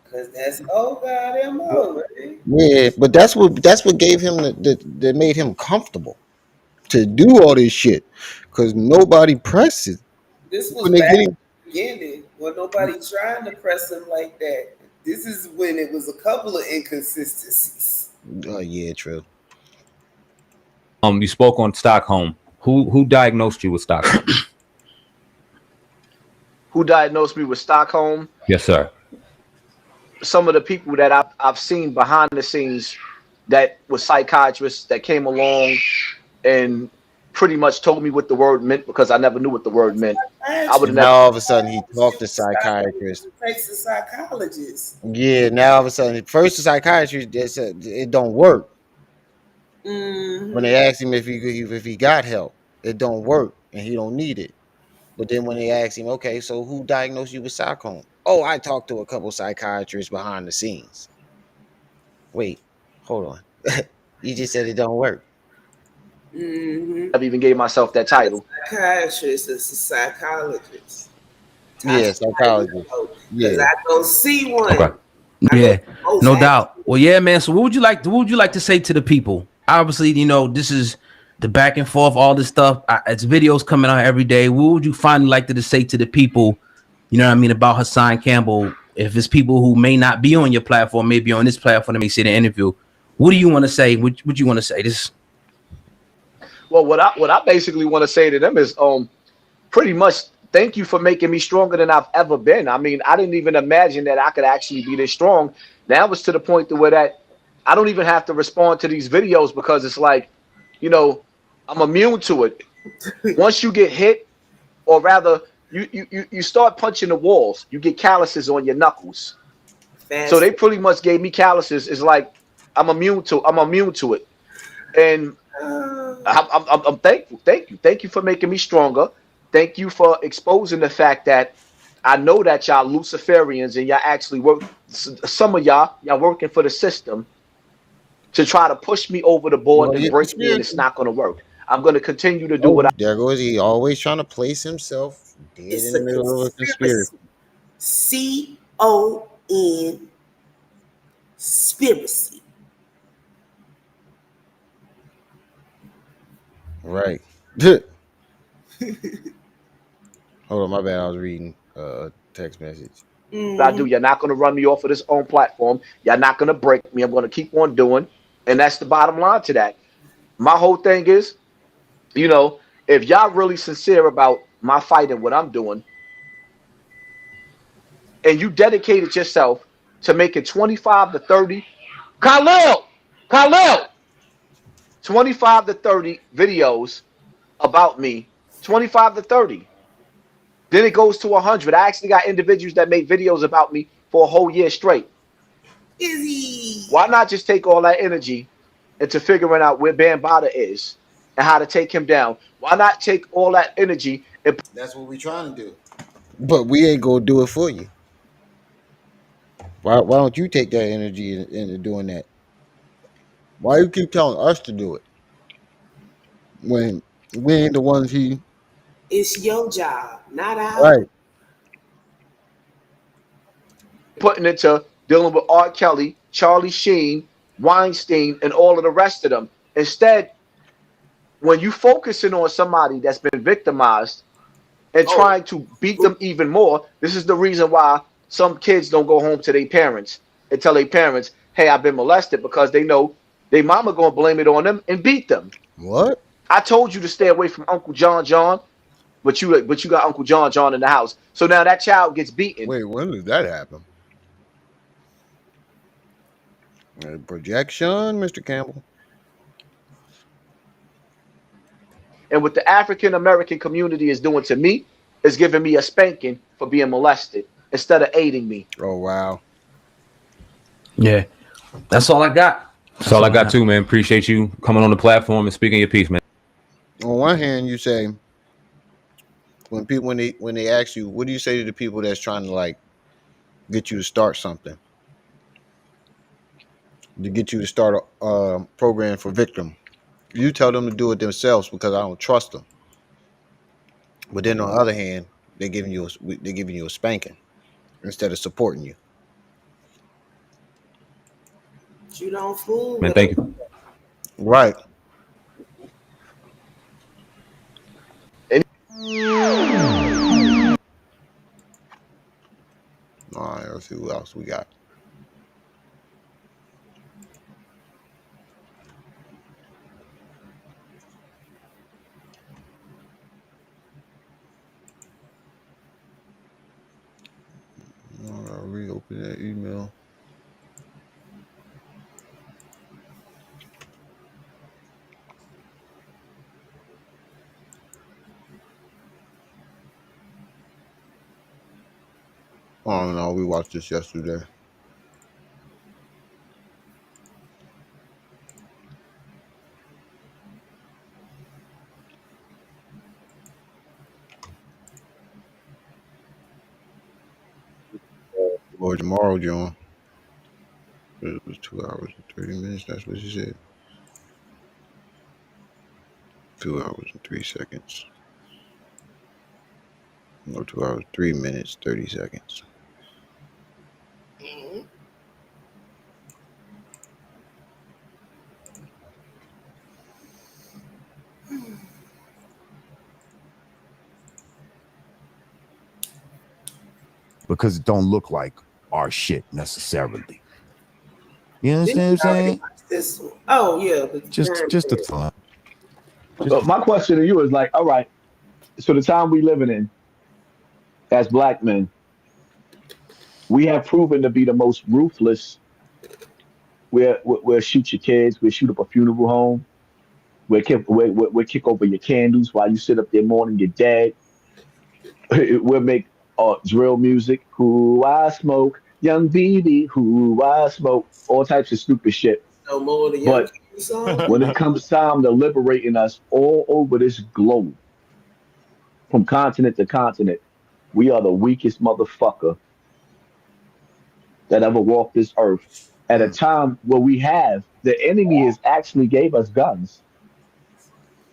Cause that's God MO, right? Yeah, but that's what gave him that made him comfortable to do all this shit. Cause nobody presses. This was back in the beginning when nobody trying to press him like that. This is when it was a couple of inconsistencies. Oh yeah, true. You spoke on Stockholm. Who diagnosed you with Stockholm? Who diagnosed me with Stockholm? Yes, sir. Some of the people that I've seen behind the scenes that were psychiatrists that came along and pretty much told me what the word meant, because I never knew what the word meant. I would have never. Now all of a sudden he talked to psychiatrists. Takes a psychologist. Yeah, now all of a sudden, first the psychiatrist they said it don't work. Mm-hmm. When they asked him if he got help, it don't work and he don't need it. But then when they asked him, okay, so who diagnosed you with Stockholm? Oh, I talked to a couple psychiatrists behind the scenes. Wait, hold on. You just said it don't work. Mm-hmm. I've even gave myself that title. Psychiatrist is a psychologist. Yeah, psychologist. Because I go see one. Okay. Yeah, no doubt. Well, yeah, man. So what would you like to say to the people? Obviously, this is the back and forth, all this stuff. It's videos coming out every day. What would you finally like to say to the people, about Hassan Campbell? If it's people who may not be on your platform, maybe on this platform, that may see the interview, what do you want to say? What you want to say? This. Well, what I basically want to say to them is, pretty much, thank you for making me stronger than I've ever been. I mean, I didn't even imagine that I could actually be this strong. Now it's to the point to where that I don't even have to respond to these videos, because it's like, I'm immune to it. Once you get hit, or rather, you start punching the walls, you get calluses on your knuckles. So they pretty much gave me calluses. It's like I'm immune to it, and I'm thankful. Thank you for making me stronger. Thank you for exposing the fact that I know that y'all Luciferians and y'all actually work. Some of y'all working for the system to try to push me over the board and break me, and it's not going to work. I'm going to continue to do what I. There goes he, always trying to place himself dead in the middle of a conspiracy. C-O-N conspiracy. Right. Hold on, my bad. I was reading a text message. I do. You're not going to run me off of this own platform. You're not going to break me. I'm going to keep on doing. And that's the bottom line to that. My whole thing is, if y'all really sincere about my fight and what I'm doing, and you dedicated yourself to making 25 to 30, Khalil, 25 to 30 videos about me, 25 to 30. Then it goes to 100. I actually got individuals that make videos about me for a whole year straight. Why not just take all that energy into figuring out where Bambaataa is and how to take him down? Why not take all that energy That's what we trying to do. But we ain't gonna do it for you. Why don't you take that energy into doing that? Why you keep telling us to do it when we ain't the ones he It's your job, not ours. right? Putting into dealing with R. Kelly, Charlie Sheen, Weinstein, and all of the rest of them. Instead, when you focusing on somebody that's been victimized and trying to beat them even more, this is the reason why some kids don't go home to their parents and tell their parents, "Hey, I've been molested," because they know their mama gonna blame it on them and beat them. What? I told you to stay away from Uncle John, but you got Uncle John in the house. So now that child gets beaten. Wait, when did that happen? Projection, Mr. Campbell. And what the African American community is doing to me is giving me a spanking for being molested instead of aiding me. Oh wow. Yeah, that's all I got. That's all I got too, man. Appreciate you coming on the platform and speaking your piece, man. On one hand, you say when they ask you, what do you say to the people that's trying to like get you to start something, to get you to start a program for victim? You tell them to do it themselves because I don't trust them. But then on the other hand, they're giving you a spanking instead of supporting you. You don't fool Man, with thank them. you. Right. All right, let's see who else we got. I'll reopen that email. Oh no, we watched this yesterday. Or tomorrow, John. It was 2 hours and 30 minutes. That's what she said. 2 hours and 3 seconds. No, 2 hours, 3 minutes, 30 seconds. Because it don't look like our shit necessarily. You understand what I'm saying? This one. Oh yeah, Just a thought. So my question to you is like, all right, so the time we living in as black men, we have proven to be the most ruthless. We'll shoot your kids, we'll shoot up a funeral home, we'll kick over your candles while you sit up there mourning your dad. We'll make drill music, who I smoke, young BB, who I smoke, all types of stupid shit. no more than your But song. when it comes time to liberating us all over this globe, from continent to continent, we are the weakest motherfucker that ever walked this earth. At a time where the enemy has actually gave us guns,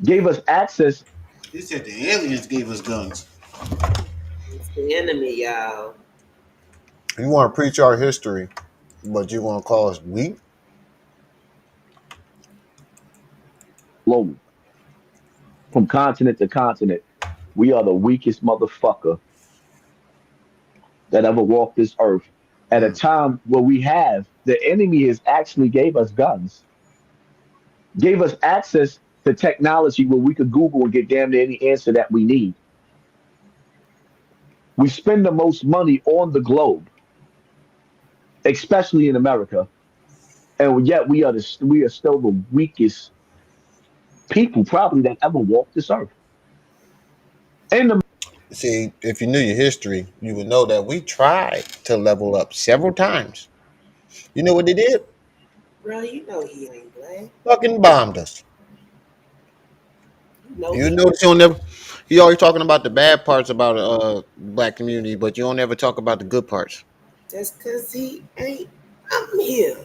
gave us access. He said the aliens gave us guns. It's the enemy, y'all. You want to preach our history, but you want to call us weak? Globe, from continent to continent, we are the weakest motherfucker that ever walked this earth. At a time where the enemy has actually gave us guns, gave us access to technology where we could Google and get damn near any answer that we need. We spend the most money on the globe, especially in America, and yet we are still the weakest people probably that ever walked this earth. See, if you knew your history, you would know that we tried to level up several times. You know what they did? Bro, you know he ain't black. Fucking bombed us. You No, You notice you don't never. You always talking about the bad parts about black community, but you don't ever talk about the good parts. that's because he ain't. I'm here.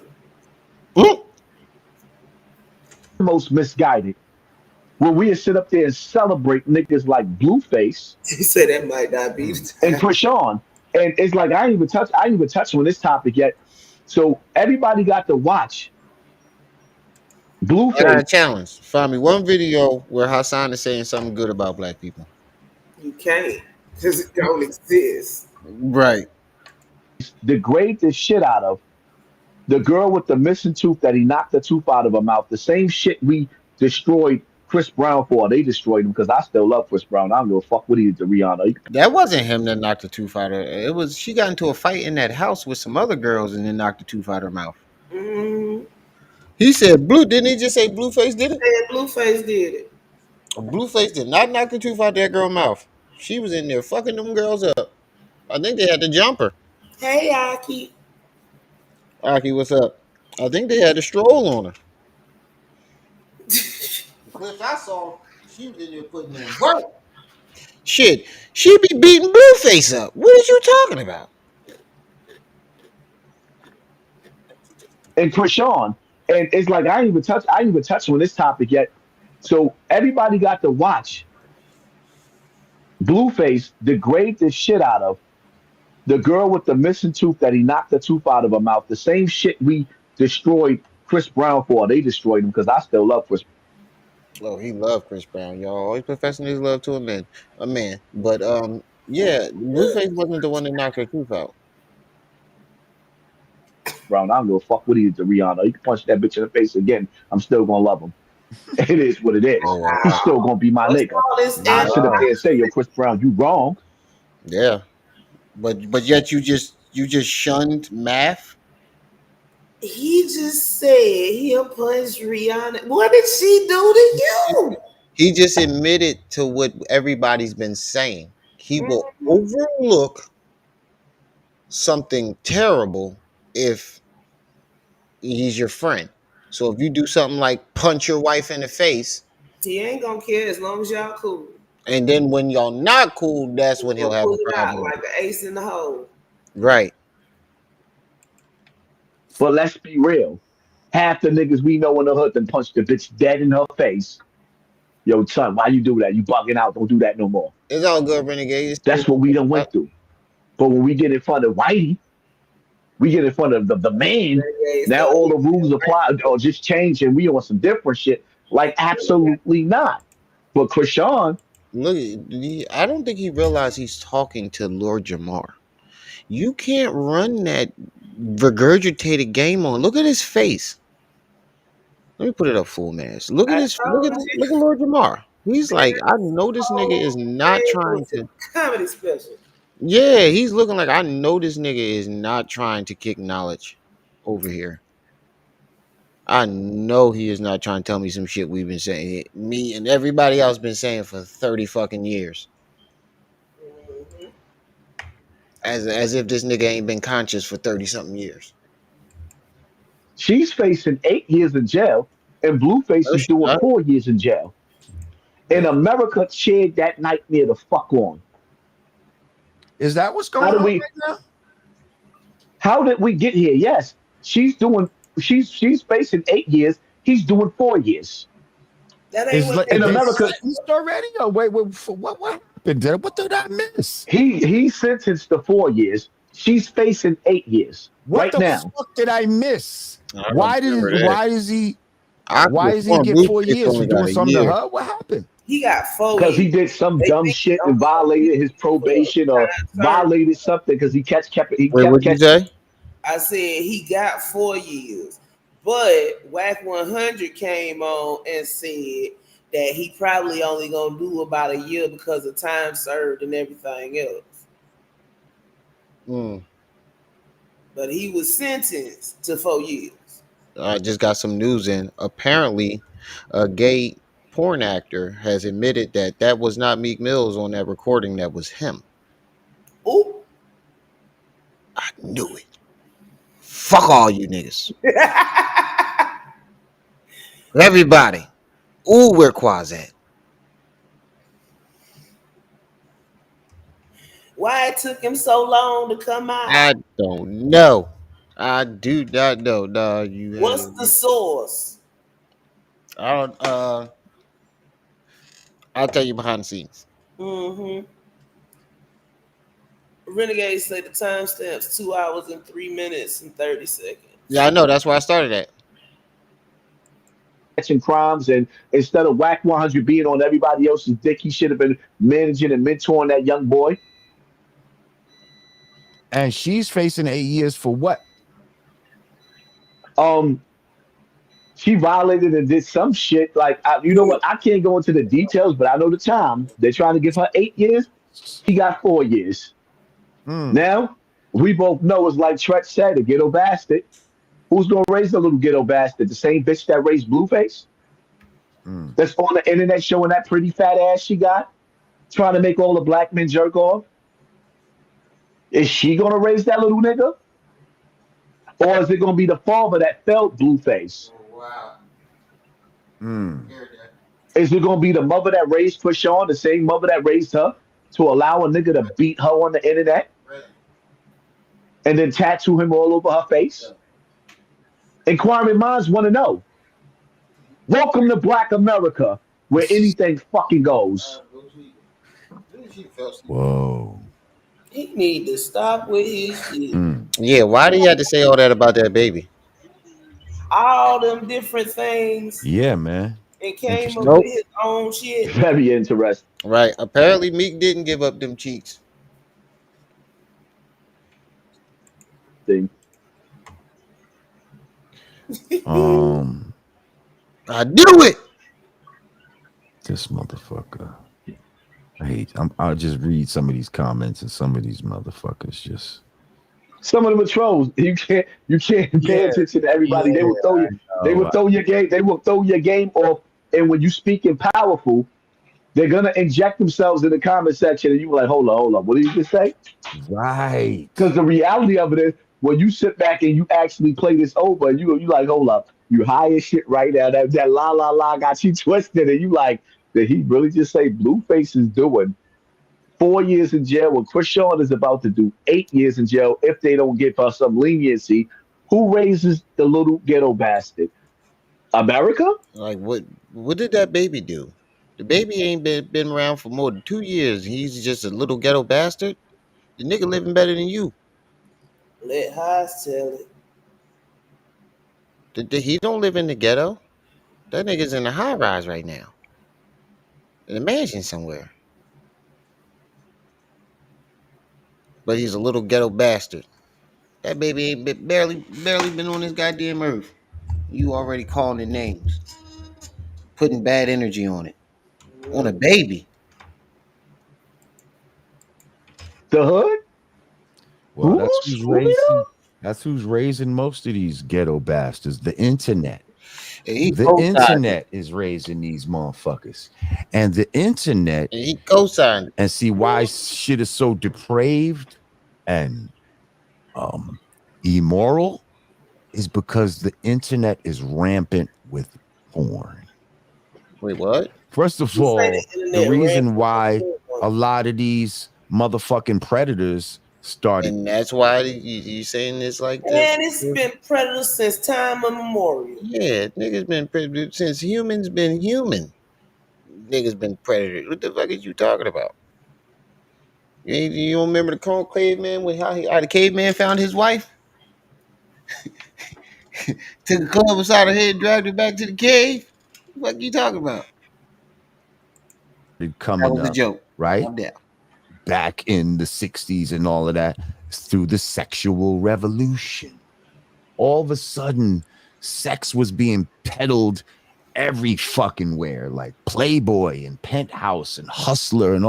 Most misguided. When we sit up there and celebrate niggas like Blueface He said that might not be the and time. Krishan. And it's like I ain't even touched on this topic yet. So everybody got to watch I got a Blueface. challenge. Find me one video where Hassan is saying something good about black people. You can't because it don't exist. Right. Degrade the shit out of the girl with the missing tooth that he knocked the tooth out of her mouth. The same shit we destroyed Chris Brown for. They destroyed him because I still love Chris Brown. I don't give a fuck what he did to Rihanna. That wasn't him that knocked the tooth out of her. It was she got into a fight in that house with some other girls and then knocked the tooth out of her mouth. Mm-hmm. He said blue. Didn't he just say Blueface did it? Yeah, Blueface did it. Blueface did not knock the tooth out that girl's mouth. She was in there fucking them girls up. I think they had to jump her. Hey, Aki. Aki, what's up? I think they had a stroll on her. Clips I saw, she was in there putting in work. Shit, she be beating Blueface up. What is you talking about? And Krishan. And it's like I ain't even touched on this topic yet. So everybody got to watch Blueface degrade the shit out of the girl with the missing tooth that he knocked the tooth out of her mouth. The same shit we destroyed Chris Brown for. They destroyed him because I still love Chris. Oh, he loved Chris Brown, y'all. Always professing his love to a man. But yeah, Blueface wasn't the one that knocked her tooth out. Brown, I don't give a fuck what he did to Rihanna. He can punch that bitch in the face again. I'm still gonna love him. It is what it is. Oh, wow. He's still gonna be my What's nigga. all this I sit up Wow. there and say, yo, Chris Brown, you wrong. Yeah, but yet you just shunned math. He just said he'll punch Rihanna. What did she do to you? He just admitted to what everybody's been saying. He will overlook something terrible if he's your friend. So if you do something like punch your wife in the face, He ain't gonna care as long as y'all cool. and then when y'all not cool, that's when He's he'll gonna have pull a it out problem. like an ace in the hole. Right. But let's be real. Half the niggas we know in the hood then punch the bitch dead in her face. Yo, son, why you do that? You bugging out. Don't do that no more. It's all good, Renegade. That's what we done went through. But when we get in front of Whitey, we get in front of the man, now all the rules apply or just change and we on some different shit. Like, absolutely not. But Krishan, Look, I don't think he realized he's talking to Lord Jamar. You can't run that regurgitated game on. Look at his face. Let me put it up full mass. Look at I this. told you. Look at Lord Jamar. He's like, I know this nigga is Man, not trying was a to. comedy special. Yeah, he's looking like I know this nigga is not trying to kick knowledge over here. I know he is not trying to tell me some shit we've been saying. Me and everybody else been saying for 30 fucking years. As if this nigga ain't been conscious for 30 something years. she's facing 8 years in jail, and Blueface No, is she doing not. 4 years in jail. And America cheered that nightmare the fuck on. Is that what's going How did on we? right now? How did we get here? Yes, she's facing 8 years. He's doing 4 years. That ain't what they In They America, sentenced already? Or wait, what happened? What did I miss? he's sentenced to 4 years. She's facing 8 years What right the now. fuck did I miss? I don't remember that. Why does he I could why have does he sworn get 4 Blueface years for only got doing a something to year. her? What happened? he got 4 Because he years. did some They dumb think shit he and violated his probation or violated something because he kept Wait, what'd you say? I said he got 4 years, but Whack 100 came on and said that he probably only gonna do about a year because of time served and everything else. But he was sentenced to 4 years. I just got some news in. Apparently, a gay porn actor has admitted that that was not Meek Mills on that recording. That was him. Ooh. I knew it. Fuck all you niggas. Everybody. Ooh, where Quaz at? Why it took him so long to come out? I don't know. I do not know. No, you What's had. the source? I don't. I'll tell you behind the scenes. Mm-hmm. Renegade say the timestamp's 2 hours and 3 minutes and 30 seconds. Yeah, I know. That's where I started at. Catching crimes, and instead of Whack 100 being on everybody else's dick, he should have been managing and mentoring that young boy. And she's facing 8 years for what? She violated and did some shit. Like, you know what? I can't go into the details, but I know the time. They're trying to give her 8 years. She got 4 years. Now, we both know it's like Tret said, a ghetto bastard. Who's gonna raise the little ghetto bastard? The same bitch that raised Blueface? That's on the internet showing that pretty fat ass she got, trying to make all the black men jerk off. Is she gonna raise that little nigga? Or is it gonna be the father that felt Blueface? Wow. Is it gonna be the mother that raised Krishan, the same mother that raised her, to allow a nigga to beat her on the internet? And then tattoo him all over her face? Inquiring minds want to know. Welcome to Black America, where anything fucking goes. Whoa. He need to stop with his shit. Yeah, why do you have to say all that about that baby? All them different things Yeah, man. and came up Nope. with his own shit. Very interesting. Right. Apparently, Meek didn't give up them cheeks. I knew it. This motherfucker. I'll just read some of these comments, and some of these motherfuckers just. Some of them are trolls. You can't pay attention to everybody. They will throw you. They will throw your game. They will throw your game off. And when you speak in powerful, they're gonna inject themselves in the comment section, and you like, hold on. What did you just say? Right. Because the reality of it is, when you sit back and you actually play this over, and you like, hold up, you high as shit right now. That la got you twisted, and you like, did he really just say Blueface is doing 4 years in jail when Krishan is about to do 8 years in jail if they don't give her some leniency? Who raises the little ghetto bastard? America? Like what did that baby do? The baby ain't been around for more than 2 years. He's just a little ghetto bastard. The nigga living better than you. Let Haas tell it. He don't live in the ghetto. That nigga's in the high rise right now. In a mansion somewhere. But he's a little ghetto bastard. That baby ain't barely been on this goddamn earth. You already calling it names. Putting bad energy on it. On a baby. The hood? Well, that's who's raising most of these ghetto bastards. The internet. The internet is raising these motherfuckers. And the internet. And he co-signed. And see why shit is so depraved and immoral is because the internet is rampant with porn. Wait, what? First of all, the reason why a lot of these motherfucking predators started. And that's why you saying this like this? Man, it's been predators since time immemorial. Yeah, niggas been predators since humans been human. Niggas been predators. What the fuck is you talking about? You don't remember the conclave man with how the caveman found his wife? Took a club beside her head, dragged her back to the cave. What you talking about? Coming that was up, a joke, right? Yeah. Back in the 60s and all of that, through the sexual revolution. All of a sudden, sex was being peddled every fucking where, like Playboy and Penthouse and Hustler and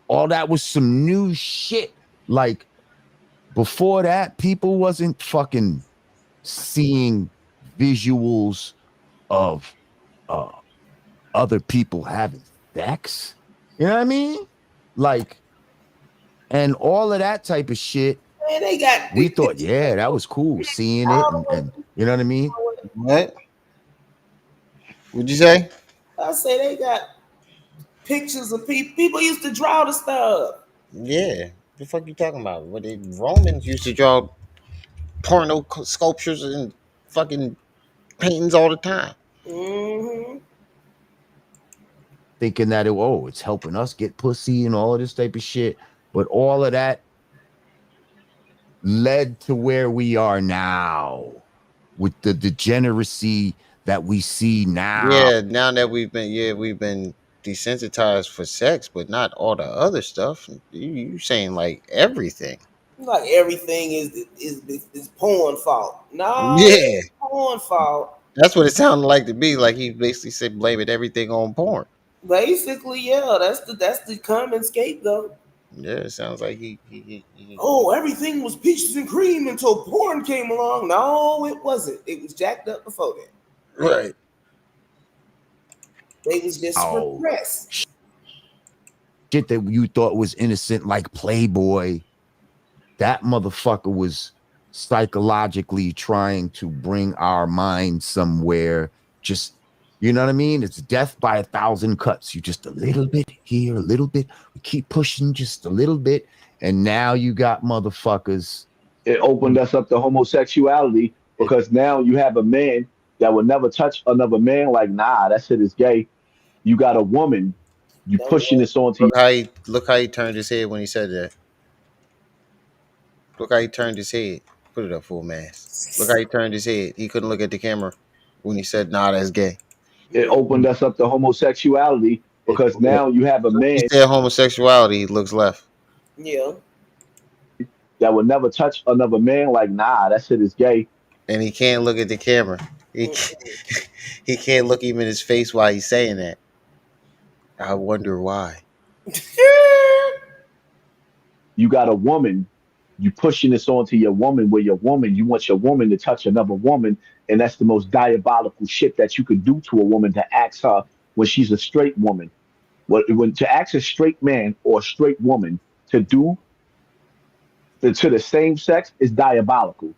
all that was some new shit. Like before that, people wasn't fucking seeing visuals of other people having sex. You know what I mean? Like, and all of that type of shit. Man, they got. We thought, yeah, that was cool seeing it, and you know what I mean? What? What'd you say? I say they got pictures of people. People used to draw the stuff. Yeah, The fuck you talking about? What the Romans used to draw porno sculptures and fucking paintings all the time. Mm-hmm. Thinking that it's helping us get pussy and all of this type of shit. But all of that led to where we are now with the degeneracy that we see now. Yeah, now that we've been desensitized for sex, but not all the other stuff. You saying like everything? Like everything is porn fault. No, Yeah, it's porn fault. that's what it sounded like to me. Like he basically said, blaming everything on porn. Basically, yeah, that's the common scapegoat. Yeah, it sounds like he Oh, everything was peaches and cream until porn came along. No, it wasn't. It was jacked up before that. Right. They was just repressed. Shit that you thought was innocent, like Playboy, that motherfucker was psychologically trying to bring our mind somewhere. Just, you know what I mean? It's death by 1,000 cuts. You just a little bit here, a little bit. We keep pushing just a little bit. And now you got motherfuckers. It opened us up to homosexuality because now you have a man that would never touch another man. Like, nah, that shit is gay. You got a woman. You pushing this onto you. Look how he turned his head when he said that. Look how he turned his head. Put it up, full mask. Look how he turned his head. He couldn't look at the camera when he said, "Nah, that's gay." It opened us up to homosexuality because now you have a man. He said homosexuality. He looks left. Yeah. That would never touch another man. Like, nah, that shit is gay. And he can't look at the camera. He can't look him in his face while he's saying that. I wonder why. You got a woman. You pushing this onto your woman where your woman, you want your woman to touch another woman. And that's the most diabolical shit that you could do to a woman, to ask her when she's a straight woman. When to ask a straight man or a straight woman to do to the same sex is diabolical.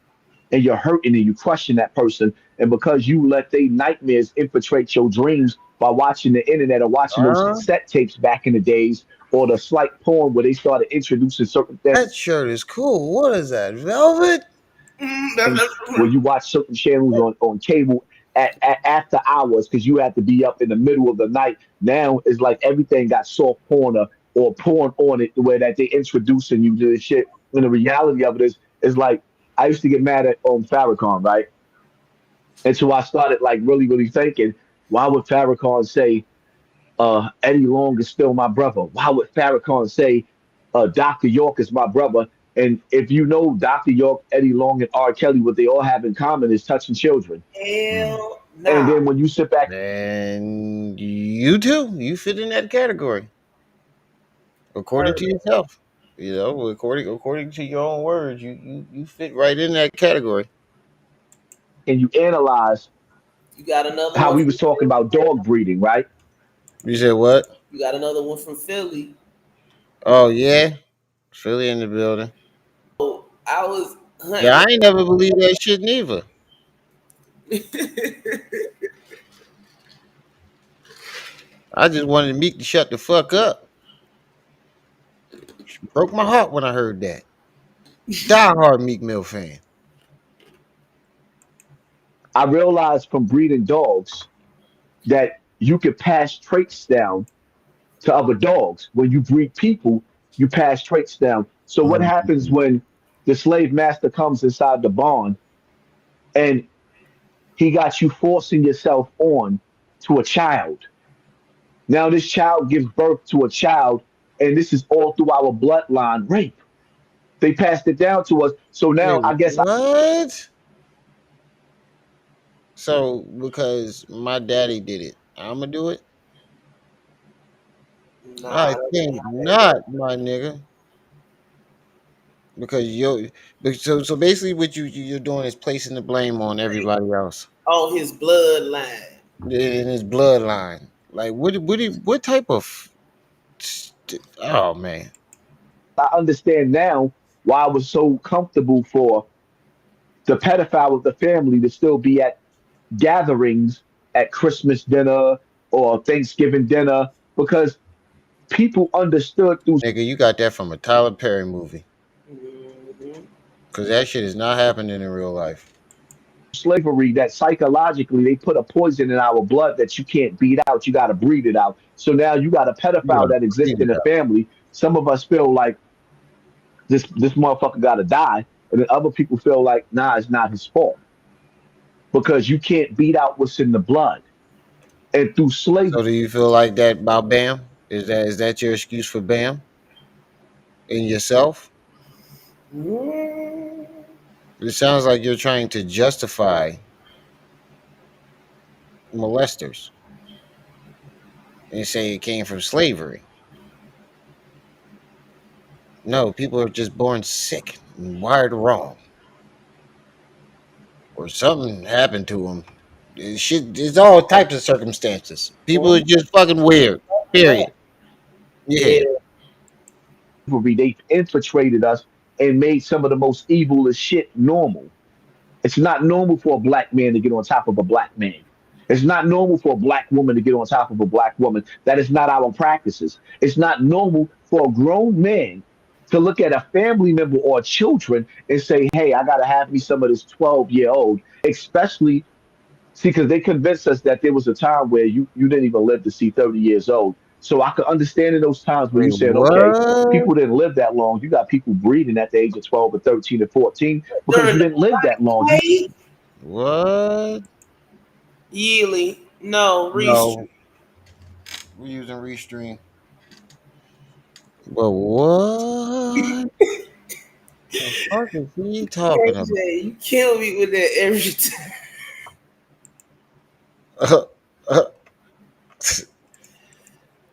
And you're hurting and you crushing that person. And because you let their nightmares infiltrate your dreams by watching the internet or watching those cassette tapes back in the days, or the slight porn where they started introducing certain things. That shirt is cool. What is that? Velvet? When you watch certain channels on cable at after hours because you have to be up in the middle of the night. Now it's like everything got soft porn or porn on it, the way that they introducing you to this shit. And the reality of it is like, I used to get mad at Farrakhan, right? And so I started like really, really thinking, why would Farrakhan say Eddie Long is still my brother? Why would Farrakhan say Dr. York is my brother? And if you know Dr. York, Eddie Long, and R. Kelly, what they all have in common is touching children. Hell nah. And then when you sit back, and you too, you fit in that category, according to yourself. You know, according to your own words, you fit right in that category. And you analyze, you got another how one we was talking about dog breeding, right? You said what? You got another one from Philly. Oh yeah, Philly in the building. Oh, I was. Yeah, I ain't never believed that shit neither. I just wanted Meek to shut the fuck up. Broke my heart when I heard that. Die-hard Meek Mill fan. I realized from breeding dogs that you could pass traits down to other dogs. When you breed people, you pass traits down. So what happens when the slave master comes inside the barn and he got you forcing yourself on to a child? Now this child gives birth to a child, and this is all through our bloodline rape. They passed it down to us. So now I guess what? So because my daddy did it, I'ma do it? I think not, my nigga. Because so basically what you're doing is placing the blame on everybody else. On his bloodline. In his bloodline. Like what type of oh man. I understand now why I was so comfortable for the pedophile of the family to still be at gatherings at Christmas dinner or Thanksgiving dinner, because people understood through Nigga, you got that from a Tyler Perry movie. Because that shit is not happening in real life. slavery that psychologically they put a poison in our blood that you can't beat out. You got to breathe it out. So now you got a You pedophile gotta that exists breathe in it the out. family. Some of us feel like this motherfucker got to die, and then other people feel like nah, it's not his fault because you can't beat out what's in the blood. And through slavery, So do you feel like that about Bam? Is that your excuse for Bam? In yourself? It sounds like you're trying to justify molesters and say it came from slavery. No, people are just born sick and wired wrong. Or something happened to them. It's all types of circumstances. People are just fucking weird. Period. yeah, Yeah. they infiltrated us and made some of the most evilest shit normal. It's not normal for a black man to get on top of a black man. It's not normal for a black woman to get on top of a black woman. That is not our practices. It's not normal for a grown man to look at a family member or children and say, hey, I got to have me some of this 12-year-old, especially, see, because they convinced us that there was a time where you didn't even live to see 30 years old. So I could understand in those times when you Wait, said, okay, what? people didn't live that long. You got people breeding at the age of 12 or 13 or 14 because During you the didn't live that long. plague, What? Yearly. No, Restream. No. We're using Restream. But what the fuck is he talking about? AJ, you kill me with that every time.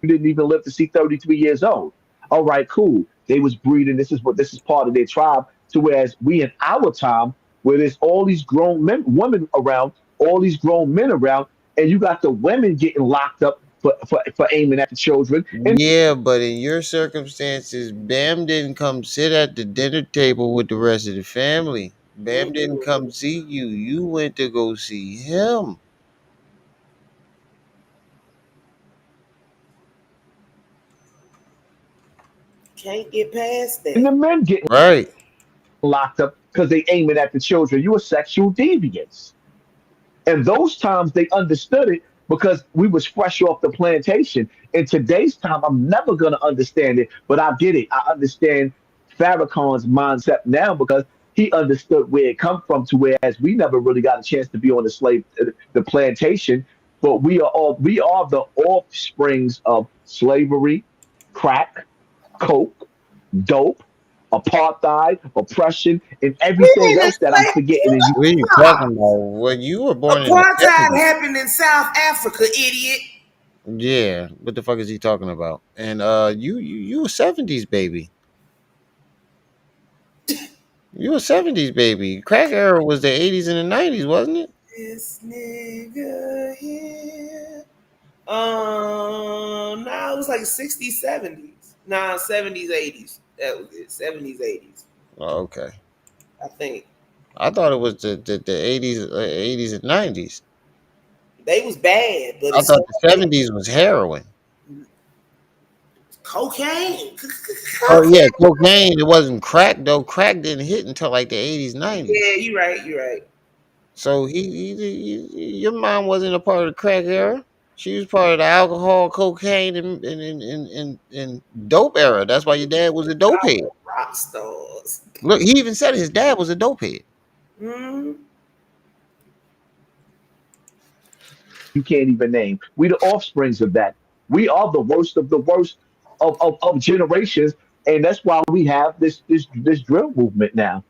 You didn't even live to see 33 years old. All right, cool. They was breeding. This is part of their tribe. To whereas we in our time, where there's all these grown men, women around, all these grown men around, and you got the women getting locked up for aiming at the children. And Yeah, but in your circumstances, Bam didn't come sit at the dinner table with the rest of the family. Bam didn't come see you. You went to go see him. Can't get past and that. the men getting Right. locked up because they aiming at the children. You a sexual deviance. And those times they understood it because we was fresh off the plantation. In today's time, I'm never gonna understand it, but I get it. I understand Farrakhan's mindset now because he understood where it come from to whereas we never really got a chance to be on the plantation, but we are the offsprings of slavery, crack, coke, dope, apartheid, oppression, and We everything ain't else that I'm forgetting. And you What are you talking about? When you were born in the Apartheid 70s. happened in South Africa, idiot. Yeah. What the fuck is he talking about? And you a 70s baby. You a 70s baby. Crack era was the 80s and the 90s, wasn't it? This nigga here. Nah, it was like 60s, 70s. Nah, 70s, 80s. That was it. 70s, 80s. Oh, okay. I think. I thought it was the 80s and 90s. They was bad, but I it's thought the 70s was heroin. cocaine. Oh yeah, cocaine. It wasn't crack though. Crack didn't hit until like the 80s, 90s. Yeah, you're right. You're right. So your mom wasn't a part of the crack era. She was part of the alcohol, cocaine, and dope era. That's why your dad was a dope head. Rock stars. Look, he even said his dad was a dope head. Mm. you can't even name. We the offsprings of that. We are the worst of the worst of generations, and that's why we have this drill movement now.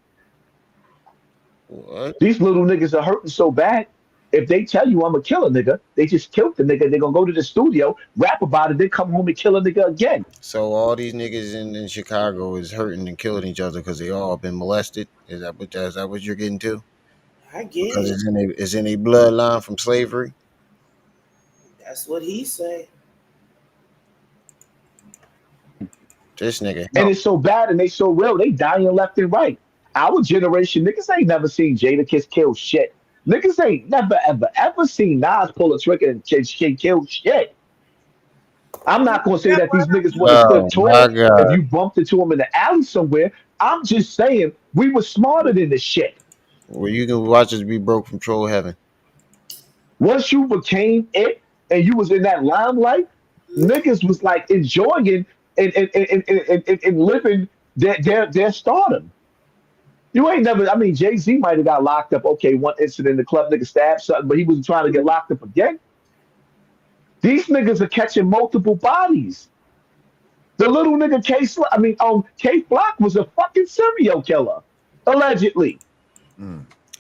What? These little niggas are hurting so bad. If they tell you I'm a killer nigga, they just killed the nigga. They're gonna go to the studio, rap about it, then come home and kill a nigga again. So all these niggas in Chicago is hurting and killing each other because they all been molested. Is that what you're getting to? I get Because it. it's in a bloodline from slavery. That's what he say. This nigga. And it's so bad and they so real, they dying left and right. Our generation, niggas ain't never seen Jadakiss kill shit. Niggas ain't never ever seen Nas pull a trigger and kill shit. I'm not gonna say that these niggas would have stood Oh my tall if God. you bumped into them in the alley somewhere. I'm just saying we were smarter than this shit. Well, you can watch us be broke from troll heaven. Once you became it and you was in that limelight, niggas was like enjoying and living their stardom. You ain't never. I mean, Jay-Z might have got locked up. Okay, one incident in the club, nigga stabbed something, but he wasn't trying to get locked up again. These niggas are catching multiple bodies. The little nigga K Flock was a fucking serial killer, allegedly.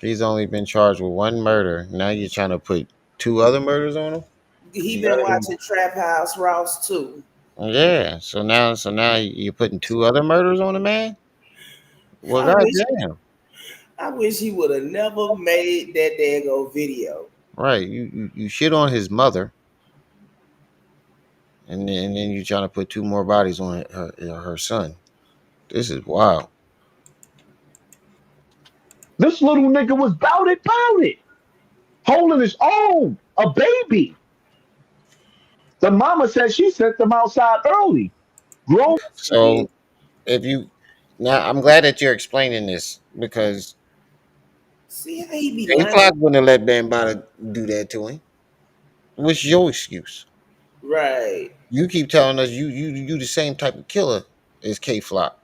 He's only been charged with one murder. Now you're trying to put 2 other murders on him? He been watching Trap House Ross too. Yeah. So now you're putting 2 other murders on a man? Well, goddamn. I wish he would have never made that daggone video. Right. You shit on his mother. And then you're trying to put 2 more bodies on her son. This is wild. This little nigga was bout it, holding his own, a baby. The mama said she sent them outside early. Grown. So if you now, I'm glad that you're explaining this because see how he be K lying. Flock wouldn't have let Bambaataa do that to him. What's your excuse? Right. You keep telling us you the same type of killer as K Flock.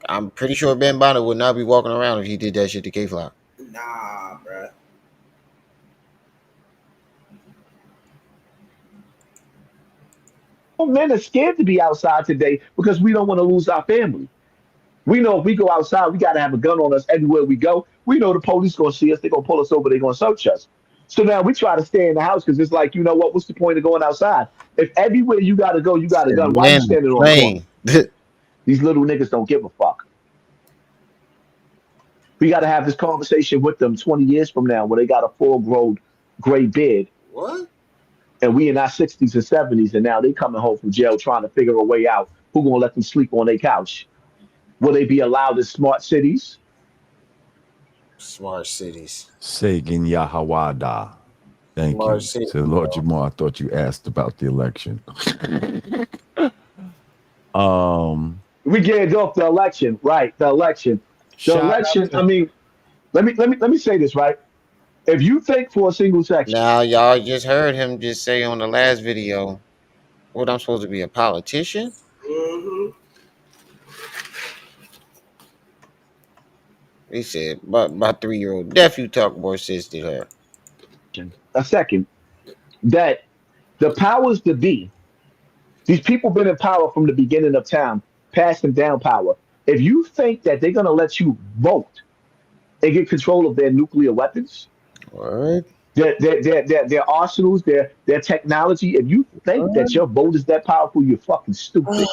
I'm pretty sure Bambaataa would not be walking around if he did that shit to K Flock. Nah, bruh. Men are scared to be outside today because we don't want to lose our family. We know if we go outside, we got to have a gun on us everywhere we go. We know the police going to see us. They're going to pull us over. They're going to search us. So now we try to stay in the house because it's like, you know what? What's the point of going outside? If everywhere you got to go, you got a gun, why you standing on the corner? These little niggas don't give a fuck. We got to have this conversation with them 20 years from now when they got a full-grown gray beard. What? And we in our 60s and 70s, and now they coming home from jail trying to figure a way out. Who going to let them sleep on their couch? Will they be allowed in smart cities? Smart cities. Sagan Yahawada. Thank Smart you. city, So, Lord Jamal, I thought you asked about the election. We get off the election, right? The election. I mean, let me say this, right? If you think for a single second. Now y'all just heard him just say on the last video, what I'm supposed to be a politician? Mm-hmm. He said, but my 3-year-old nephew talk more sense than her. A second. That the powers that be, these people been in power from the beginning of time, passing down power. If you think that they're gonna let you vote and get control of their nuclear weapons, what? Their arsenals, their technology, if you think that your vote is that powerful, you're fucking stupid.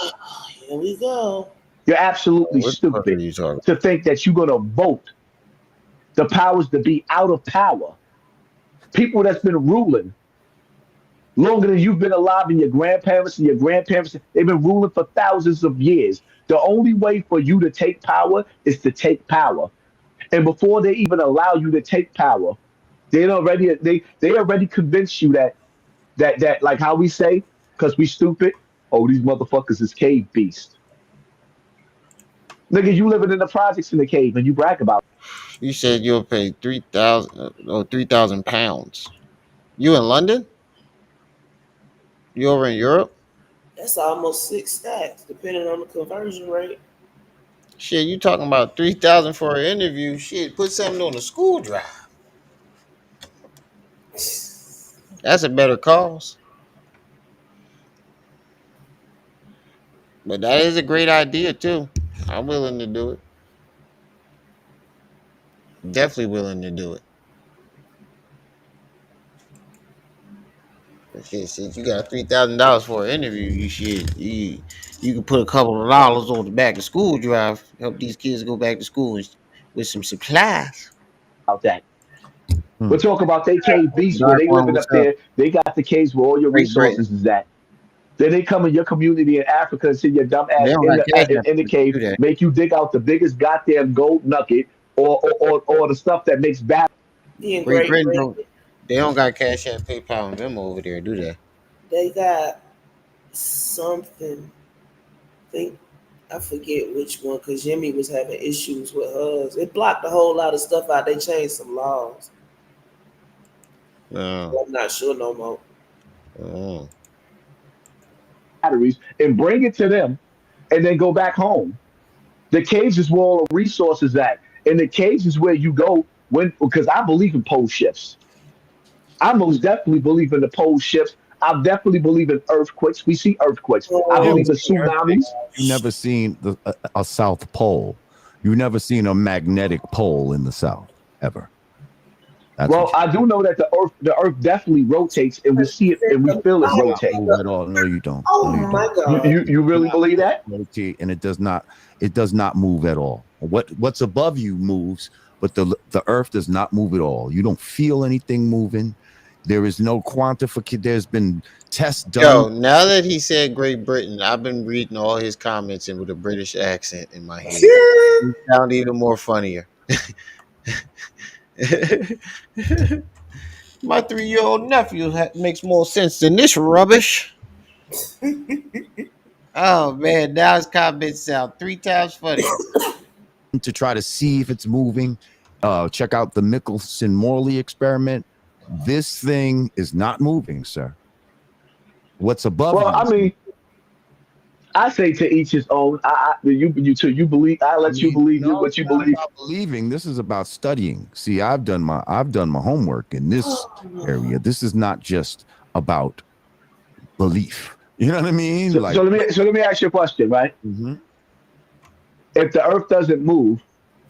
Here we go. You're absolutely stupid to think that you're gonna vote the powers that be out of power. People that's been ruling longer than you've been alive, and your grandparents, they've been ruling for thousands of years. The only way for you to take power is to take power. And before they even allow you to take power, they already convinced you that like how we say, because we stupid, oh, these motherfuckers is cave beasts. Nigga, you living in the projects in the cave and you brag about it. You said you'll pay 3,000 pounds. You in London? You over in Europe? That's almost 6 stacks, depending on the conversion rate. Shit, you talking about 3,000 for an interview? Shit, put something on the school drive. That's a better cause. But that is a great idea too. I'm willing to do it. Definitely willing to do it. Shit, you got $3,000 for an interview. You can put a couple of dollars on the back of school drive. Help these kids go back to school with some supplies. About that. We're talking about they cave beasts where they living up there. They got the caves where all your resources is at. Then they come in your community in Africa and see your dumb ass in the cave, make you dig out the biggest goddamn gold nugget or the stuff that makes bad. They don't got Cash App, PayPal, and them over there, do they? They got something. I forget which one, because Jimmy was having issues with hers. It blocked a whole lot of stuff out. They changed some laws. I'm not sure no more. Batteries and bring it to them, and then go back home. The cage is where all the resources at, and the cage is where you go when because I believe in pole shifts. I most definitely believe in the pole shifts. I definitely believe in earthquakes. We see earthquakes. I Yeah, believe but in tsunamis. you never seen a South Pole. You never seen a magnetic pole in the South ever. That's Well, I do know that the earth definitely rotates, and we see it and we feel it does not rotate. move at all. No, you don't. Oh No, you my don't. God. You really believe that? Rotate, and it does not move at all. What's above you moves, but the earth does not move at all. You don't feel anything moving. There is no quantification. There's been tests done. Yo, now that he said Great Britain, I've been reading all his comments and with a British accent in my head. It sound even more funnier. My 3-year-old nephew makes more sense than this rubbish. Oh man, now his comments sound 3 times funnier. To try to see if it's moving. Check out the Michelson-Morley experiment. This thing is not moving, sir. What's above Well, you? I mean, I say to each his own. You believe. I let you believe No, what it's you not believe. about believing. This is about studying. See, I've done my homework in this area. This is not just about belief. You know what I mean? So let me ask you a question, right? Mm-hmm. If the earth doesn't move,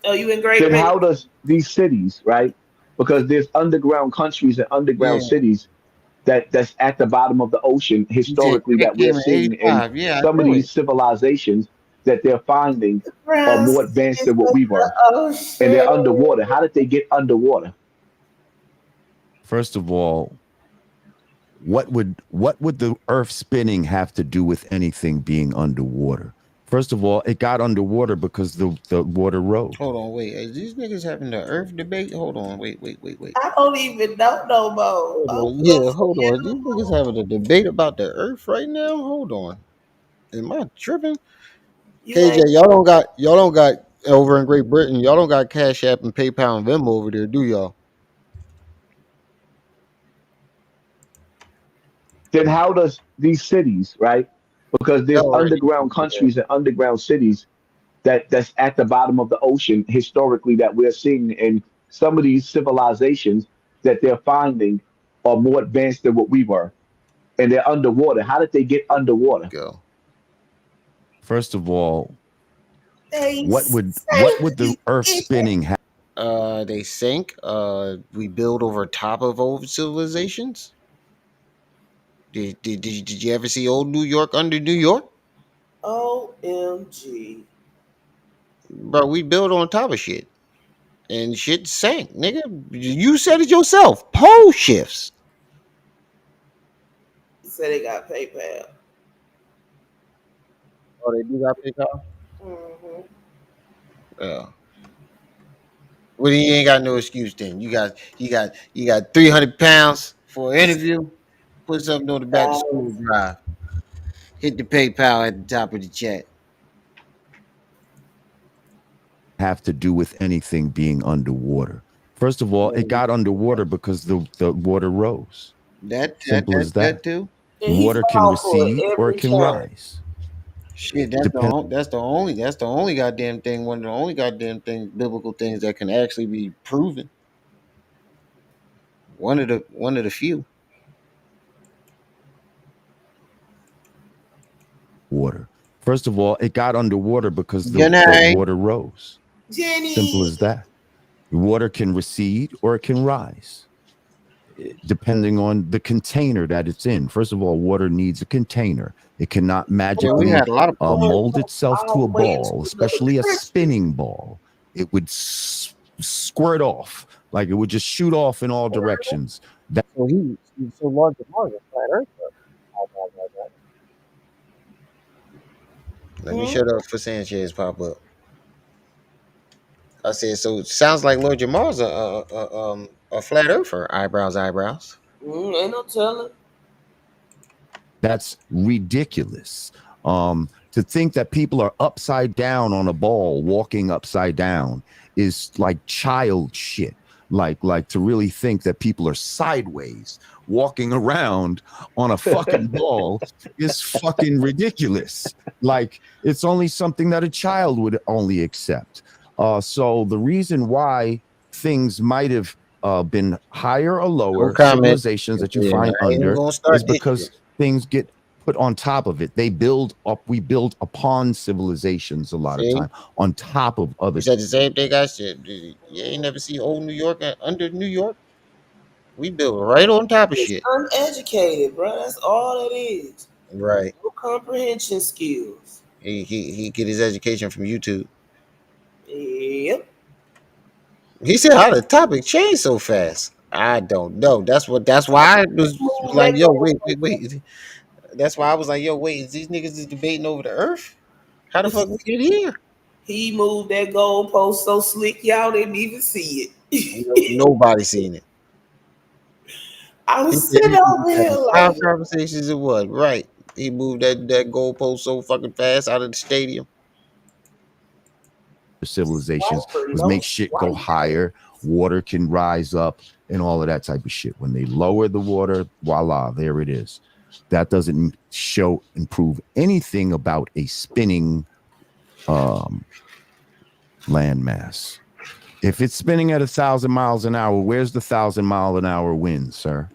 Oh, you in Great then Britain? how does these cities, right? Because there's underground countries and Yeah, underground cities that's at the bottom of the ocean he said historically Craig that we're came in seeing in '85. Yeah, I some of knew it. these civilizations that they're finding are Brown more advanced cities than what of we the were, and they're ocean. underwater. How did they get underwater? First of all, what would the earth spinning have to do with anything being underwater? First of all, it got underwater because the water rose. Hold on, wait. Is these niggas having the Earth debate? Hold on, wait. I don't even know no more. Hold on, yeah, hold on. These niggas having a debate about the Earth right now. Hold on. Am I tripping? You KJ, ain't. y'all don't got over in Great Britain. Y'all don't got Cash App and PayPal and Venmo over there, do y'all? Then how does these cities, right? Because there's Y'all already underground countries and underground cities that's at the bottom of the ocean historically that we're seeing in some of these civilizations that they're finding are more advanced than what we were, and they're underwater. How did they get underwater? go. First of all, They what would the earth spinning have? They sank. We build over top of old civilizations. Did you ever see old New York under New York? OMG. Bro, we build on top of shit. And shit sank, nigga. You said it yourself. Pole shifts. Say they got PayPal. Oh, they do got PayPal? Mm-hmm. Yeah. Well, you ain't got no excuse then. You got 300 pounds for an interview. Put something on the back of school drive. Hit the PayPal at the top of the chat. Have to do with anything being underwater? First of all, it got underwater because the water rose. Simple as that. Too. And he Water can fall for it recede or it every can time. rise. Shit, Depend- that's the only goddamn thing. One of the only goddamn biblical things that can actually be proven. One of the few. Water. First of all, it got underwater because the Jenny. water rose. Jenny. Simple as that. Water can recede or it can rise, depending on the container that it's in. First of all, water needs a container. It cannot We magically had a lot of mold itself to a All the way ball, to especially a the spinning ball. It would squirt off, like it would just shoot off in all directions. so large flat Earth. Let me shut up for Sanchez pop up. I said, so it sounds like Lord Jamal's a flat earther. Eyebrows. Ain't no telling. That's ridiculous. To think that people are upside down on a ball, walking upside down, is like child shit. Like to really think that people are sideways walking around on a fucking ball is fucking ridiculous. Like, it's only something that a child would only accept. So the reason why things might have been higher or lower civilizations that you find under is because things get put on top of it. They build up. We build upon civilizations a lot of time on top of other. You said the same thing I said. You ain't never see old New York under New York. We built right on top of It's shit. uneducated, bro. That's all it is. Right. No comprehension skills. He get his education from YouTube. Yep. He said, "How the topic changed so fast?" I don't know. That's why I was like, "Yo, wait." That's why I was like, "Yo, wait, is these niggas is debating over the Earth? How the fuck we get here?" He moved that goalpost so slick, y'all didn't even see it. Nobody seen it. I was sitting over here like, conversations it was right. He moved that goalpost so fucking fast out of the stadium. Civilizations was make shit go higher, water can rise up, and all of that type of shit. When they lower the water, voila, there it is. That doesn't show and prove anything about a spinning landmass. If it's spinning at 1,000 miles an hour, where's the 1,000 mile an hour wind, sir?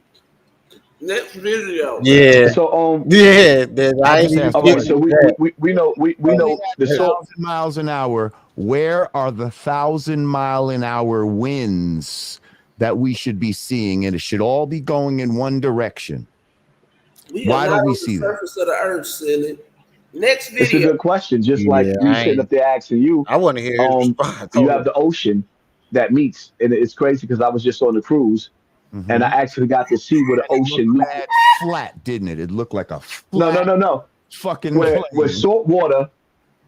next video. Yeah. So yeah. All right, so we know the 1,000 miles an hour. Where are the 1,000 mile an hour winds that we should be seeing? And it should all be going in one direction. Why don't we see that? Surface of the earth, silly. Next video. It's a good question. Just like you sitting up there asking you. I want to hear his response. You have the ocean that meets, and it's crazy because I was just on the cruise, and I actually got to see where the ocean meets. Flat, didn't it? It looked like a flat no. Fucking where salt water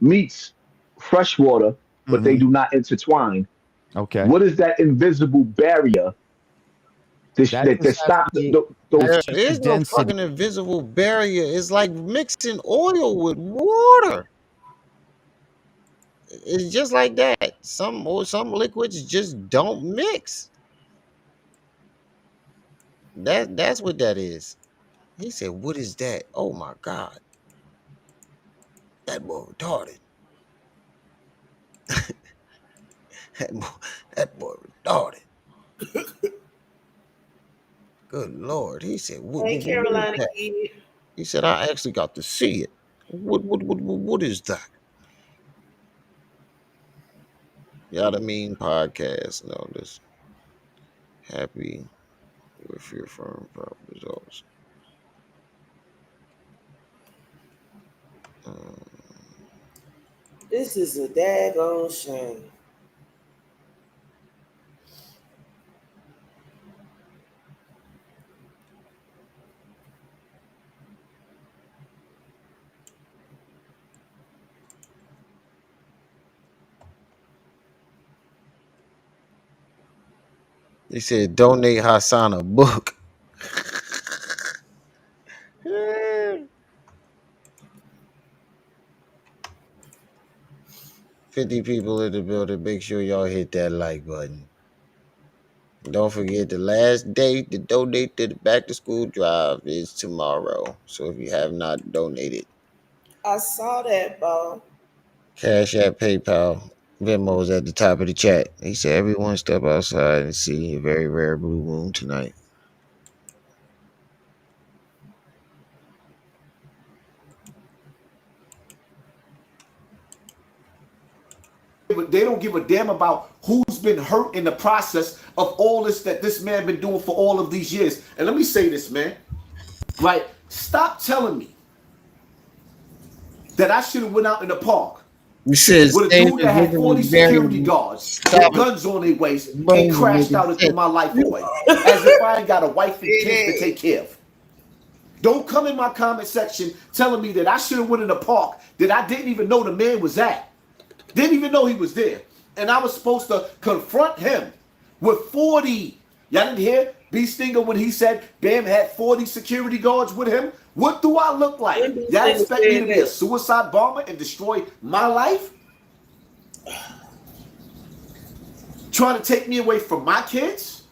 meets fresh water, but they do not intertwine. Okay. What is that invisible barrier that stops those? There is no fucking invisible barrier. It's like mixing oil with water. It's just like that. Some liquids just don't mix. That's what that is. He said, "What is that?" Oh my God. That boy retarded. that boy retarded. Good Lord. He said, Hey, Carolina kid. He said, "I actually got to see it. What is that?" Y'all the mean podcast. No, this happy with your firm results. This is a daggone shame. He said, "Donate Hassan a book." 50 people in the building. Make sure y'all hit that like button. Don't forget the last date to donate to the back to school drive is tomorrow. So if you have not donated, I saw that, bro. Cash App, PayPal, Venmo's at the top of the chat. He said, "Everyone step outside and see a very rare blue moon tonight." They don't give a damn about who's been hurt in the process of all this that this man been doing for all of these years. And let me say this, man. Right? Stop telling me that I should have went out in the park with a dude that had 40 security guards with guns on their waist and crashed out and threw my life away. As if I ain't got a wife and kids to take care of. Don't come in my comment section telling me that I should have went in the park that I didn't even know the man was at. Didn't even know he was there. And I was supposed to confront him with 40. Y'all didn't hear B. Stinger when he said Bam had 40 security guards with him What do I look like? When these Y'all niggas expect me said to be a that? suicide bomber and destroy my life? Trying to take me away from my kids?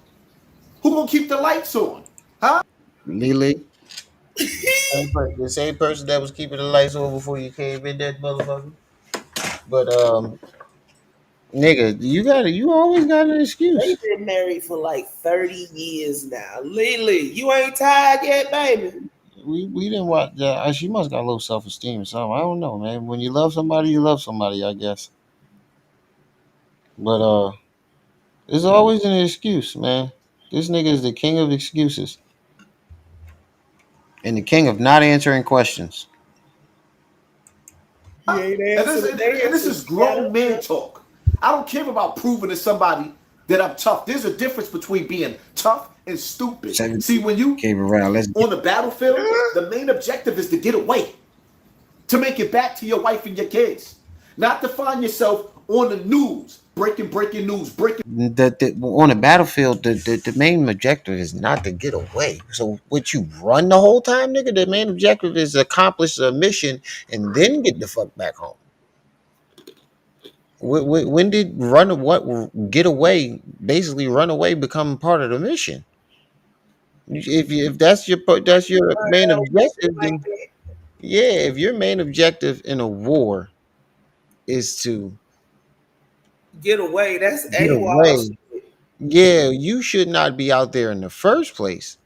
Who gonna keep the lights on? Huh? Lily, the same person that was keeping the lights on before you came in, that motherfucker. But nigga, you always got an excuse. They've been married for like 30 years now. Lily, you ain't tired yet, baby? We didn't watch. She must got low self esteem or something. I don't know, man. When you love somebody, you love somebody, I guess. But there's always an excuse, man. This nigga is the king of excuses and the king of not answering questions. He ain't And this, answering and, the and this answers. is grown man talk. I don't care about proving to somebody that I'm tough. There's a difference between being tough and stupid. 17 See, when you came around. Let's on the battlefield, the main objective is to get away, to make it back to your wife and your kids, not to find yourself on the news, breaking news, on the battlefield, the main objective is not to get away. So what you run the whole time, nigga? The main objective is to accomplish a mission and then get the fuck back home. When did get away? Basically, run away become part of the mission. If that's your main objective, then yeah. If your main objective in a war is to Get away. That's get AWOL away, shit. yeah, you should not be out there in the first place.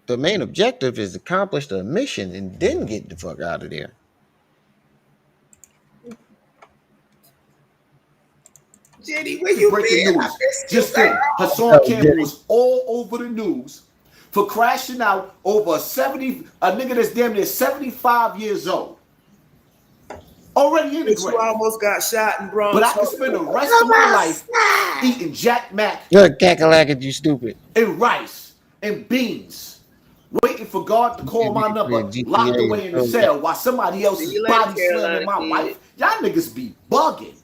The main objective is to accomplish the mission and then get the fuck out of there. Jenny, where you breaking been? news. Just think, Hassan Campbell was all over the news for crashing out over a nigga that's damn near 75 years old. Already in the grave. You almost got shot in Bronx. But I can spend the rest of my life eating Jack Mac. You're a cackalack, you stupid. And rice and beans. Waiting for God to call my number, locked away in the cell while somebody else is body slamming my wife. Y'all niggas be bugging.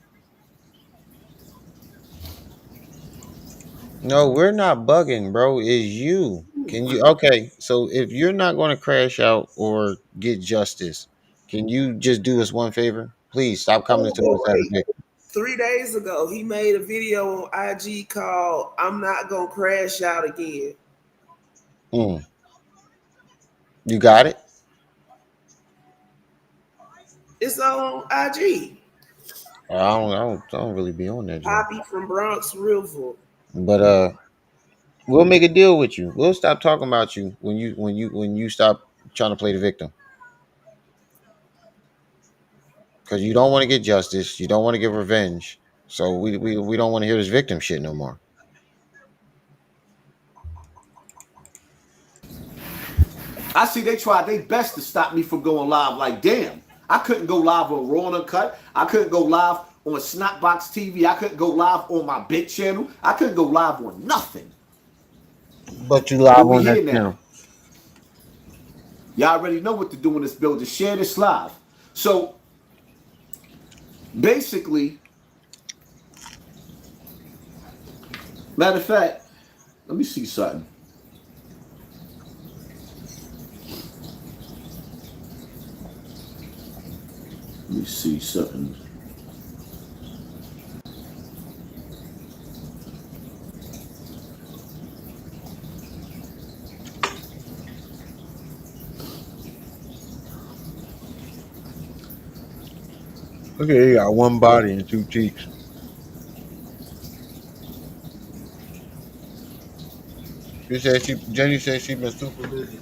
No, we're not bugging, bro. It's you. Can you okay? So if you're not going to crash out or get justice, can you just do us one favor? Please stop coming to us every day. 3 days ago, he made a video on IG called "I'm Not Gonna Crash Out Again." You got it? It's on IG. I don't really be on that. Poppy from Bronx River. But we'll make a deal with you. We'll stop talking about you when you stop trying to play the victim. Because you don't want to get justice, you don't want to get revenge. So we don't want to hear this victim shit no more. I see they tried their best to stop me from going live. Like, damn, I couldn't go live on Raw Uncut. I couldn't go live on Snapbox TV. I couldn't go live on my big channel. I couldn't go live on nothing. But you live we on that here now. channel. Y'all already know what to do in this building. Share this live. So basically, matter of fact, let me see something. Let me see something. Okay, you got one body and two cheeks. Jenny said she been super busy.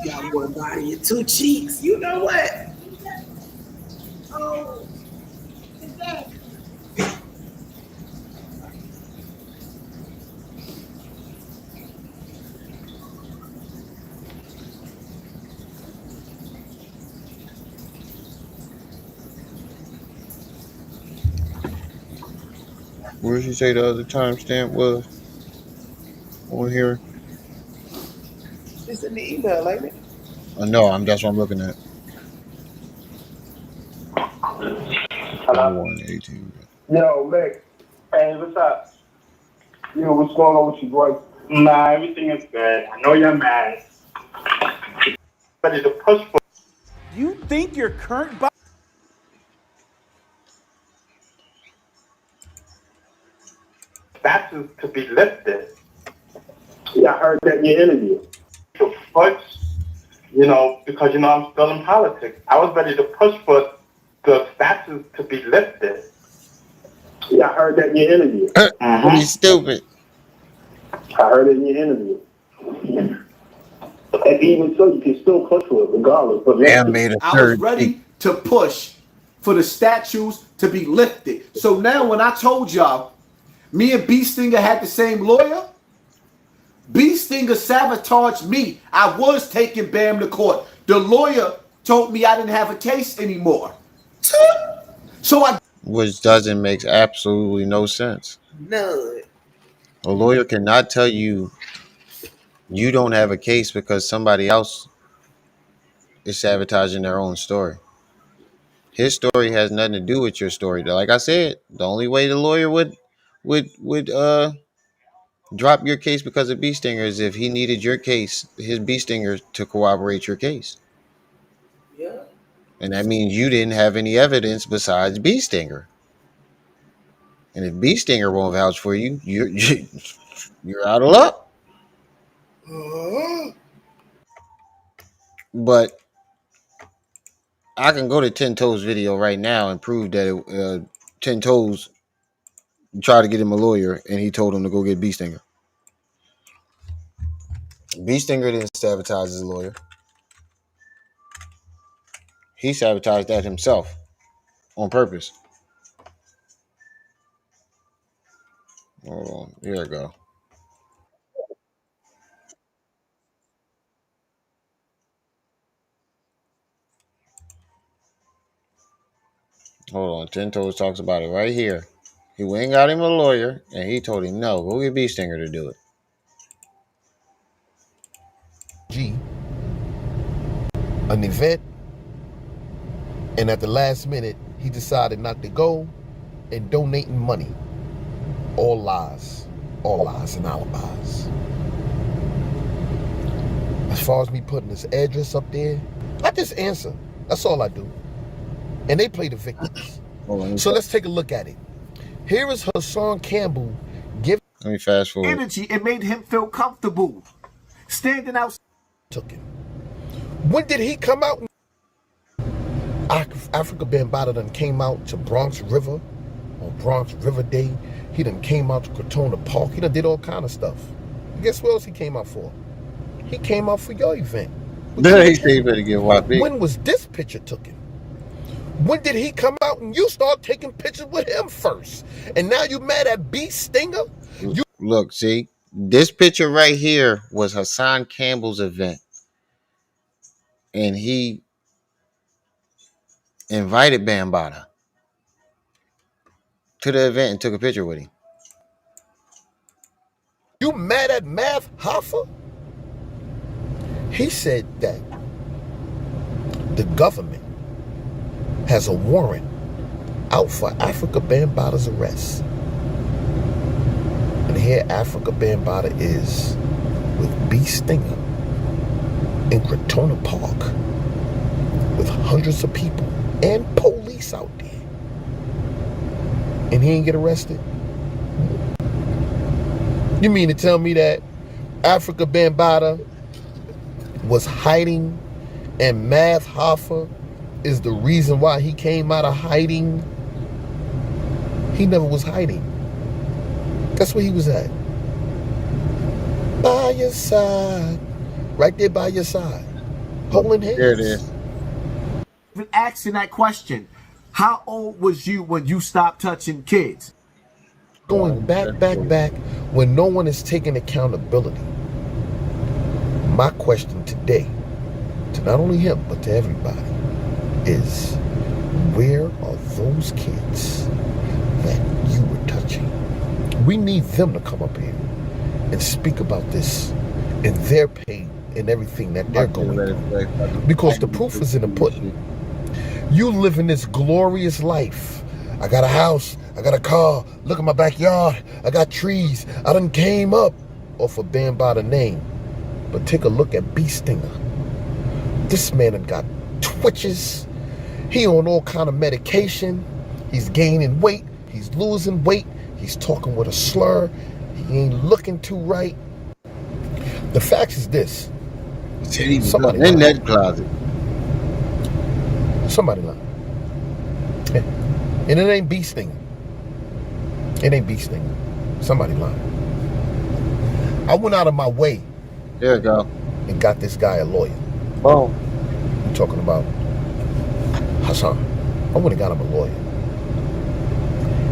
You got one body and two cheeks. You know what? Oh, Where did she say the other timestamp was on here? It's in the email, ain't it? No, that's what I'm looking at. 1:18. Yo, Mick. Hey, what's up? What's going on with you, boy? Nah, everything is good. I know you're mad. Ready to push for. You think your current Statues to be lifted. Yeah, I heard that in your interview. To push, because I'm still in politics. I was ready to push for the statues to be lifted. Yeah, I heard that in your interview. You stupid. I heard it in your interview. And even so, you can still push for it regardless. But I was ready to push for the statues to be lifted. So now when I told y'all, me and B Stinger had the same lawyer, B Stinger sabotaged me. I was taking Bam to court. The lawyer told me I didn't have a case anymore. Which doesn't make absolutely no sense. None. A lawyer cannot tell you you don't have a case because somebody else is sabotaging their own story. His story has nothing to do with your story. Like I said, the only way the lawyer would drop your case because of bee stinger is if he needed your case, his bee stinger, to corroborate your case. Yeah. And that means you didn't have any evidence besides bee stinger. And if bee stinger won't vouch for you, you're out of luck. But I can go to 10 Toes video right now and prove that 10 Toes tried to get him a lawyer and he told him to go get bee stinger. Bee stinger didn't sabotage his lawyer. He sabotaged that himself on purpose. Hold on. Here we go. Hold on. 10 Toes talks about it right here. He went and got him a lawyer and he told him, no, go get bee stinger to do it. An event, and at the last minute, he decided not to go and donating money. All lies and alibis. As far as me putting his address up there, I just answer. That's all I do. And they play the victims. So let's take a look at it. Here is Hassan Campbell giving. Let me fast forward. energy, it made him feel comfortable. Standing out. Took him. When did he come out? Africa Bambaataa done came out to Bronx River on Bronx River Day. He done came out to Crotona Park. He done did all kind of stuff. Guess what else he came out for? He came out for your event. He said you better get YB. When was this picture taken? When did he come out and you start taking pictures with him first? And now you mad at B Stinger? Look, see, this picture right here was Hassan Campbell's event. And he invited Bambaataa to the event and took a picture with him. You mad at Math Hoffa? He said that the government has a warrant out for Africa Bambaataa's arrest. And here Africa Bambaataa is with B Stinger in Crotona Park with hundreds of people and police out there. And he ain't get arrested? You mean to tell me that Africa Bambaataa was hiding and Math Hoffa is the reason why he came out of hiding? He never was hiding. That's where he was at. By your side. Right there by your side. Holding hands. There it is. Asking that question. How old was you when you stopped touching kids? Going back when no one is taking accountability. My question today, to not only him, but to everybody, is where are those kids that you were touching? We need them to come up here and speak about this and their pain and everything that they're going through. Because the proof is in the pudding. You living this glorious life. I got a house, I got a car. Look at my backyard. I got trees. I done came up off a band by the name. But take a look at Bee Stinger. This man done got twitches. He on all kind of medication. He's gaining weight. He's losing weight. He's talking with a slur. He ain't looking too right. The fact is this. Somebody in that closet. Somebody lying. And it ain't Bee Stinger. It ain't Bee Stinger. Somebody lying. I went out of my way. There you go. And got this guy a lawyer. Oh. I'm talking about Hassan. I went and got him a lawyer.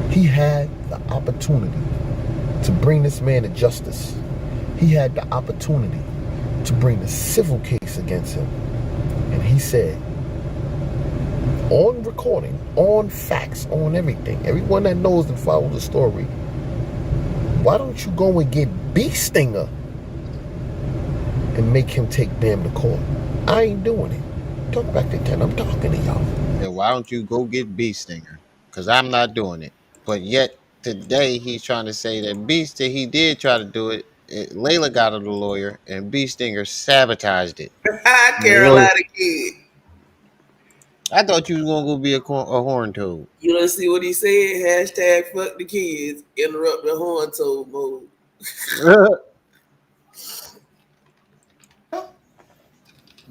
He had the opportunity to bring this man to justice. He had the opportunity to bring a civil case against him. And he said, on recording, on facts, on everything, everyone that knows and follows the story, why don't you go and get Bee Stinger and make him take Bam to court? I ain't doing it. Talk back to 10. I'm talking to y'all. Yeah, why don't you go get Bee Stinger? Because I'm not doing it. But yet today he's trying to say that Bee Stinger, he did try to do it. Layla got him the lawyer, and Bee Stinger sabotaged it. Carolina kid. I thought you was gonna go be a horn toad. You don't see what he said? Hashtag fuck the kids. Interrupt the horn toad mode.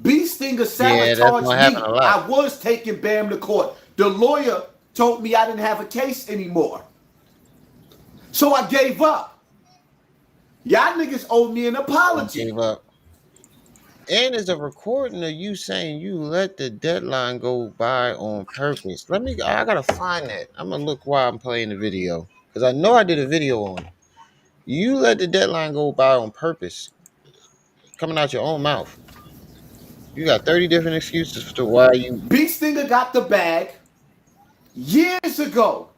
Bee Stinger sabotaged me. I was taking Bam to court. The lawyer told me I didn't have a case anymore. So I gave up. Y'all niggas owe me an apology. Gave up. And there's a recording of you saying you let the deadline go by on purpose. I gotta find that. I'm gonna look while I'm playing the video. Because I know I did a video on it. You let the deadline go by on purpose. Coming out your own mouth. You got 30 different excuses for why you... Bee Stinger got the bag years ago.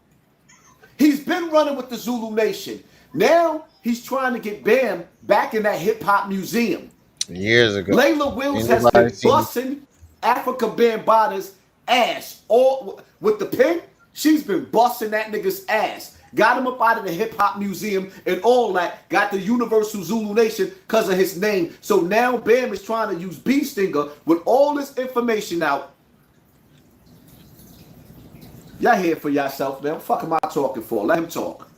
He's been running with the Zulu Nation. Now he's trying to get Bam back in that hip-hop museum. Years ago. Layla Wills has been busting Africa Bambaata's ass. All with the pen, she's been busting that nigga's ass. Got him up out of the hip-hop museum and all that. Got the Universal Zulu Nation because of his name. So now Bam is trying to use Bee Stinger with all this information out. Y'all hear for yourself, man. What the fuck am I talking for? Let him talk.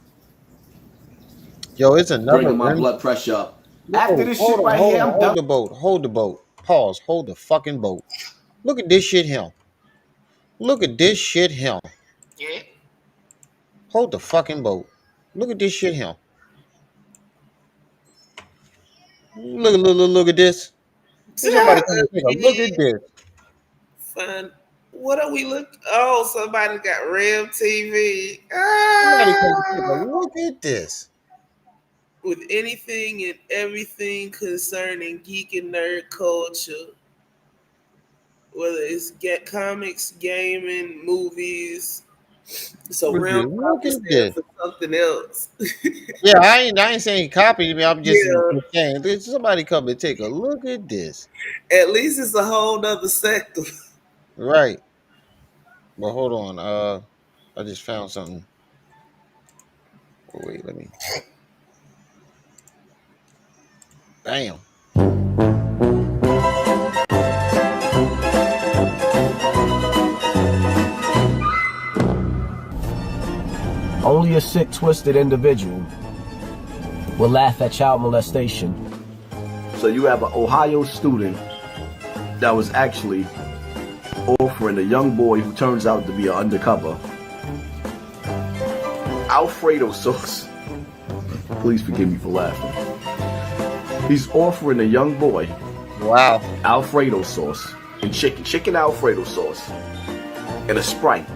Yo, it's another... Bringing my blood pressure up. After this shit right here, I'm done. Hold the boat. Pause. Hold the fucking boat. Look at this shit here. Look at this shit here. Yeah. Hold the fucking boat. Look at this shit here. Look at this. Somebody come and take a look at this. Fun. What are we looking? Oh, somebody got Rev TV. Somebody come and take a look at this. With anything and everything concerning geek and nerd culture, whether it's comics, gaming, movies. So Rev for something else. Yeah, I ain't saying copy me. I'm just saying somebody come and take a look at this. At least it's a whole nother sector. Right. Well, hold on. I just found something. Oh, wait, let me. Damn. Only a sick, twisted individual will laugh at child molestation. So you have an Ohio student that was actually offering a young boy who turns out to be an undercover Alfredo sauce. Please forgive me for laughing. He's offering a young boy, Alfredo sauce and chicken Alfredo sauce, and a Sprite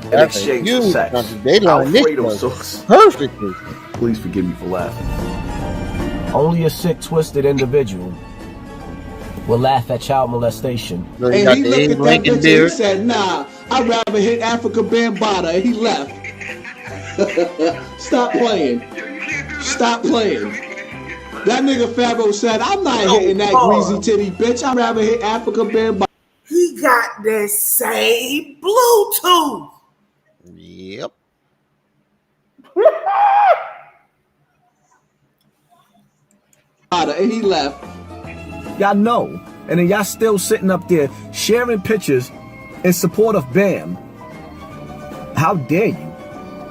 in exchange for sex. Alfredo sauce. Perfectly. Please forgive me for laughing. Only a sick, twisted individual will laugh at child molestation. And he looked at that bitch and he said, nah, I'd rather hit Africa Bambaataa, and he left. Stop playing. Stop playing. That nigga Fabo said, I'm not hitting that greasy titty bitch. I'd rather hit Africa Bambaataa. He got that same Bluetooth. Yep. And he left. Y'all know. And then y'all still sitting up there sharing pictures in support of Bam. How dare you?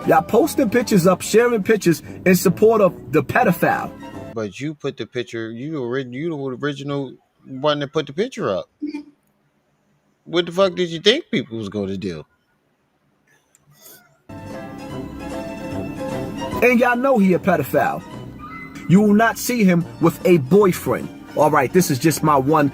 Y'all posting pictures up, sharing pictures in support of the pedophile. But you put the picture, you the original one that put the picture up. What the fuck did you think people was going to do? And y'all know he a pedophile. You will not see him with a boyfriend. All right, this is just my one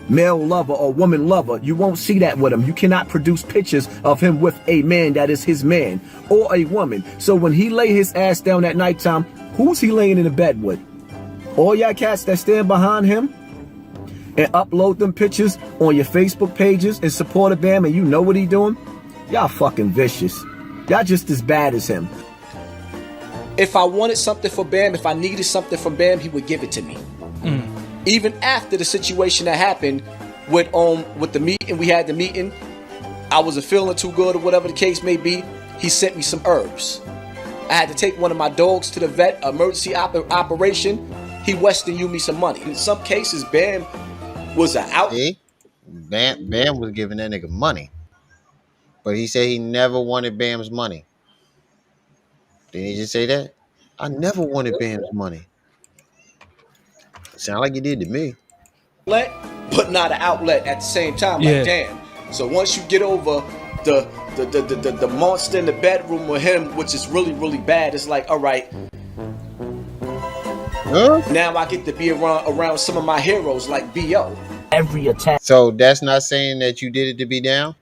male lover or woman lover. You won't see that with him. You cannot produce pictures of him with a man that is his man or a woman. So when he lay his ass down at nighttime, who's he laying in the bed with? All y'all cats that stand behind him and upload them pictures on your Facebook pages in support of Bam, and you know what he doing? Y'all fucking vicious. Y'all just as bad as him. If I wanted something for Bam, if I needed something from Bam, he would give it to me. Even after the situation that happened with the meeting, we had the meeting, I wasn't feeling too good or whatever the case may be, he sent me some herbs. I had to take one of my dogs to the vet, emergency operation. He Western Union me some money. In some cases, Bam was an out. Bam was giving that nigga money. But he said he never wanted Bam's money. Didn't he just say that? I never wanted Bam's money. Sound like you did to me. But not an outlet at the same time. Like, damn. So once you get over the monster in the bedroom with him, which is really, really bad, it's like, all right. Now I get to be around some of my heroes like B.O. Every attack. So that's not saying that you did it to be down?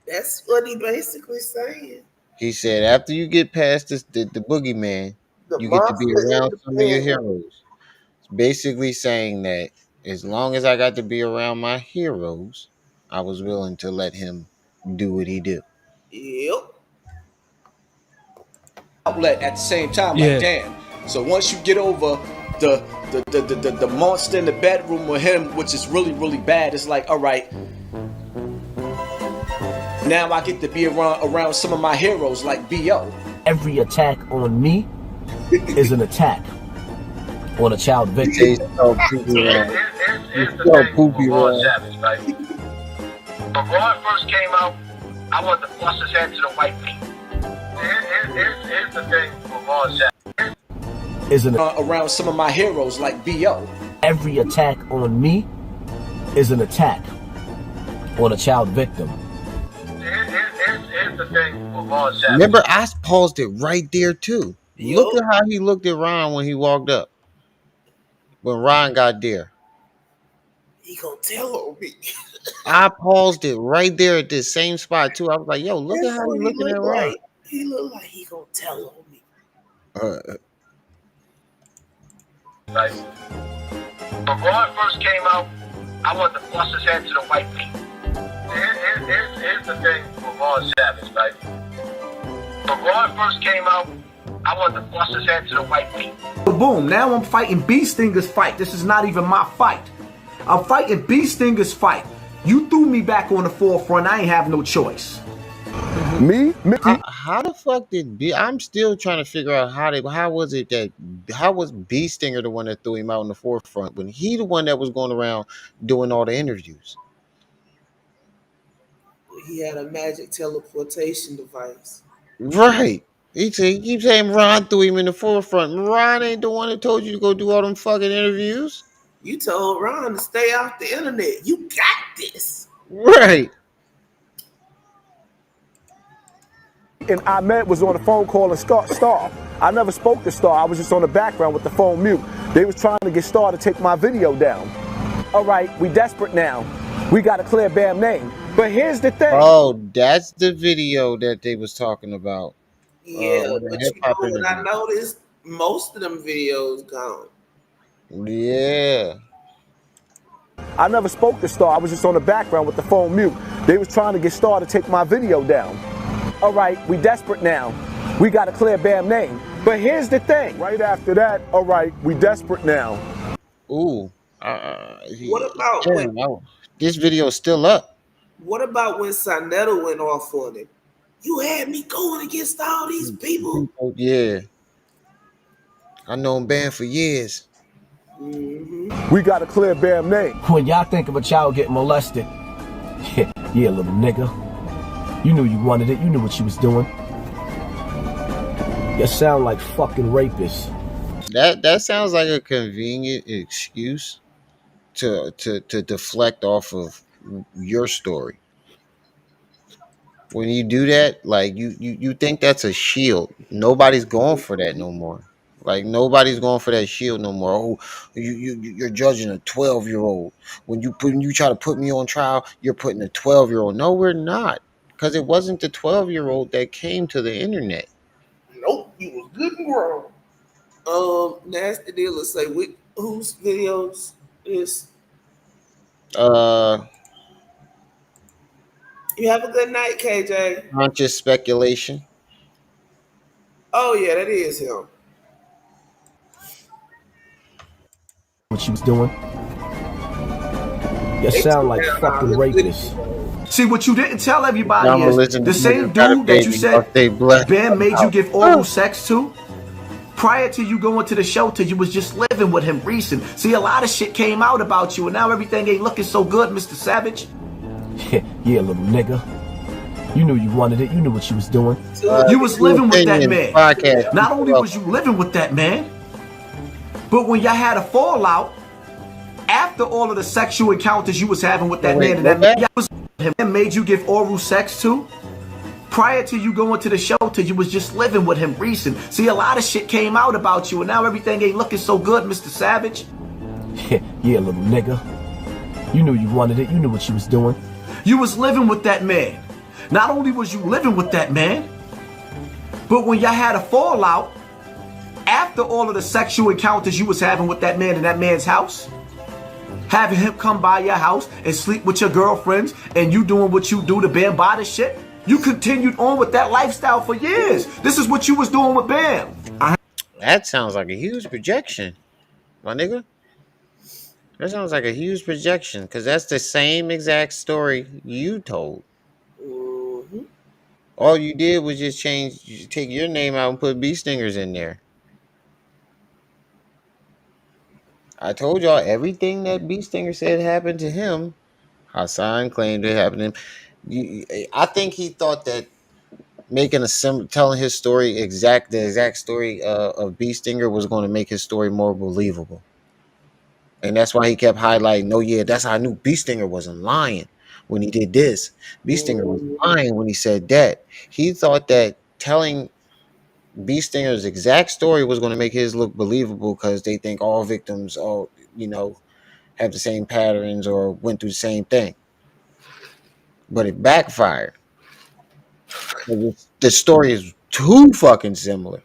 That's what he basically saying. He said after you get past the boogeyman, you get to be around some of your heroes. It's basically saying that as long as I got to be around my heroes, I was willing to let him do what he do. Yep. Outlet at the same time. Like, damn. So once you get over the monster in the bedroom with him, which is really, really bad, it's like, all right. Now I get to be around some of my heroes like B.O. Every attack on me is an attack on a child victim. Here's the thing with Ron Savage, right? When Ron first came out, I wanted to bust his head to the white meat. Here's the thing with Ron Savage. Is around some of my heroes like B.O. Every attack on me is an attack on a child victim. Here's the thing with Ron Savage. Remember, I paused it right there too. Look at how he looked at Ron when he walked up. When Ron got there. He gonna tell on me. I paused it right there at this same spot too. I was like, yo, look at how he looking at Ron. Like. He look like he gonna tell on me. Right. When Ron first came out, I wanted to bust his head to the white meat. Here's the thing with Ron Savage, right? When Ron first came out, I wanted to bust his head to the white meat. Boom, now I'm fighting B Stinger's fight. This is not even my fight. I'm fighting B Stinger's fight. You threw me back on the forefront. I ain't have no choice. Me? How the fuck did B? I'm still trying to figure out how was B Stinger the one that threw him out in the forefront when he the one that was going around doing all the interviews? He had a magic teleportation device. Right. He keeps saying Ron threw him in the forefront. Ron ain't the one that told you to go do all them fucking interviews. You told Ron to stay off the internet. You got this. Right. And Ahmed was on a phone call and Star. I never spoke to Star. I was just on the background with the phone mute. They was trying to get Star to take my video down. All right, we desperate now. We got to clear Bam name. But here's the thing. Oh, that's the video that they was talking about. Yeah, but you know what I noticed? Most of them videos gone. Yeah. I never spoke to Star. I was just on the background with the phone mute. They was trying to get Star to take my video down. All right, we desperate now. We got to clear Bam name. But here's the thing. Right after that, all right, we desperate now. Ooh. What about this video is still up. What about when Sanetta went off on him? You had me going against all these people. Yeah. I known Bam for years. We got to clear Bam name. When y'all think of a child getting molested, yeah, little nigga. You knew you wanted it. You knew what you was doing. You sound like fucking rapists. That sounds like a convenient excuse to deflect off of your story. When you do that, like you think that's a shield. Nobody's going for that no more. Like nobody's going for that shield no more. Oh, you're judging a 12-year-old. When you try to put me on trial, you're putting a 12-year-old. No, we're not. Because it wasn't the 12-year-old that came to the internet. Nope, you was good and grown. Nasty Dealer say whose videos is? You have a good night, KJ. Conscious speculation. Oh yeah, that is him. What she was doing. You sound like fucking rapists. See, what you didn't tell everybody I'ma is listen the to same you, got a dude that you baby, I'll stay said blessed. Bam made you give oral sex to. Prior to you going to the shelter, you was just living with him recent. See, a lot of shit came out about you, and now everything ain't looking so good, Mr. Savage. Yeah, little nigga. You knew you wanted it. You knew what you was doing. You was living with that man. Podcast. Not only was you living with that man, but when y'all had a fallout, after all of the sexual encounters you was having with that man, and that man was him made you give oral sex to. Prior to you going to the shelter, you was just living with him recent. See, a lot of shit came out about you, and now everything ain't looking so good, Mr. Savage. Yeah, little nigga. You knew you wanted it. You knew what you was doing. You was living with that man. Not only was you living with that man, but when y'all had a fallout, after all of the sexual encounters you was having with that man in that man's house, having him come by your house and sleep with your girlfriends, and you doing what you do to Bam Bada shit, you continued on with that lifestyle for years. This is what you was doing with Bam. That sounds like a huge projection, my nigga. That sounds like a huge projection because that's the same exact story you told. All you did was just take your name out and put bee stingers in there. I told y'all everything that bee stinger said happened to him. Hassan claimed it happened to him. I think he thought that telling his story the exact story of bee stinger was going to make his story more believable. And that's why he kept highlighting, oh yeah, that's how I knew Bee Stinger wasn't lying when he did this. Bee Stinger was lying when he said that. He thought that telling Bee Stinger's exact story was going to make his look believable because they think all victims, have the same patterns or went through the same thing. But it backfired. The story is too fucking similar.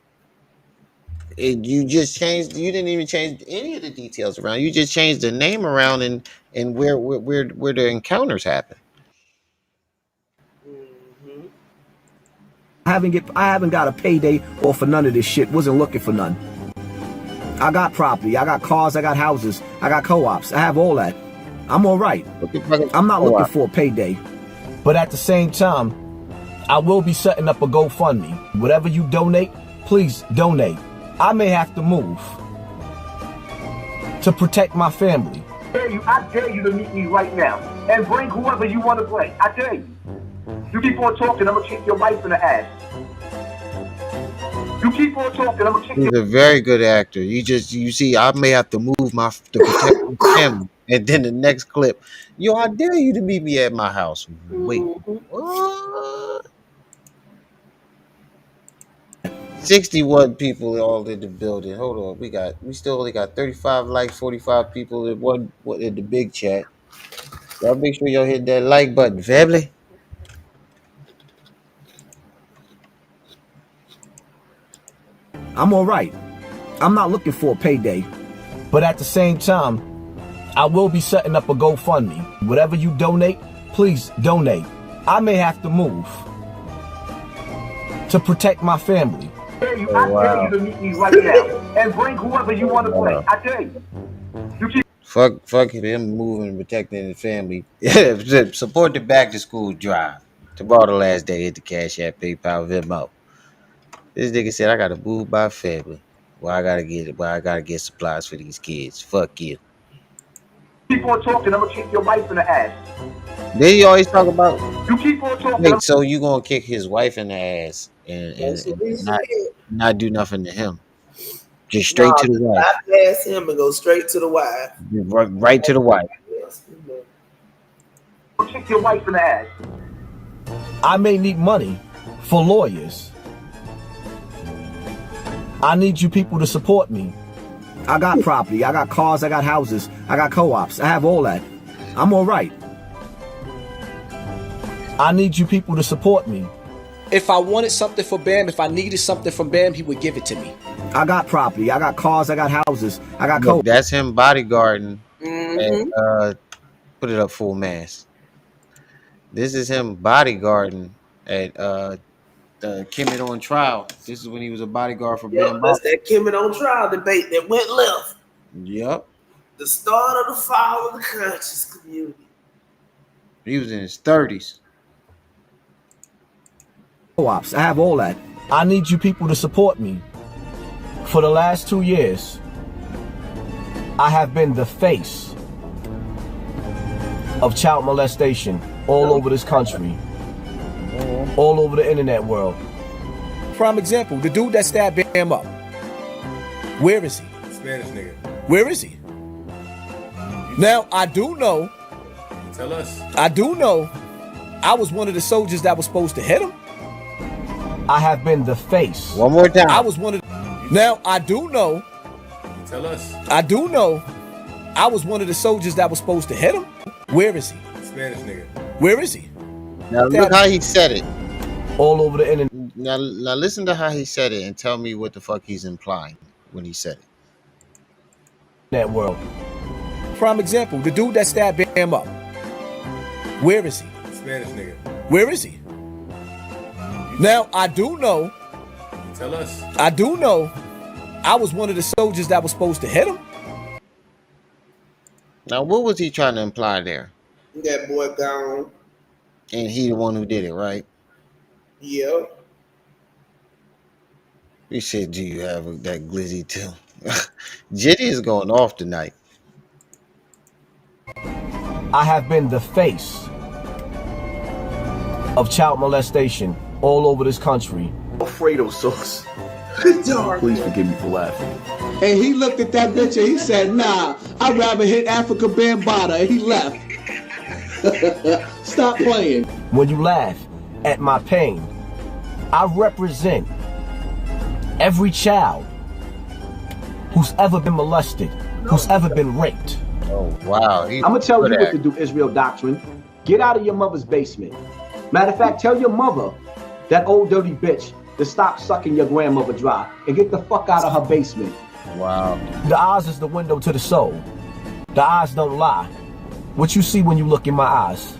You didn't even change any of the details around. You just changed the name around and where the encounters happen. I haven't got a payday or for none of this shit. Wasn't looking for none. I got property, I got cars, I got houses, I got co-ops. I have all that. I'm all right. I'm not looking for a payday. But at the same time, I will be setting up a GoFundMe. Whatever you donate, please donate. I may have to move to protect my family. I dare you to meet me right now and bring whoever you want to bring. I dare you. You keep on talking, I'm gonna kick your wife in the ass. You keep on talking, I'm gonna kick He's a very good actor. You see, I may have to move to protect my family. And then the next clip, I dare you to meet me at my house. Wait, what? 61 people all in the building. Hold on, we still only got 35 likes, 45 people in in the big chat. Y'all make sure y'all hit that like button, family. I'm all right. I'm not looking for a payday. But at the same time, I will be setting up a GoFundMe. Whatever you donate, please donate. I may have to move to protect my family. I dare you to meet me right now and bring whoever you want to bring. I dare you. Fuck him moving and protecting his family. Support the back to school drive. Tomorrow the last day, hit the Cash App, PayPal, Venmo. This nigga said I gotta move my family. Well, I gotta get supplies for these kids. Fuck you. Keep on talking, I'm gonna kick your wife in the ass. Then you always talk about. You keep on talking. Wait, so you gonna kick his wife in the ass and That's what he said. not do nothing to him? Just straight to the wife. Bypass him and go straight to the wife. Right to the wife. Kick your wife in the ass. I may need money for lawyers. I need you people to support me. I got property, I got cars, I got houses, I got co-ops, I have all that. I'm all right. I need you people to support me. If I wanted something for Bam, if I needed something from Bam, he would give it to me. I got property, I got cars, I got houses, I got Look, that's him bodyguarding. And, put it up full mass. This is him bodyguarding at Kemet on trial. This is when he was a bodyguard for Bam. That's that Kemet on trial debate that went left. Yep. The start of the fall of the conscious community. He was in his 30s. Co-ops, I have all that. I need you people to support me. For the last 2 years, I have been the face of child molestation all over this country, all over the internet world. Prime example, the dude that stabbed Bam up. Where is he? Spanish nigga. Where is he? Now, I do know. Tell us. I do know I was one of the soldiers that was supposed to hit him. I have been the face. One more time. I was one of Now, I do know. Tell us. I do know I was one of the soldiers that was supposed to hit him. Where is he? Spanish nigga. Where is he? Now look how he said it. All over the internet. Now listen to how he said it and tell me what the fuck he's implying when he said it. That world. Prime example, the dude that stabbed Bam up. Where is he? Spanish nigga. Where is he? Now, I do know. Tell us. I do know I was one of the soldiers that was supposed to hit him. Now, what was he trying to imply there? That boy gone. And he the one who did it, right? Yep. He said, do you have that glizzy too? Jitty is going off tonight. I have been the face of child molestation all over this country. Alfredo sauce. Please forgive me for laughing. And he looked at that bitch and he said, nah, I'd rather hit Africa Bambaataa. And he left. Stop playing. When you laugh at my pain, I represent every child who's ever been molested, who's ever been raped. Oh, wow. I'm gonna tell you what to do, Israel Doctrine. Get out of your mother's basement. Matter of fact, tell your mother, that old dirty bitch, to stop sucking your grandmother dry and get the fuck out of her basement. Wow. The eyes is the window to the soul. The eyes don't lie. What you see when you look in my eyes?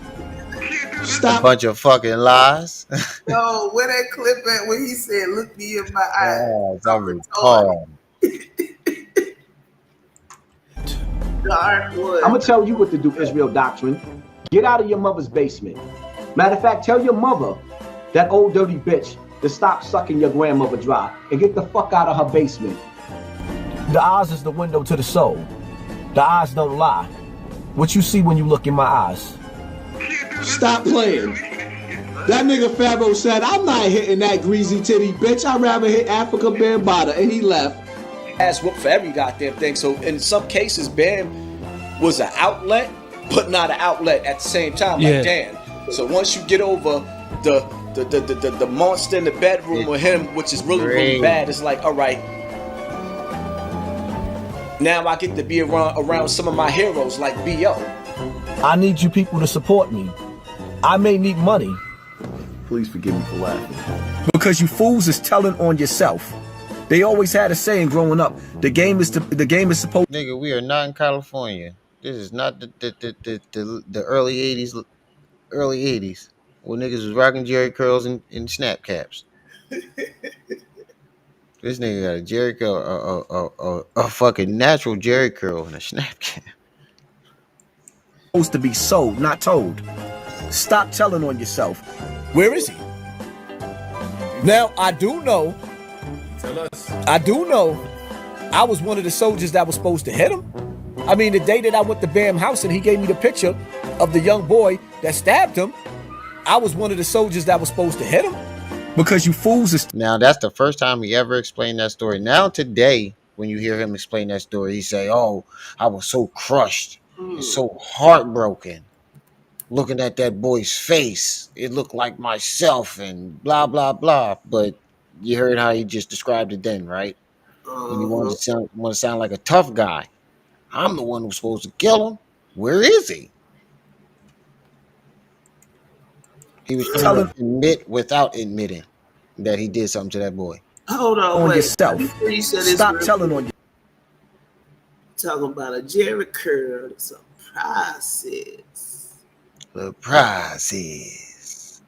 Stop. A bunch of fucking lies. Yo, where that clip at when he said, look me in my eyes? Oh, I'm retarded. I'm gonna tell you what to do, Israel Doctrine. Get out of your mother's basement. Matter of fact, tell your mother, that old dirty bitch, to stop sucking your grandmother dry and get the fuck out of her basement. The eyes is the window to the soul. The eyes don't lie. What you see when you look in my eyes? Stop playing. That nigga Fabo said, I'm not hitting that greasy titty bitch. I'd rather hit Africa Bambaataa. And he left. Ass whoop for every goddamn thing. So in some cases, Bam was an outlet, but not an outlet at the same time. Like Dan. So once you get over the monster in the bedroom with him, which is really, really bad, it's like, all right. Now I get to be around some of my heroes like B.O. I need you people to support me. I may need money. Please forgive me for laughing. Because you fools is telling on yourself. They always had a saying growing up. The game is supposed. Nigga, we are not in California. This is not the early 80s. Early 80s. When niggas was rocking Jerry curls and snap caps. This nigga got a Jerry curl, a fucking natural Jerry curl and a snap cap. Supposed to be sold, not told. Stop telling on yourself. Where is he? Now I do know. Tell us. I do know. I was one of the soldiers that was supposed to hit him. I mean, the day that I went to Bam house and he gave me the picture of the young boy that stabbed him, I was one of the soldiers that was supposed to hit him. Because you fools is Now that's the first time he ever explained that story. Now today, when you hear him explain that story, he say, "Oh, I was so crushed and so heartbroken, looking at that boy's face. It looked like myself and blah blah blah." But you heard how he just described it then, right? And he wanted to sound like a tough guy. I'm the one who's supposed to kill him. Where is he? He was trying to admit without admitting that he did something to that boy. Hold on, wait. yourself. Before you said this, Stop telling on you. Talking about a Jerry curl, some process. The process.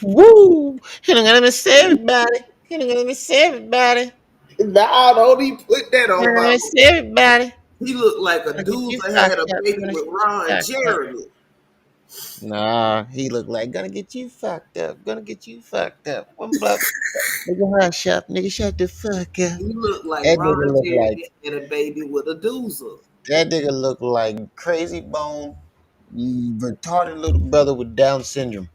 Woo! He don't gonna miss everybody. He don't gonna miss everybody. Nah, don't even put that on Gonna my. miss everybody. He looked like a dude that had a baby with Ron Jeremy. Nah, he looked like gonna get you fucked up. Gonna get you fucked up. One block. Nigga, hush up. Nigga, shut the fuck up. He looked like That Ron nigga look Jeremy like and a baby with a doozer. that nigga look like Crazy Bone, retarded little brother with Down syndrome.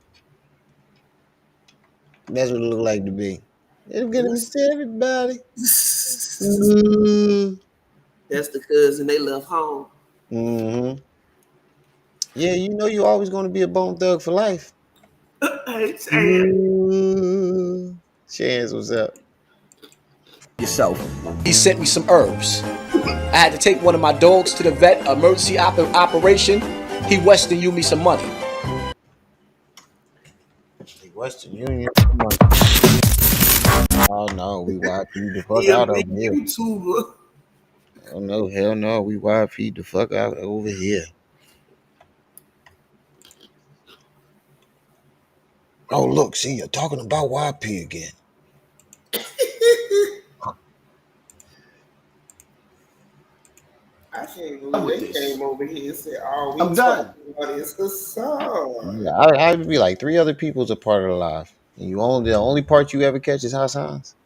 That's what it look like to be. It's gonna miss everybody. That's the cousin they left home. Mm-hmm. Yeah, you know you always gonna be a bone thug for life. Hey, Chance. Chance, what's up? Yourself. He sent me some herbs. I had to take one of my dogs to the vet, emergency operation. He Western Union me some money. Western Union. Oh no, we YP the fuck out over here. YouTuber. Oh no, hell no, we YP the fuck out over here. Oh look, see, you're talking about YP again. I can't believe they came over here and said, "Oh, we I'm done. talking about is Hassan." Yeah, I'd be like 3 other people's a part of the live. And the only part you ever catch is Hassan's.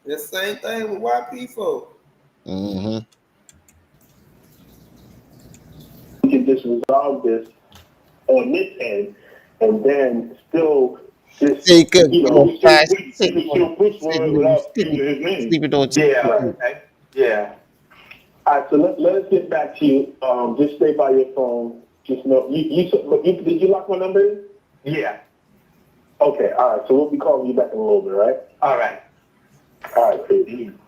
The same thing with YP folk. Mm-hmm. We can just resolve this on this end, and then still just, Sleeping on without using his name. Yeah, okay. Yeah. All right, so let us get back to you. Just stay by your phone. Just know did you lock my number in? Yeah. Okay. All right. So we'll be calling you back in a little bit, right? All right. All right.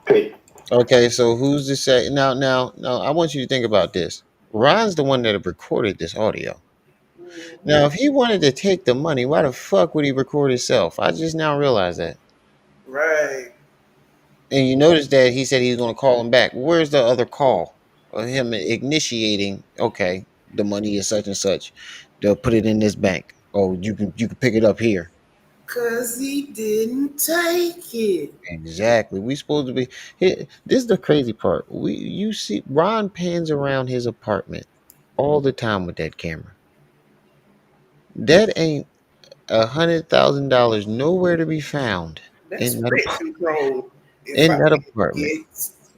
Peace. Okay, so who's to say now? I want you to think about this. Ron's the one that recorded this audio. Now, if he wanted to take the money, why the fuck would he record himself? I just now realized that. Right. And you notice that he said he's going to call him back. Where's the other call of him initiating? Okay, the money is such and such. They'll put it in this bank. Oh, you can pick it up here. Cause he didn't take it. Exactly. We supposed to be here. This is the crazy part. You see Ron pans around his apartment all the time with that camera. That ain't $100,000 nowhere to be found. That's in that rent apartment. control. In that apartment.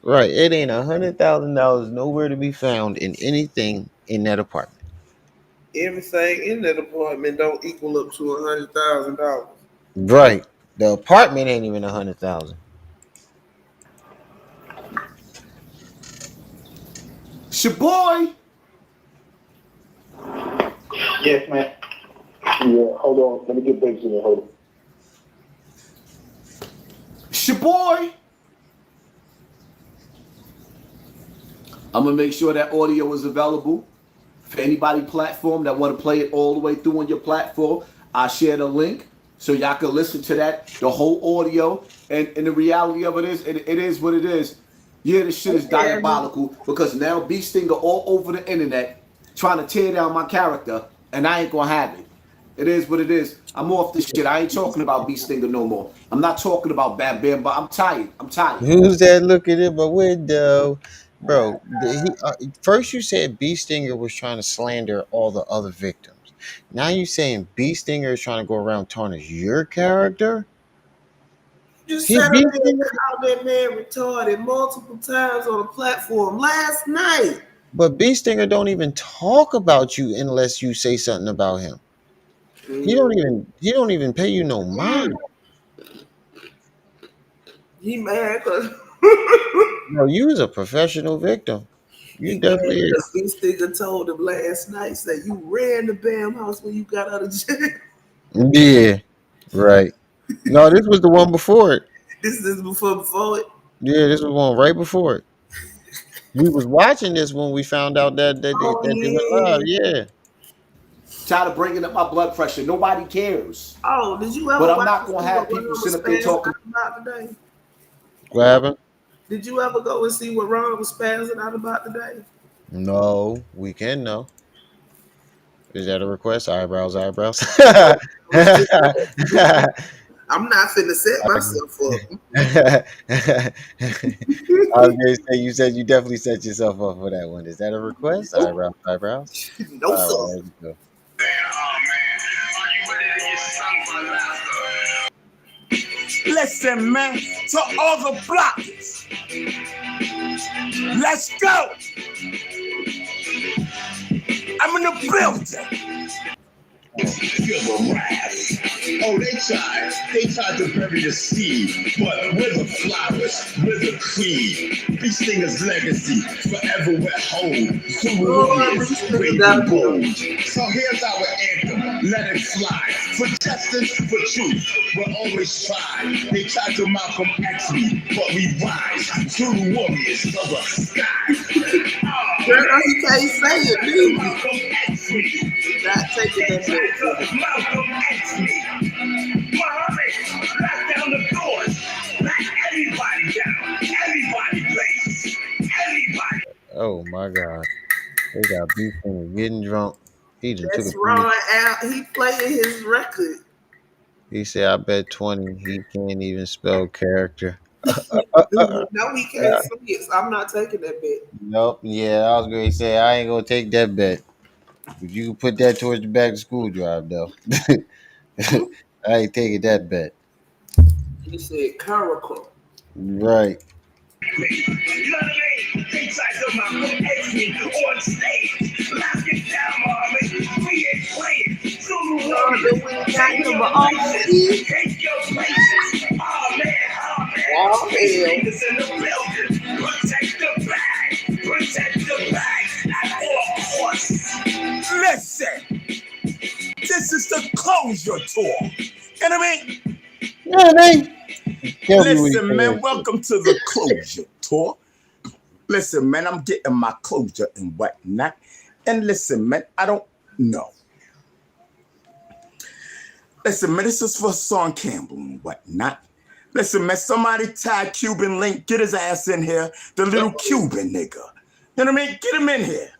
Right. It ain't $100,000 nowhere to be found in anything in that apartment. Everything in that apartment don't equal up to $100,000. Right. The apartment ain't even 100,000. It's your boy. Yes, man. Yeah, hold on. Let me get Bakes in there. Hold on. It's your boy. I'm gonna make sure that audio is available for anybody platform that want to play it all the way through on your platform. I share the link so y'all can listen to that, the whole audio. And the reality of it is what it is. Yeah, this shit is diabolical because now B Stinger all over the internet trying to tear down my character, and I ain't gonna have it. It is what it is. I'm off this shit. I ain't talking about B Stinger no more. I'm not talking about Bam Bam, but I'm tired. Who's that looking in my window? Bro, first you said B Stinger was trying to slander all the other victims. Now you saying B Stinger is trying to go around tarnish your character? You He sat up B there and Stinger, called that man retarded multiple times on a platform last night. but B Stinger don't even talk about you unless you say something about him. He don't even pay you no mind. He mad because No, you was a professional victim. You he mad definitely is. because this nigga told him last night that you ran the Bam house when you got out of jail. Yeah, right. No, this was the one before it. This is before it. Yeah, this was one right before it. We was watching this when we found out that they went live. Yeah. Tired of bringing up my blood pressure. Nobody cares. Oh, did you ever But I'm watch not and gonna see have what people Ron was sit up there spazzing talking. out about today? What happened? Did you ever go and see what Ron was spazzing out about today? No, we can know. Is that a request? Eyebrows, eyebrows. I'm not finna set myself up. I was gonna say you said you definitely set yourself up for that one. Is that a request? Eyebrows, eyebrows. No, All sir. right, there you go. Listen, man, to all the blockers. Let's go. I'm in the building. Feel the wrath. Oh, they tried to bury the seed, but we're the flowers, we're the creed. Beast Stinger's legacy forever we're whole. True warriors, brave and bold. So here's our anthem, let it fly. For justice, for truth, we'll always try. They tried to Malcolm X me, but we rise. True warriors of the sky. Girl, he can't say it, dude. Not taking that shit. Malcolm X me. Muhammad, knock down the doors. Knock everybody down. Everybody plays. Everybody. Oh my God. They got beef and getting drunk. He just took That's a Ron out. He playing his record. He said, I bet 20 he can't even spell character. No, he can't say it, so I'm not taking that bet. Nope. Yeah, I was going to say, I ain't going to take that bet. But you can put that towards the back to school drive, though. I ain't taking that bet. He said Caracal. Right. You know what I mean? They tried to Malcolm X me on stage. Lock it down, Muhammad. We ain't playing. Zulu warriors. Take your places. Take your places. Oh, man. Oh, hell. Fingers in the building. Protect the bag. Protect the bag at all costs. Listen, this is the closure tour. You know what I mean? Yeah, man. Listen, man, welcome to the closure tour. Listen, man, I'm getting my closure and whatnot. And listen, man, I don't know. Listen, man, this is for Hassan Campbell and whatnot. Listen, man, somebody tag Cuban Link, get his ass in here. The little Cuban nigga. You know what I mean? Get him in here.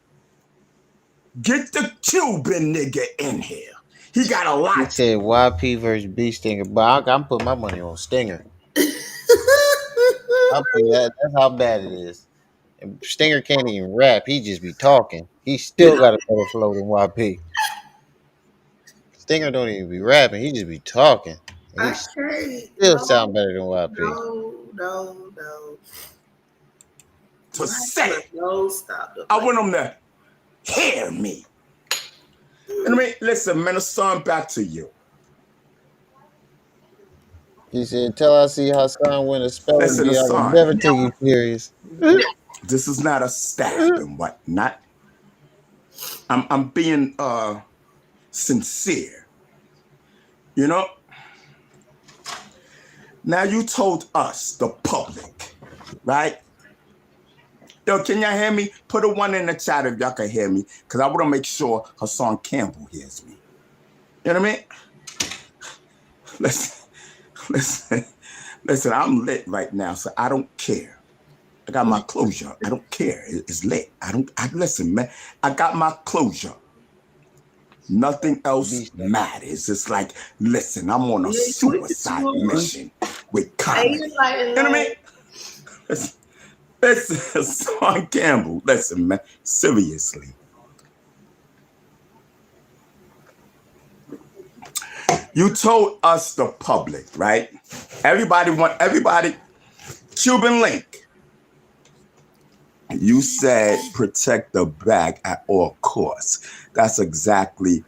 Get the Cuban nigga in here. He got a lot. He said YP versus B Stinger, but I'm putting my money on Stinger. That's how bad it is. And Stinger can't even rap. He just be talking. He still got a better flow than YP. Stinger don't even be rapping. He just be talking. And he still sound better than YP. No. To say, no, stop. I want him to hear me. And I mean, listen, man, Hassan, back to you. He said, "Till I see Hassan win a spelling Listen, bee, I will Hassan. never take you serious." This is not a stab and whatnot. I'm being sincere. You know? Now you told us, the public, right? Yo, can y'all hear me? Put a 1 in the chat if y'all can hear me, because I want to make sure Hassan Campbell hears me. You know what I mean? Listen, I'm lit right now, so I don't care. I got my closure. I don't care. It's lit. Listen, man. I got my closure. Nothing else matters. It's like, listen, I'm on a suicide mission with comedy. You know what I mean? Listen, Hassan Campbell. Listen, man. Seriously. You told us, the public, right? Everybody, Cuban Link. You said protect the bag at all costs. That's exactly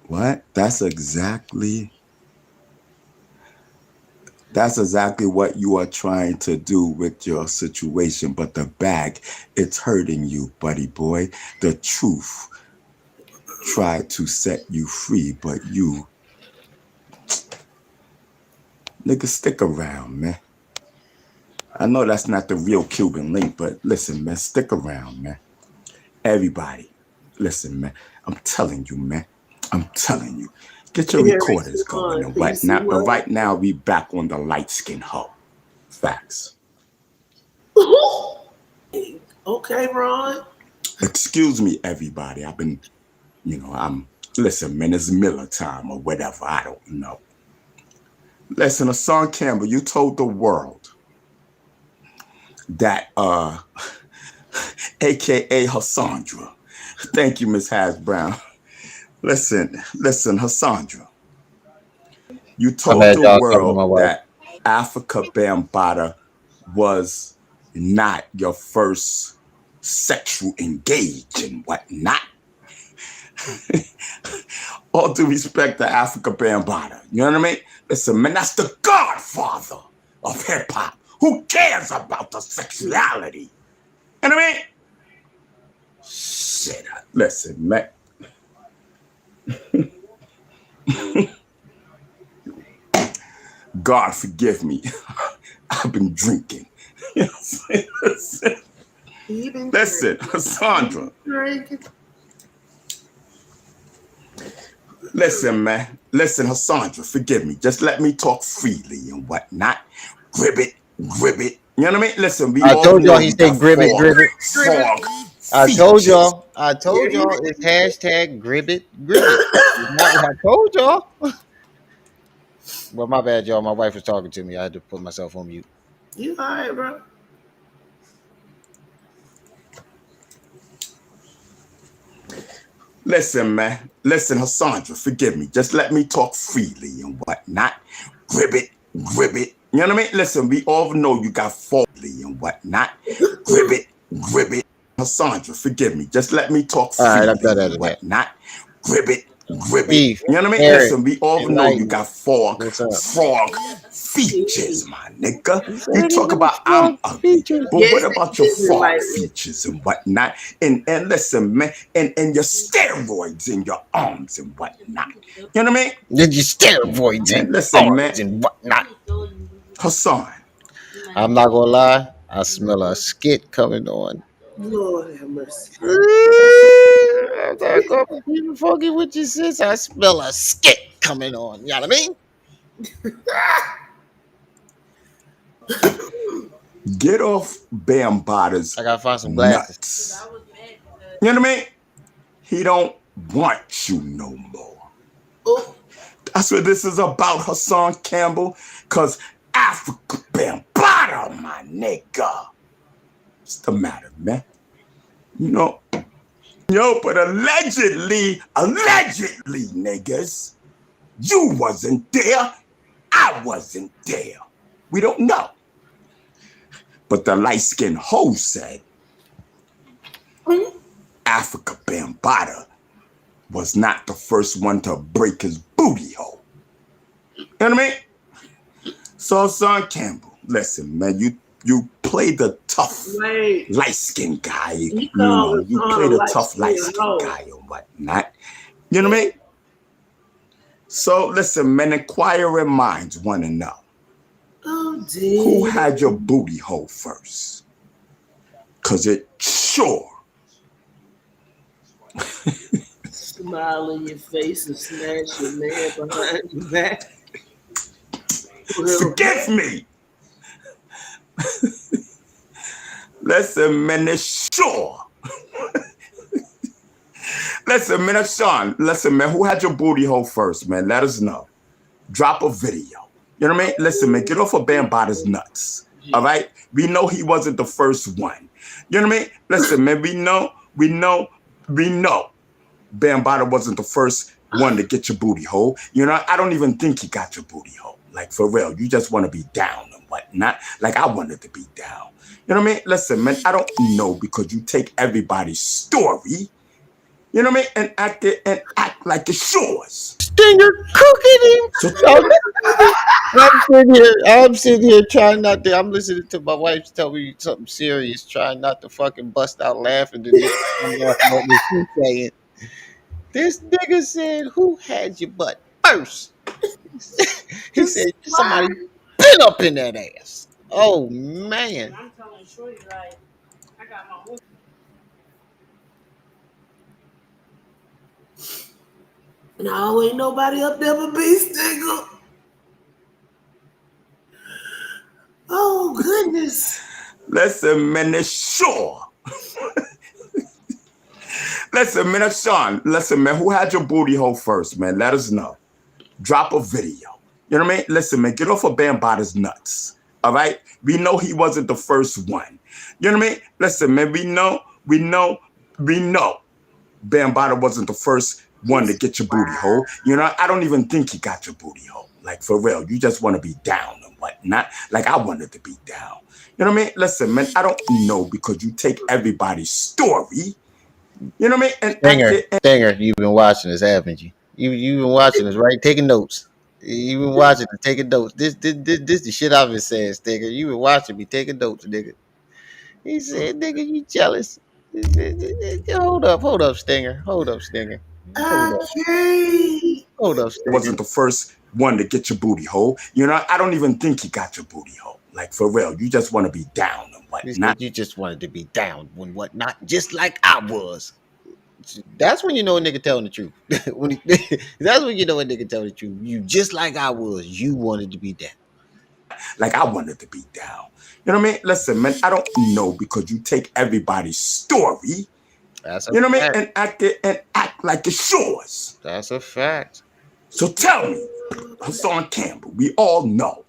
what? That's exactly what you are trying to do with your situation. But the bag, it's hurting you, buddy boy. The truth tried to set you free, but you, nigga, stick around, man. I know that's not the real Cuban Link, but listen, man, stick around, man. Everybody, listen, man. I'm telling you, man. I'm telling you. Get your recorders going and whatnot. But right now, we back on the light skin hoe. Facts. Okay, Ron. Excuse me, everybody. Listen, man, it's Miller time or whatever. I don't know. Listen, Hassan Campbell, you told the world that, AKA Hassandra. Thank you, Miss Brown. Listen, Hassandra. You told the world that Africa Bambaataa was not your first sexual engage and whatnot. All due respect to Africa Bambaataa. You know what I mean? Listen, man, that's the godfather of hip hop. Who cares about the sexuality? You know what I mean? Shit. Listen, man. God forgive me. I've been drinking. You know what I'm saying? Listen, Sandra. Listen, man. Listen, Hassandra, forgive me. Just let me talk freely and whatnot. Grib it. You know what I mean? Listen, I told y'all he said grib it. I told y'all it's hashtag grib it. I told y'all. Well, my bad, y'all. My wife was talking to me. I had to put myself on mute. You all right, bro? Listen, man. Listen, Hassandra, forgive me. Just let me talk freely and whatnot. Grib it. You know what I mean? Listen, we all know you got folly and whatnot. Grib it. Hassandra, forgive me. Just let me talk freely and whatnot. Grib it. You know what I mean? Eric, listen, we all know you got frog features, my nigga. You talk about I'm ugly, but what about your frog features and whatnot? And listen, man, and your steroids in your arms and whatnot. You know what I mean? Did you steroids man, and listen, arms man, and whatnot? Hassan. I'm not gonna lie. I smell a skit coming on. Lord have mercy. I'm not gonna be funky with you, sis. I smell a skit coming on. You know what I mean? Get off Bambaataa's I gotta find some glasses. Nuts. You know what I mean? He don't want you no more. That's what this is about, Hassan Campbell. Cause Africa Bambaataa, my nigga. What's the matter, man? You know, but allegedly, niggas, you wasn't there. I wasn't there. We don't know. But the light-skinned hoe said Africa Bambaataa was not the first one to break his booty hole. You know what I mean? So, Hassan Campbell, listen, man, you play the tough light-skinned guy. You play the tough light-skinned guy and whatnot. You know what I mean? So, listen, man, inquiring minds want to know. Oh, dear. Who had your booty hole first? Because it sure. Smile in your face and smash your man behind your back. Forgive me. Listen, man, it's sure. Listen, man, Sean. Listen, man, who had your booty hole first, man? Let us know. Drop a video. You know what I mean? Listen, man, get off of Bambaataa's nuts. All right? We know he wasn't the first one. You know what I mean? Listen, man, we know Bambaataa wasn't the first wanted to get your booty hole. You know, I don't even think he got your booty hole. Like, for real, you just want to be down and whatnot. Like, I wanted to be down. You know what I mean? Listen, man, I don't know because you take everybody's story, you know what I mean, and act like it's yours. Stinger cooking him. So I'm sitting here trying not to. I'm listening to my wife tell me something serious, trying not to fucking bust out laughing. The nigga I'm laughing at what she's saying. This nigga said, "Who had your butt first?" He said, "Somebody been up in that ass." Oh man. No, ain't nobody up there but B Stinger. Oh goodness. Listen, man, it's sure. Listen, man, Sean. Listen, man, who had your booty hole first, man? Let us know. Drop a video. You know what I mean? Listen, man, get off of Bambotta's nuts. All right? We know he wasn't the first one. You know what I mean? Listen, man, we know. Bambotta wasn't the first one to get your booty hole. You know, I don't even think he got your booty hole. Like, for real, you just want to be down and whatnot. Like, I wanted to be down. You know what I mean? Listen, man, I don't know because you take everybody's story, you know what I mean? And Stinger, you've been watching this, haven't you? You've been watching this, right? Taking notes. You've been watching it, taking notes. This the shit I've been saying, Stinger. You've been watching me taking notes, nigga. He said, "Nigga, you jealous." Hold up, Stinger. Hold up, Stinger. Okay. Hold up, Stinger. Wasn't the first one to get your booty hole. You know, I don't even think he got your booty hole. Like, for real, you just want to be down and whatnot. You just wanted to be down when whatnot, just like I was. That's when you know a nigga telling the truth. That's when you know a nigga telling the truth. You just like I was. You wanted to be down. Like, I wanted to be down. You know what I mean? Listen, man, I don't know because you take everybody's story, you know what I mean, and act like it's yours. That's a fact. So tell me, Hassan Campbell, we all know.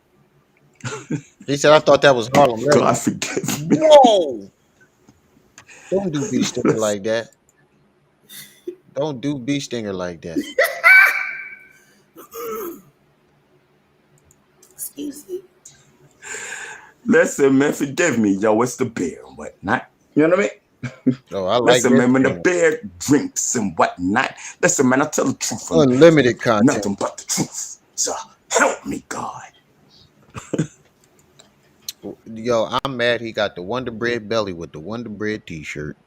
He said, "I thought that was Harlem." God forgive me. Whoa! Don't do B Stinger like that. Don't do B Stinger like that. Excuse me. Listen, man, forgive me, yo. It's the beer and whatnot. You know what I mean? Oh, I like Listen, man, when the Stinger. bear drinks and whatnot. Listen, man, I tell the truth. Unlimited content. Nothing but the truth. So help me, God. Yo, I'm mad he got the Wonder Bread belly with the Wonder Bread t-shirt.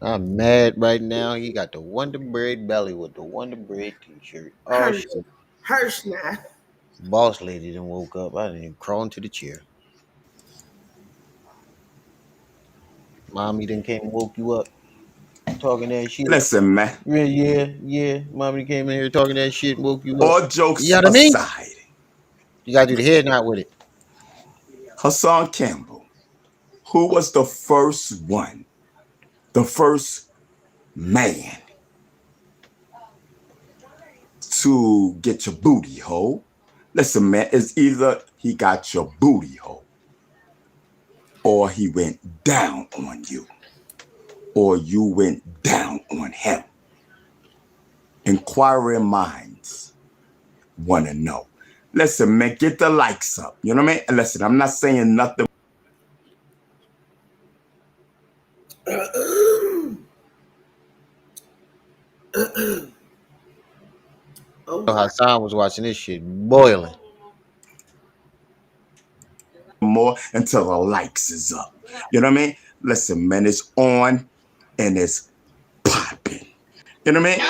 I'm mad right now. He got the Wonder Bread belly with the Wonder Bread t-shirt. Oh shit. Hirsch now. Boss lady done woke up. I didn't even crawl into the chair. Mommy done came and woke you up. Talking that shit. Listen, man. Yeah. Mommy came in here talking that shit and woke you up. All jokes You know what I mean? aside, You gotta do the head knot with it. Hassan Campbell, who was the first one, the first man to get your booty hole? Listen, man, it's either he got your booty hole or he went down on you or you went down on him. Inquiring minds want to know. Listen, man, get the likes up. You know what I mean? And listen, I'm not saying nothing. Hassan was watching this shit boiling. More until the likes is up. You know what I mean? Listen, man, it's on and it's popping. You know what I mean?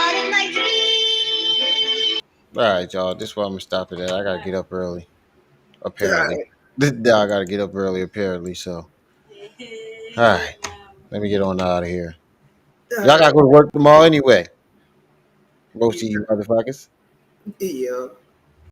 All right, y'all. This is where I'm gonna stop it at. I gotta get up early. Apparently. I gotta get up early, apparently. So, all right. Let me get on out of here. Y'all gotta go to work tomorrow anyway. Most of you motherfuckers. Yeah.